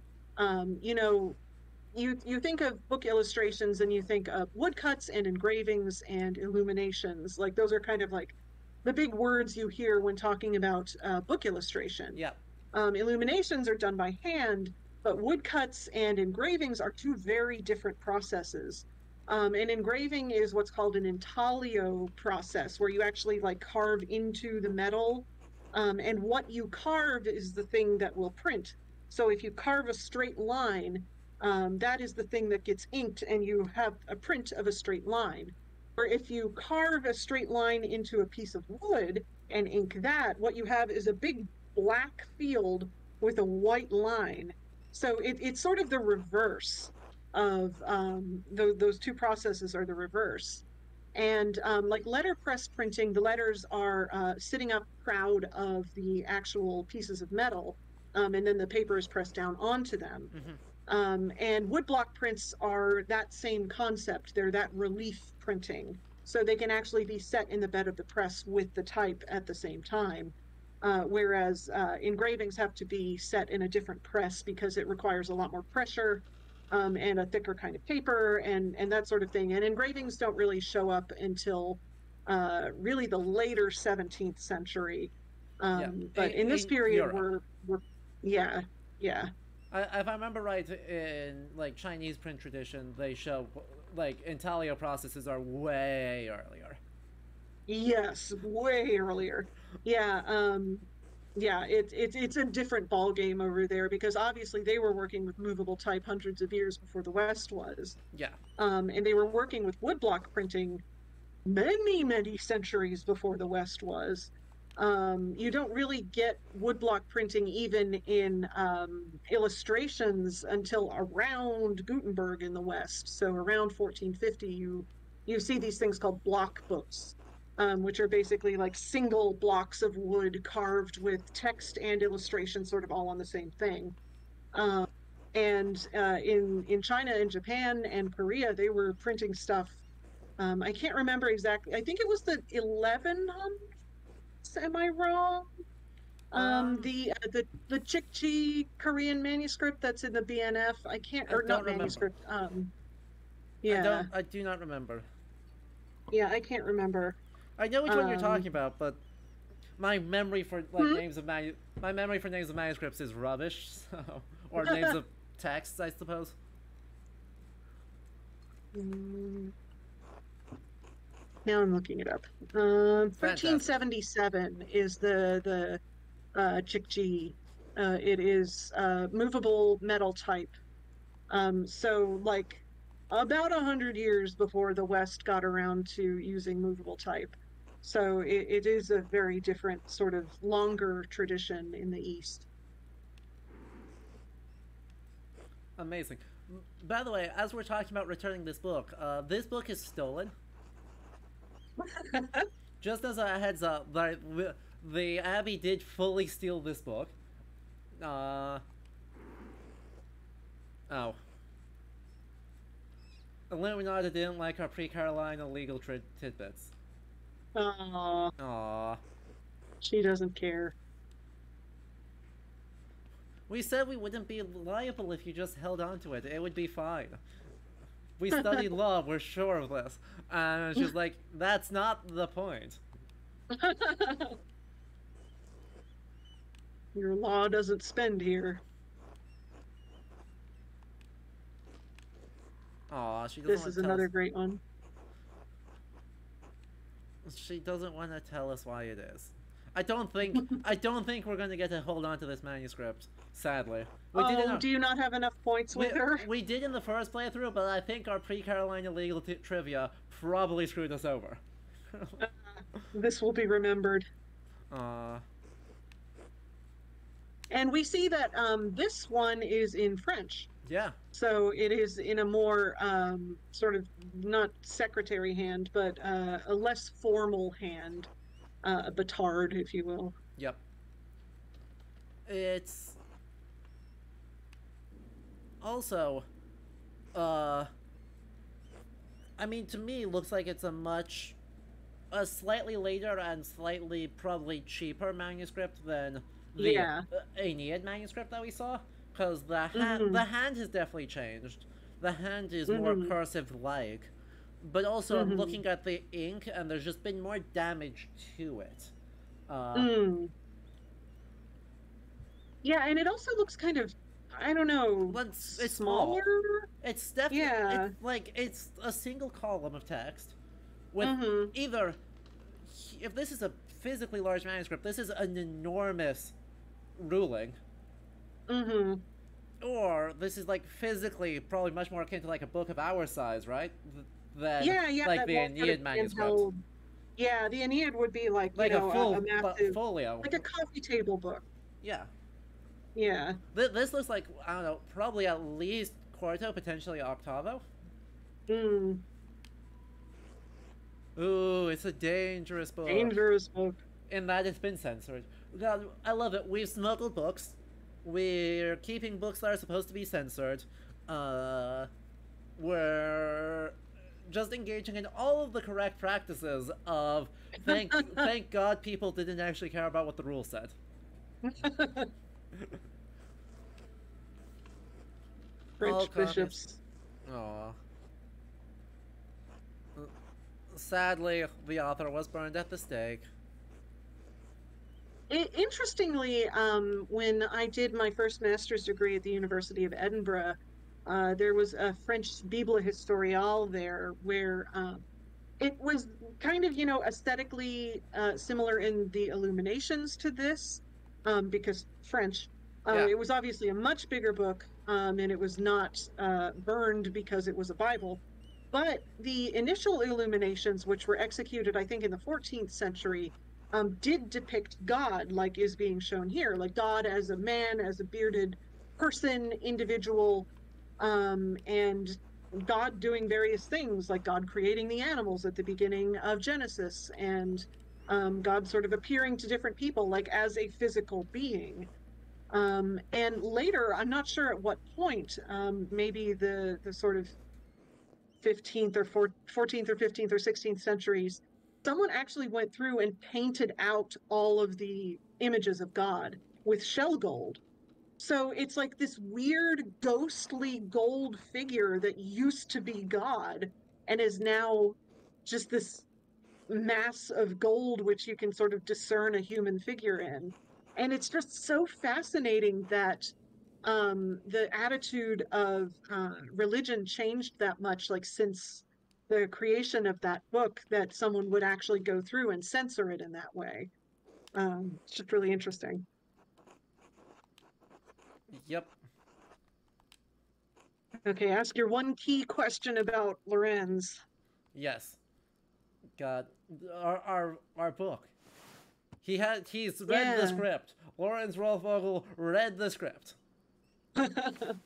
you think of book illustrations and you think of woodcuts and engravings and illuminations. Like those are kind of like the big words you hear when talking about book illustration. yeah, Illuminations are done by hand, but woodcuts and engravings are two very different processes. An engraving is what's called an intaglio process, where you actually like carve into the metal, and what you carve is the thing that will print. So if you carve a straight line, that is the thing that gets inked, and you have a print of a straight line. Or if you carve a straight line into a piece of wood and ink that, what you have is a big black field with a white line. So it's sort of the reverse of those two processes are the reverse. And like letterpress printing, the letters are sitting up proud of the actual pieces of metal, and then the paper is pressed down onto them. mm-hmm. And woodblock prints are that same concept. They're that relief printing. So they can actually be set in the bed of the press with the type at the same time. Whereas engravings have to be set in a different press because it requires a lot more pressure, and a thicker kind of paper, and that sort of thing. And engravings don't really show up until really the later 17th century. Yeah. But in this In period, Europe, we're yeah, yeah. if I remember right, in like Chinese print tradition, they show like intaglio processes are way earlier. Yes, way earlier. Yeah, yeah, it's a different ball game over there because obviously they were working with movable type hundreds of years before the West was. Yeah, And they were working with woodblock printing many, many centuries before the West was. You don't really get woodblock printing even in illustrations until around Gutenberg in the West. So around 1450, you see these things called block books, which are basically like single blocks of wood carved with text and illustration, sort of all on the same thing. Um, and in China and Japan and Korea, they were printing stuff. I can't remember exactly. I think it was the 1100s. Am I wrong? um, The Chikchi Korean manuscript that's in the BNF. I can't, I or don't not remember. manuscript. Yeah, I do not remember. yeah, I can't remember. I know which one you're talking Um, about, but My memory for like names of manuscripts is rubbish, so or names of texts, I suppose. Now I'm looking it up. Fantastic. 1377 is the Chikji. It is movable metal type. So like about 100 years before the West got around to using movable type. So it is a very different sort of longer tradition in the East. Amazing. By the way, as we're talking about returning this book is stolen. Just as a heads up, the Abbey did fully steal this book. Uh, oh. Illuminati didn't like our pre-Carolina legal tidbits. Aw, Aww. she doesn't care. We said we wouldn't be liable if you just held on to it. It would be fine. We studied law, we're sure of this. And she's like, that's not the point. Your law doesn't spend here. Aw, she doesn't This want is to tell another us. great one. She doesn't want to tell us why it is. I don't think we're gonna get to hold on to this manuscript. Sadly, Do you not have enough points with her? We did in the first playthrough, but I think our pre-Carolina legal trivia probably screwed us over. This will be remembered. And we see that this one is in French. Yeah. So it is in a more sort of not secretary hand, but a less formal hand, a batard, if you will. Yep. It's also, I mean, to me, looks like it's a slightly later and slightly probably cheaper manuscript than the Aeneid manuscript that we saw. Because the hand has definitely changed. The hand is more cursive-like. But also, I'm looking at the ink, and there's just been more damage to it. Yeah, and it also looks kind of, I don't know, it's smaller? Small. It's definitely, it's a single column of text. With either, if this is a physically large manuscript, this is an enormous ruling. Or this is like physically probably much more akin to like a book of our size, right? Than like the Aeneid manuscript. Yeah, the Aeneid would be like a full a massive folio, like a coffee table book. Yeah. Yeah. This looks like, I don't know, probably at least quarto, potentially octavo. Ooh, it's a dangerous book. Dangerous book. In that it's been censored. God, I love it. We've smuggled books. We're keeping books that are supposed to be censored. We're just engaging in all of the correct practices of thank God people didn't actually care about what the rules said. French bishops. Aww. Sadly, the author was burned at the stake. Interestingly, when I did my first master's degree at the University of Edinburgh, there was a French Bible historiale there where it was kind of, aesthetically similar in the illuminations to this, because French. It was obviously a much bigger book, and it was not burned because it was a Bible. But the initial illuminations, which were executed, I think, in the 14th century, did depict God, like is being shown here, like God as a man, as a bearded person, individual, and God doing various things, like God creating the animals at the beginning of Genesis, and God sort of appearing to different people, like as a physical being. And later, I'm not sure at what point, maybe the sort of 15th or 14th or 15th or 16th centuries, someone actually went through and painted out all of the images of God with shell gold. So it's like this weird ghostly gold figure that used to be God and is now just this mass of gold which you can sort of discern a human figure in. And it's just so fascinating that the attitude of religion changed that much, like since the creation of that book, that someone would actually go through and censor it in that way. It's just really interesting. Yep. Okay, ask your one key question about Lorenz. Yes. God, our book. He's read the Yeah. script. Lawrence Rolfvogel read the script. And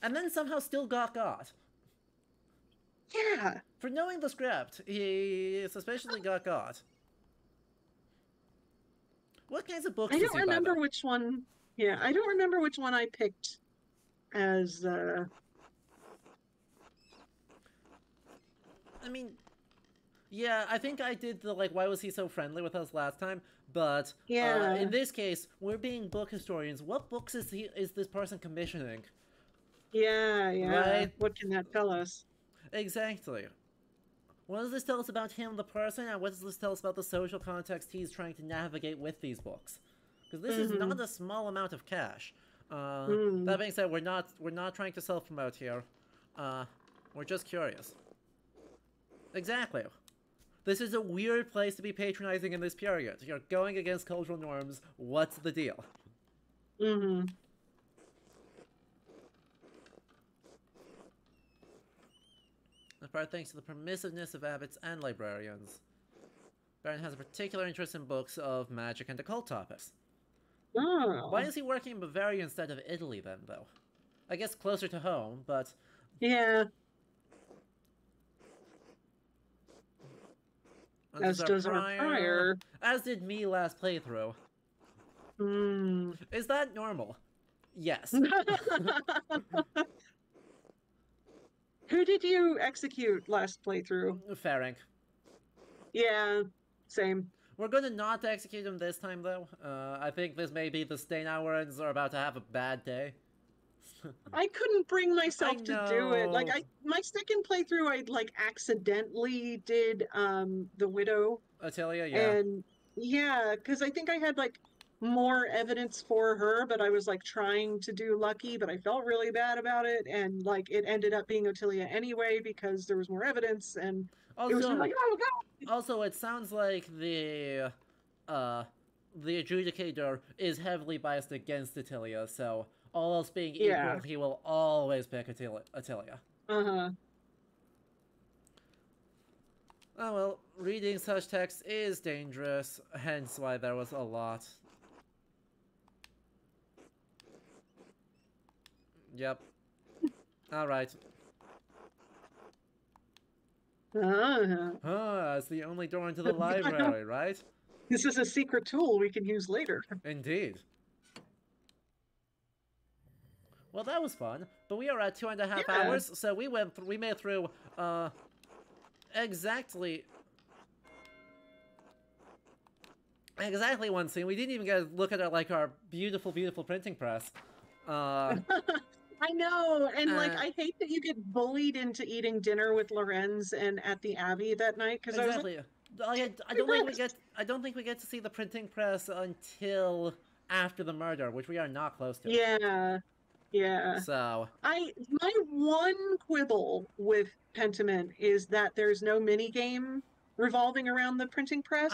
then somehow still got. Yeah. For knowing the script, he suspiciously got. What kinds of books I does don't he buy, remember though? which one. Yeah, I don't remember which one I picked as I mean, yeah, I think I did the, like, why was he so friendly with us last time, but yeah. in this case, we're being book historians. What books is this person commissioning? Yeah, yeah. Right? What can that tell us? Exactly. What does this tell us about him, the person, and what does this tell us about the social context he's trying to navigate with these books? Because this is not a small amount of cash. That being said, we're not trying to self-promote here. We're just curious. Exactly. This is a weird place to be patronizing in this period. You're going against cultural norms. What's the deal? Mm-hmm. In part thanks to the permissiveness of abbots and librarians. Baron has a particular interest in books of magic and occult topics. Oh. Why is he working in Bavaria instead of Italy then, though? I guess closer to home, but... Yeah. As does our prior. As did me last playthrough. Is that normal? Yes. Who did you execute last playthrough? Ferenc. Yeah, same. We're gonna not execute him this time, though. I think this may be the Steinauerns are about to have a bad day. I couldn't bring myself to do it. Like my second playthrough, I like accidentally did the widow. Attilia, yeah. And yeah, because I think I had like more evidence for her, but I was like trying to do lucky, but I felt really bad about it, and like it ended up being Ottilia anyway because there was more evidence, and also, it was like, oh god. Also, it sounds like the adjudicator is heavily biased against Attilia, so all else being equal, he will always pick Attilia. Uh-huh. Oh well, reading such text is dangerous, hence why there was a lot. Yep. Alright. It's the only door into the library, right? This is a secret tool we can use later. Indeed. Well, that was fun, but we are at 2.5 hours, so we made through, exactly one scene. We didn't even get a look at our beautiful, beautiful printing press. I know, and like I hate that you get bullied into eating dinner with Lorenz and at the Abbey that night because exactly. I don't think we get to see the printing press until after the murder, which we are not close to. Yeah, yeah. So my one quibble with Pentiment is that there's no mini game revolving around the printing press.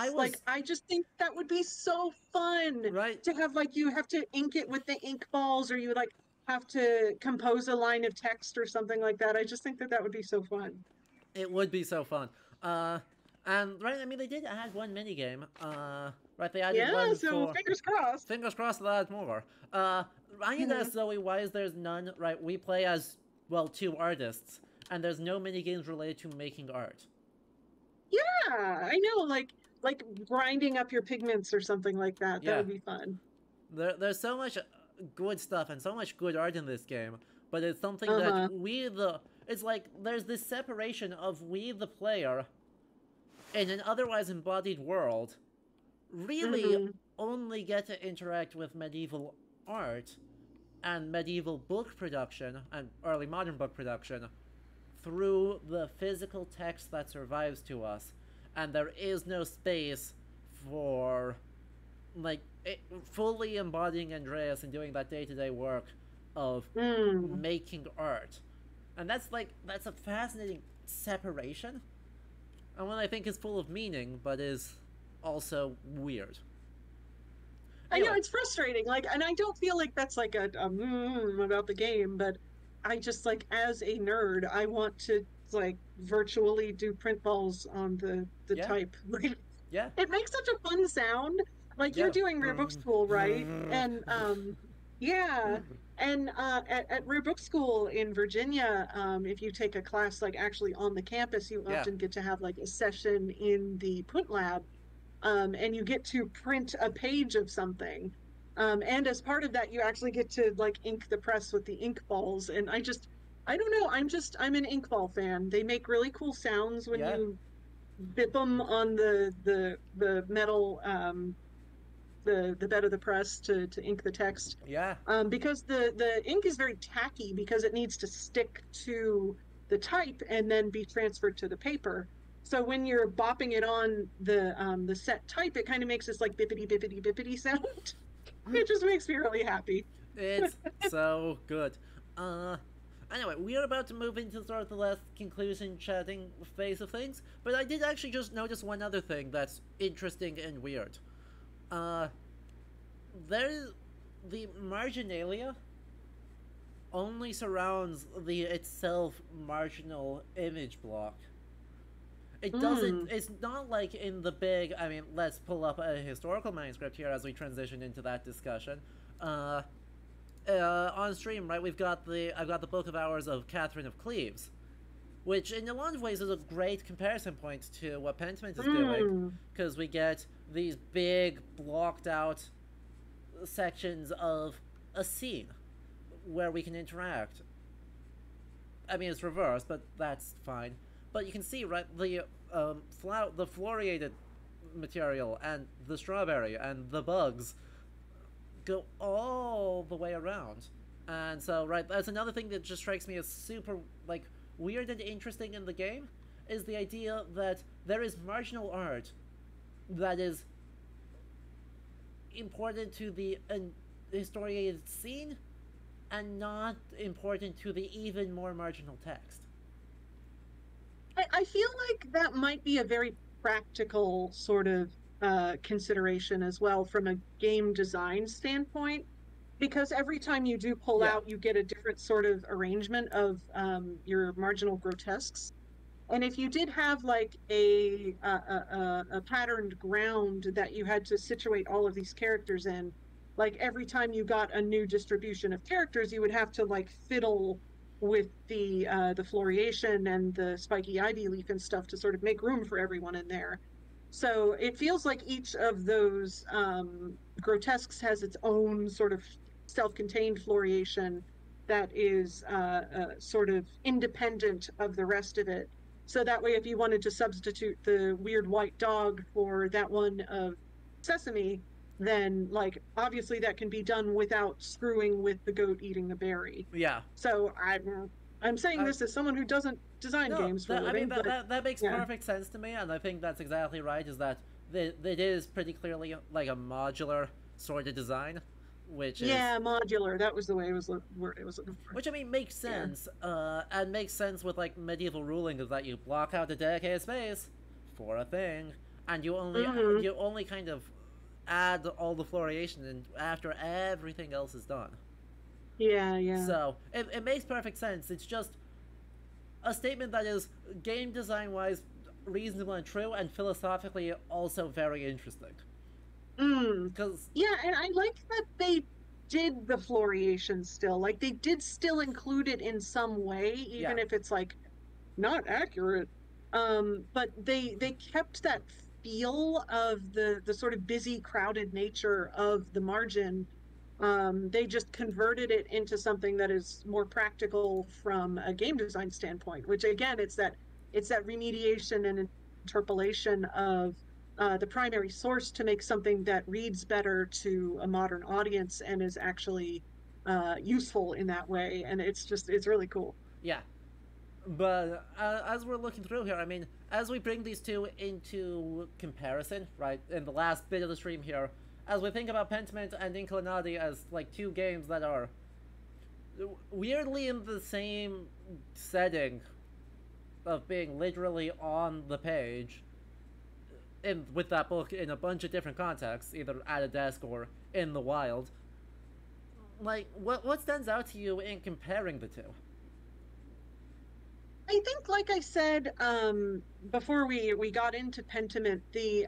I just think that would be so fun, right? To have like you have to ink it with the ink balls, or you like have to compose a line of text or something like that. I just think that would be so fun. It would be so fun. And right, I mean, they did add one mini game. Right, they added one. So fingers crossed. Fingers crossed they'll add more. I need to ask Zoe why is there's none. Right, we play as two artists, and there's no mini games related to making art. Yeah, I know, like grinding up your pigments or something like that. That would be fun. There's so much good stuff and so much good art in this game, but it's something that it's like there's this separation of we the player in an otherwise embodied world really only get to interact with medieval art and medieval book production and early modern book production through the physical text that survives to us, and there is no space for like fully embodying Andreas and doing that day-to-day work of Mm. making art. And that's a fascinating separation, and one I think is full of meaning but is also weird. I know Anyway, it's frustrating. Like, and I don't feel like that's like about the game, but I just like as a nerd, I want to like virtually do print balls on the yeah, type. Like, yeah, it makes such a fun sound. Like you're yeah. doing Rare Book School, right? And yeah. And at Rare Book School in Virginia, if you take a class like actually on the campus, you Yeah, often get to have like a session in the print lab, and you get to print a page of something. And as part of that, you actually get to like ink the press with the ink balls. And I don't know, I'm an ink ball fan. They make really cool sounds when yeah, you bip them on the metal, the bed of the press to ink the text. yeah, Because the ink is very tacky because it needs to stick to the type and then be transferred to the paper. So when you're bopping it on the set type, it kind of makes this like bippity bippity bippity sound. It just makes me really happy. it's so good. Uh, anyway, we are about to move into sort of the last conclusion chatting phase of things, but I did actually just notice one other thing that's interesting and weird. Uh, there's the marginalia only surrounds the itself marginal image block. It doesn't. Mm. It's not like in the big. I mean, let's pull up a historical manuscript here as we transition into that discussion. Uh, on stream, right? I've got the Book of Hours of Catherine of Cleves, which in a lot of ways is a great comparison point to what Pentiment is doing, Mm. because we get these big blocked out sections of a scene where we can interact. I mean, it's reversed, but that's fine. But you can see, right, the floriated material and the strawberry and the bugs go all the way around. And so, right, that's another thing that just strikes me as super, like, weird and interesting in the game, is the idea that there is marginal art that is important to the historiated scene and not important to the even more marginal text. I feel like that might be a very practical sort of consideration as well from a game design standpoint, because every time you do pull Yeah, out, you get a different sort of arrangement of your marginal grotesques. And if you did have like a patterned ground that you had to situate all of these characters in, like every time you got a new distribution of characters, you would have to like fiddle with the floriation and the spiky ivy leaf and stuff to sort of make room for everyone in there. So it feels like each of those grotesques has its own sort of self-contained floriation that is sort of independent of the rest of it. So that way, if you wanted to substitute the weird white dog for that one of Sesame, then like obviously that can be done without screwing with the goat eating the berry. yeah. So I'm saying I, this as someone who doesn't design no, games for a I mean living, but that makes yeah. perfect sense to me, and I think that's exactly right. Is that it is pretty clearly like a modular sort of design, which is Yeah, modular. That was the way it was word it was looking for. which I mean makes Yeah. sense, and makes sense with like medieval ruling is that you block out a dedicated space for a thing, and Hmm. you only kind of add all the floriation in after everything else is done. Yeah, yeah. So it makes perfect sense. It's just a statement that is game design wise reasonable and true, and philosophically also very interesting. Mm. Because Yeah, and I like that they did the floriation still. Like they did still include it in some way, yeah, even if it's like not accurate. But they kept that feel of the sort of busy, crowded nature of the margin. They just converted it into something that is more practical from a game design standpoint, which again, it's that remediation and interpolation of the primary source to make something that reads better to a modern audience and is actually useful in that way. And it's really cool. yeah. But as we're looking through here, I mean, as we bring these two into comparison, right, in the last bit of the stream here, as we think about Pentiment and Inkulinati as like two games that are weirdly in the same setting of being literally on the page, in with that book in a bunch of different contexts, either at a desk or in the wild. Like, what stands out to you in comparing the two? I think, like I said, before we got into Pentiment, the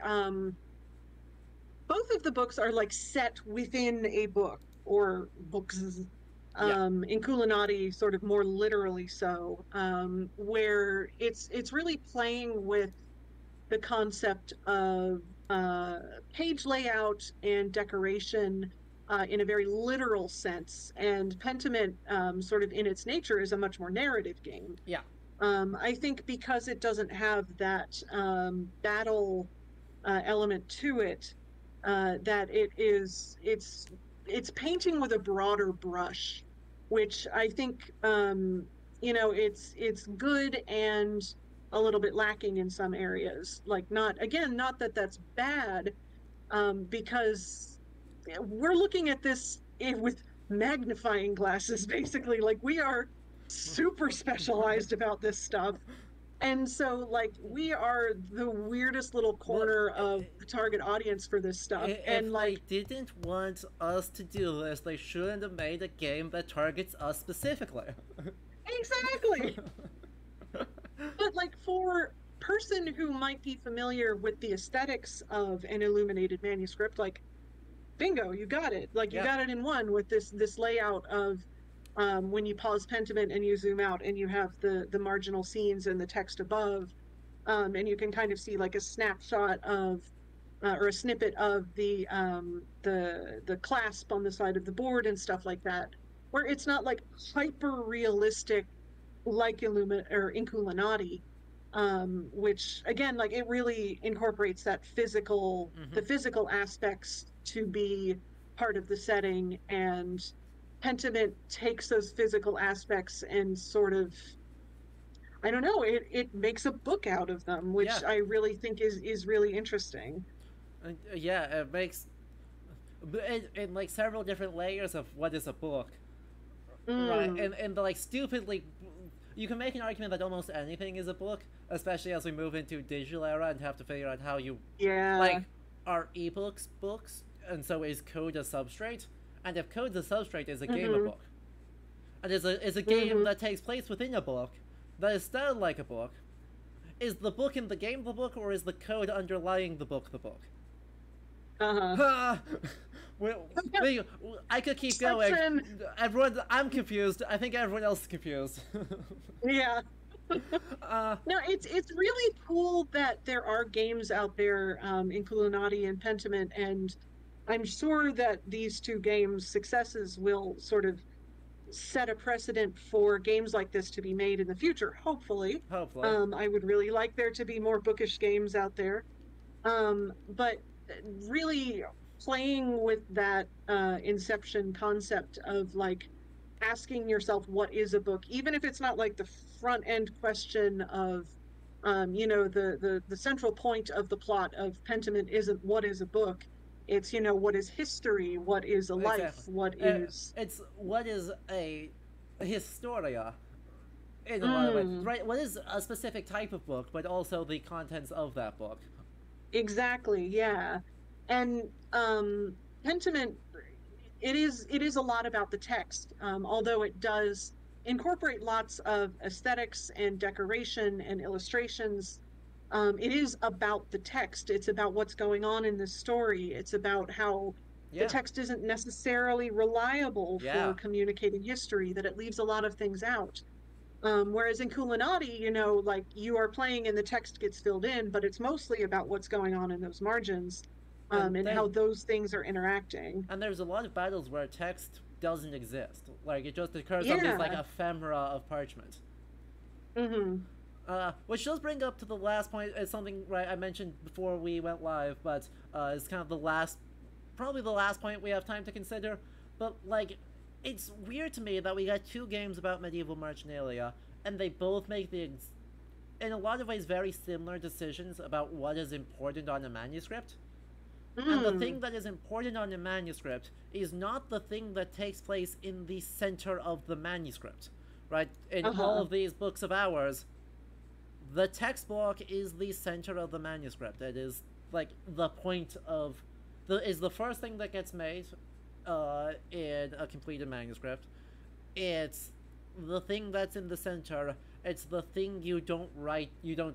both of the books are like set within a book or books. Yeah. Inkulinati sort of more literally so, where it's really playing with the concept of page layout and decoration in a very literal sense. And Pentiment, sort of in its nature, is a much more narrative game. Yeah. I think because it doesn't have that battle element to it, that it's painting with a broader brush, which I think it's good and a little bit lacking in some areas. Like, not that that's bad, because we're looking at this with magnifying glasses, basically. Like, we are super specialized about this stuff. And so, like, we are the weirdest little corner of the target audience for this stuff. And If like, they didn't want us to do this, they shouldn't have made a game that targets us specifically. exactly. But like, for person who might be familiar with the aesthetics of an illuminated manuscript, like, bingo, you got it. Like, you got it in one with this layout of when you pause Pentiment and you zoom out and you have the marginal scenes and the text above, and you can kind of see like a snapshot of or a snippet of the clasp on the side of the board and stuff like that, where it's not like hyper realistic like Inkulinati, which again, like, it really incorporates that the physical aspects to be part of the setting, and Pentiment takes those physical aspects and sort of, I don't know, it makes a book out of them, which I really think is really interesting. Yeah, it makes in like several different layers of what is a book, right? And the like stupidly, you can make an argument that almost anything is a book, especially as we move into digital era and have to figure out how you like, are ebooks books, and so is code a substrate? And if code's a substrate, is a game a book? And is a game that takes place within a book, that is styled like a book, is the book in the game the book, or is the code underlying the book the book? I could keep going. Everyone, I'm confused. I think everyone else is confused. Yeah. No, it's really cool that there are games out there, Inkulinati and Pentiment, and I'm sure that these two games' successes will sort of set a precedent for games like this to be made in the future, hopefully. Hopefully. I would really like there to be more bookish games out there. But really playing with that inception concept of like asking yourself what is a book, even if it's not like the front end question of the central point of the plot of Pentiment isn't what is a book. It's, what is history, what is a life, exactly. It's what is a historia in a lot of ways, right? What is a specific type of book, but also the contents of that book. Exactly, yeah. And Pentiment, it is a lot about the text, although it does incorporate lots of aesthetics and decoration and illustrations. It is about the text. It's about what's going on in the story. It's about how the text isn't necessarily reliable for communicating history, that it leaves a lot of things out. Whereas in Inkulinati, like, you are playing and the text gets filled in, but it's mostly about what's going on in those margins, and how those things are interacting. And there's a lot of battles where text doesn't exist. Like, it just occurs on these like ephemera of parchment. Which does bring up to the last point. It's something, right, I mentioned before we went live, but it's kind of probably the last point we have time to consider. But like, it's weird to me that we got two games about medieval marginalia, and they both make in a lot of ways, very similar decisions about what is important on a manuscript. And the thing that is important on the manuscript is not the thing that takes place in the center of the manuscript, right? In all of these books of ours, the text block is the center of the manuscript. It is like the point of is the first thing that gets made in a completed manuscript. It's the thing that's in the center. It's the thing you don't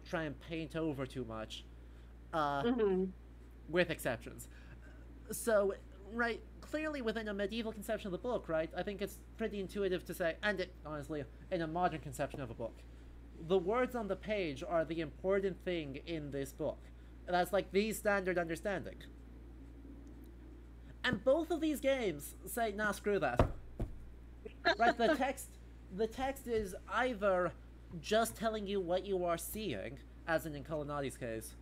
try and paint over too much. With exceptions. So, right, clearly within a medieval conception of the book, right, I think it's pretty intuitive to say, and honestly, in a modern conception of a book, the words on the page are the important thing in this book. That's like the standard understanding. And both of these games say, nah, screw that. Right, the text is either just telling you what you are seeing, as in Inkulinati's case,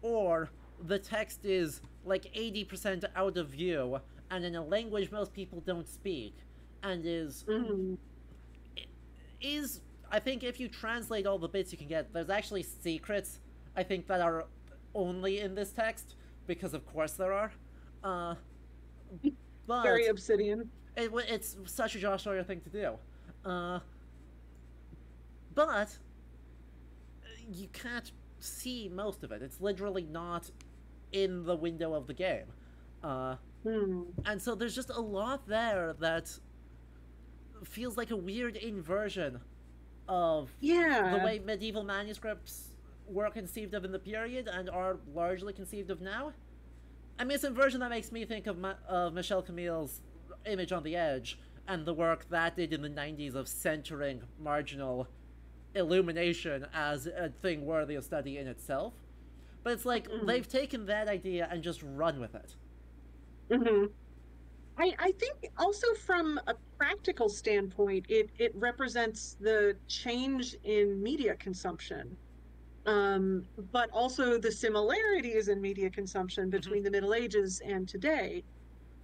or the text is like 80% out of view and in a language most people don't speak, and is I think if you translate all the bits you can get, there's actually secrets I think that are only in this text, because of course there are. But very Obsidian. It's such a Josh Sawyer thing to do. But you can't see most of it. It's literally not in the window of the game. And so there's just a lot there that feels like a weird inversion of the way medieval manuscripts were conceived of in the period and are largely conceived of now. I mean, it's an inversion that makes me think of Michel Camille's Image on the Edge and the work that did in the 90s of centering marginal illumination as a thing worthy of study in itself. But it's like they've taken that idea and just run with it. I think also from a practical standpoint, it represents the change in media consumption, but also the similarities in media consumption between the Middle Ages and today.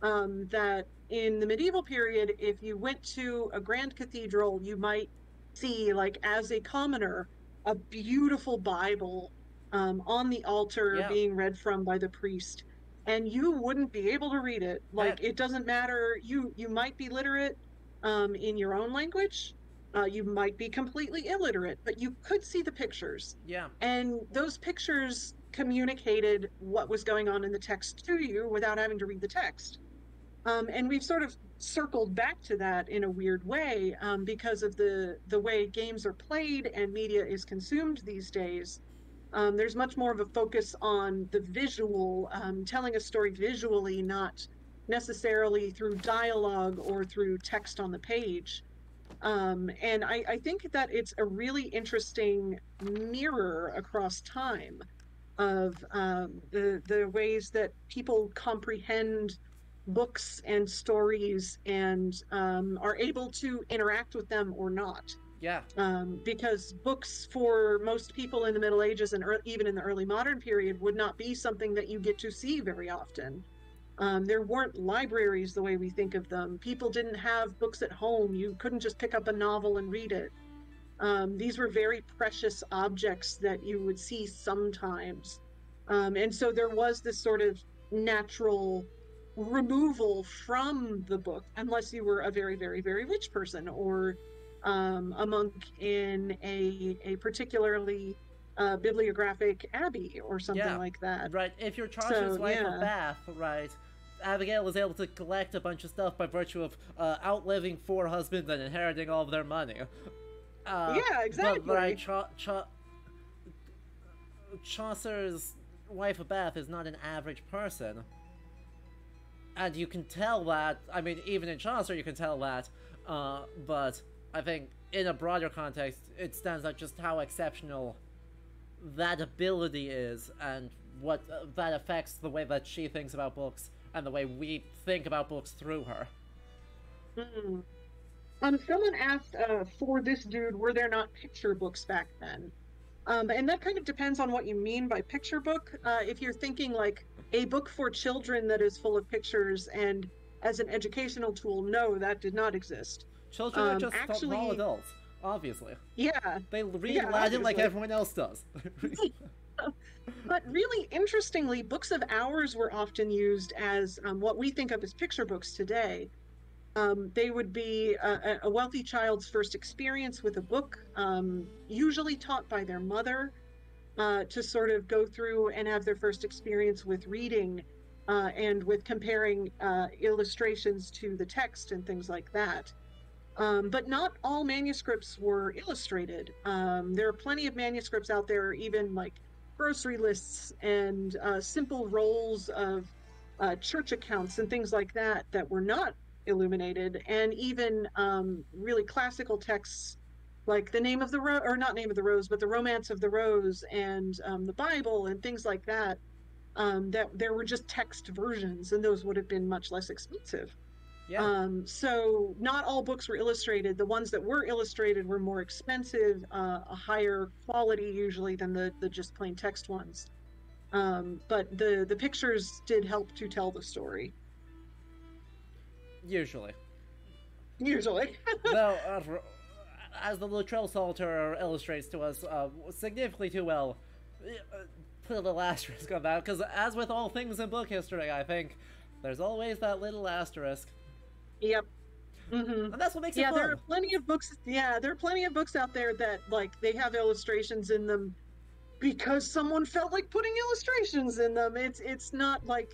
That in the medieval period, if you went to a grand cathedral, you might see, like, as a commoner, a beautiful Bible on the altar being read from by the priest, and you wouldn't be able to read it. Like, it doesn't matter. You might be literate in your own language. You might be completely illiterate, but you could see the pictures. And those pictures communicated what was going on in the text to you without having to read the text. And we've sort of circled back to that in a weird way because of the way games are played and media is consumed these days. There's much more of a focus on the visual, telling a story visually, not necessarily through dialogue or through text on the page. And I think that it's a really interesting mirror across time of the ways that people comprehend books and stories and are able to interact with them or not. Because books for most people in the Middle Ages and even in the early modern period would not be something that you get to see very often. There weren't libraries the way we think of them. People didn't have books at home. You couldn't just pick up a novel and read it. These were very precious objects that you would see sometimes. And so there was this sort of natural removal from the book, unless you were a very, very, very rich person or a monk in a particularly bibliographic abbey or something like that. Right. If you're Chaucer's wife of Bath, right, Abigail was able to collect a bunch of stuff by virtue of outliving 4 husbands and inheriting all of their money. Exactly. But right, Chaucer's wife of Bath is not an average person. And you can tell that, I mean, even in Chaucer you can tell that, but I think in a broader context, it stands out just how exceptional that ability is and what that affects the way that she thinks about books and the way we think about books through her. Someone asked, for this dude, were there not picture books back then? And that kind of depends on what you mean by picture book. If you're thinking like a book for children that is full of pictures and as an educational tool, no, that did not exist. Children are just small adults. obviously. Yeah. They read Yeah, Latin like obviously. everyone else does. But really interestingly, books of hours were often used as what we think of as picture books today. They would be a wealthy child's first experience with a book, usually taught by their mother, to sort of go through and have their first experience with reading and with comparing illustrations to the text and things like that. But not all manuscripts were illustrated. There are plenty of manuscripts out there, even like grocery lists and simple rolls of church accounts and things like that that were not illuminated, and even really classical texts like the Name of the Rose, or not Name of the Rose, but the Romance of the Rose and the Bible and things like that. That there were just text versions, and those would have been much less expensive. Yeah. So not all books were illustrated. The ones that were illustrated were more expensive, a higher quality usually than the just plain text ones. But the pictures did help to tell the story. Usually. Usually. Though, as the Luttrell Psalter illustrates to us significantly too well, put a little asterisk on that, because as with all things in book history, I think, there's always that little asterisk. Yep. Mm-hmm. And that's what makes it Yeah, fun. there are plenty of books. Yeah, there are plenty of books out there that like they have illustrations in them because someone felt like putting illustrations in them. It's not like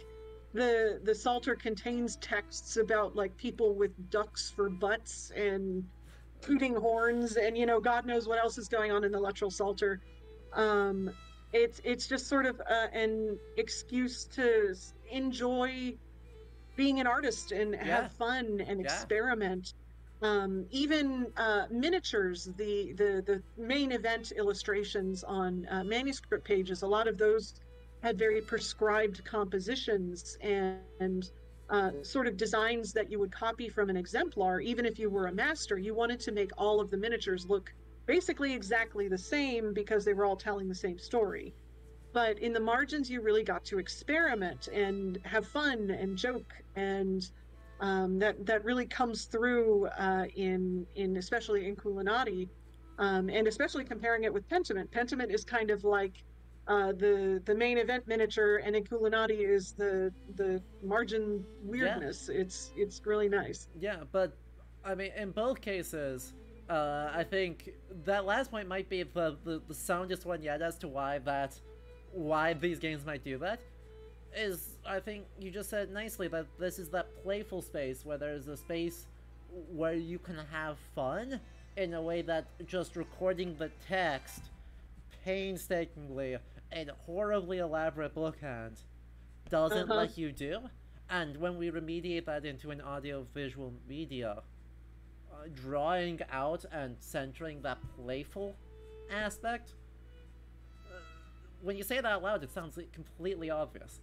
the Psalter contains texts about like people with ducks for butts and tooting horns and God knows what else is going on in the Luttrell Psalter. Um, it's just sort of an excuse to enjoy being an artist and have fun and experiment. Even miniatures, the main event illustrations on manuscript pages, a lot of those had very prescribed compositions and sort of designs that you would copy from an exemplar. Even if you were a master, you wanted to make all of the miniatures look basically exactly the same because they were all telling the same story. But in the margins, you really got to experiment and have fun and joke, and that really comes through in especially Inkulinati, and especially comparing it with Pentiment. Pentiment is kind of like the main event miniature, and Inkulinati is the margin weirdness. Yeah. It's really nice. Yeah, but I mean, in both cases, I think that last point might be the soundest one yet as to why these games might do that. Is, I think you just said nicely, that this is that playful space where there's a space where you can have fun in a way that just recording the text painstakingly in horribly elaborate bookhand doesn't let you do. And when we remediate that into an audio-visual media, drawing out and centering that playful aspect, when you say that out loud, it sounds completely obvious.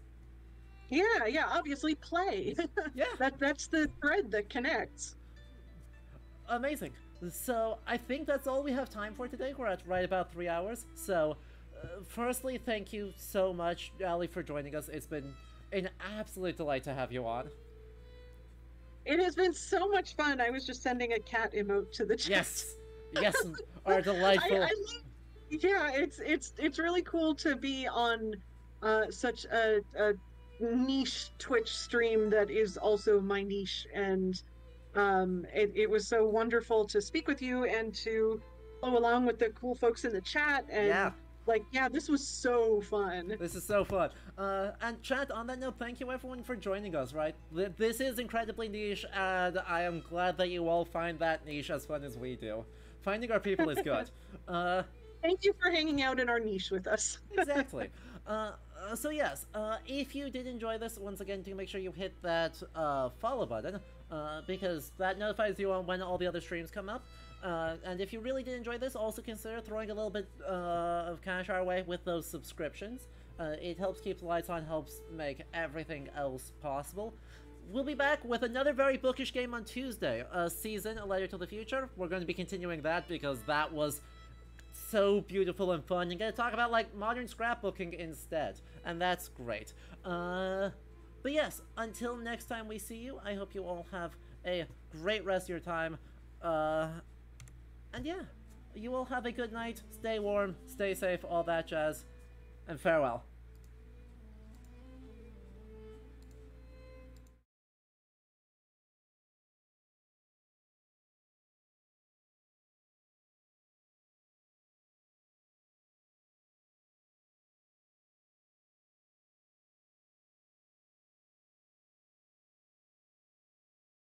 Yeah, obviously play. Yeah. That's the thread that connects. Amazing. So I think that's all we have time for today. We're at right about 3 hours. So firstly, thank you so much, Allie, for joining us. It's been an absolute delight to have you on. It has been so much fun. I was just sending a cat emote to the chat. Yes, our delightful. Yeah, it's really cool to be on such a niche Twitch stream that is also my niche, and it was so wonderful to speak with you and to follow along with the cool folks in the chat. And this was so fun. This is so fun. And chat, on that note, thank you everyone for joining us, right? This is incredibly niche, and I am glad that you all find that niche as fun as we do. Finding our people is good. Thank you for hanging out in our niche with us. Exactly. So yes, if you did enjoy this, once again, do make sure you hit that follow button, because that notifies you on when all the other streams come up. And if you really did enjoy this, also consider throwing a little bit of cash our way with those subscriptions. It helps keep the lights on, helps make everything else possible. We'll be back with another very bookish game on Tuesday, Season, A Letter to the Future. We're going to be continuing that because that was so beautiful and fun. You're going to talk about, like, modern scrapbooking instead, and that's great. But yes, until next time we see you, I hope you all have a great rest of your time. And yeah. you all have a good night, stay warm, stay safe, all that jazz, and farewell.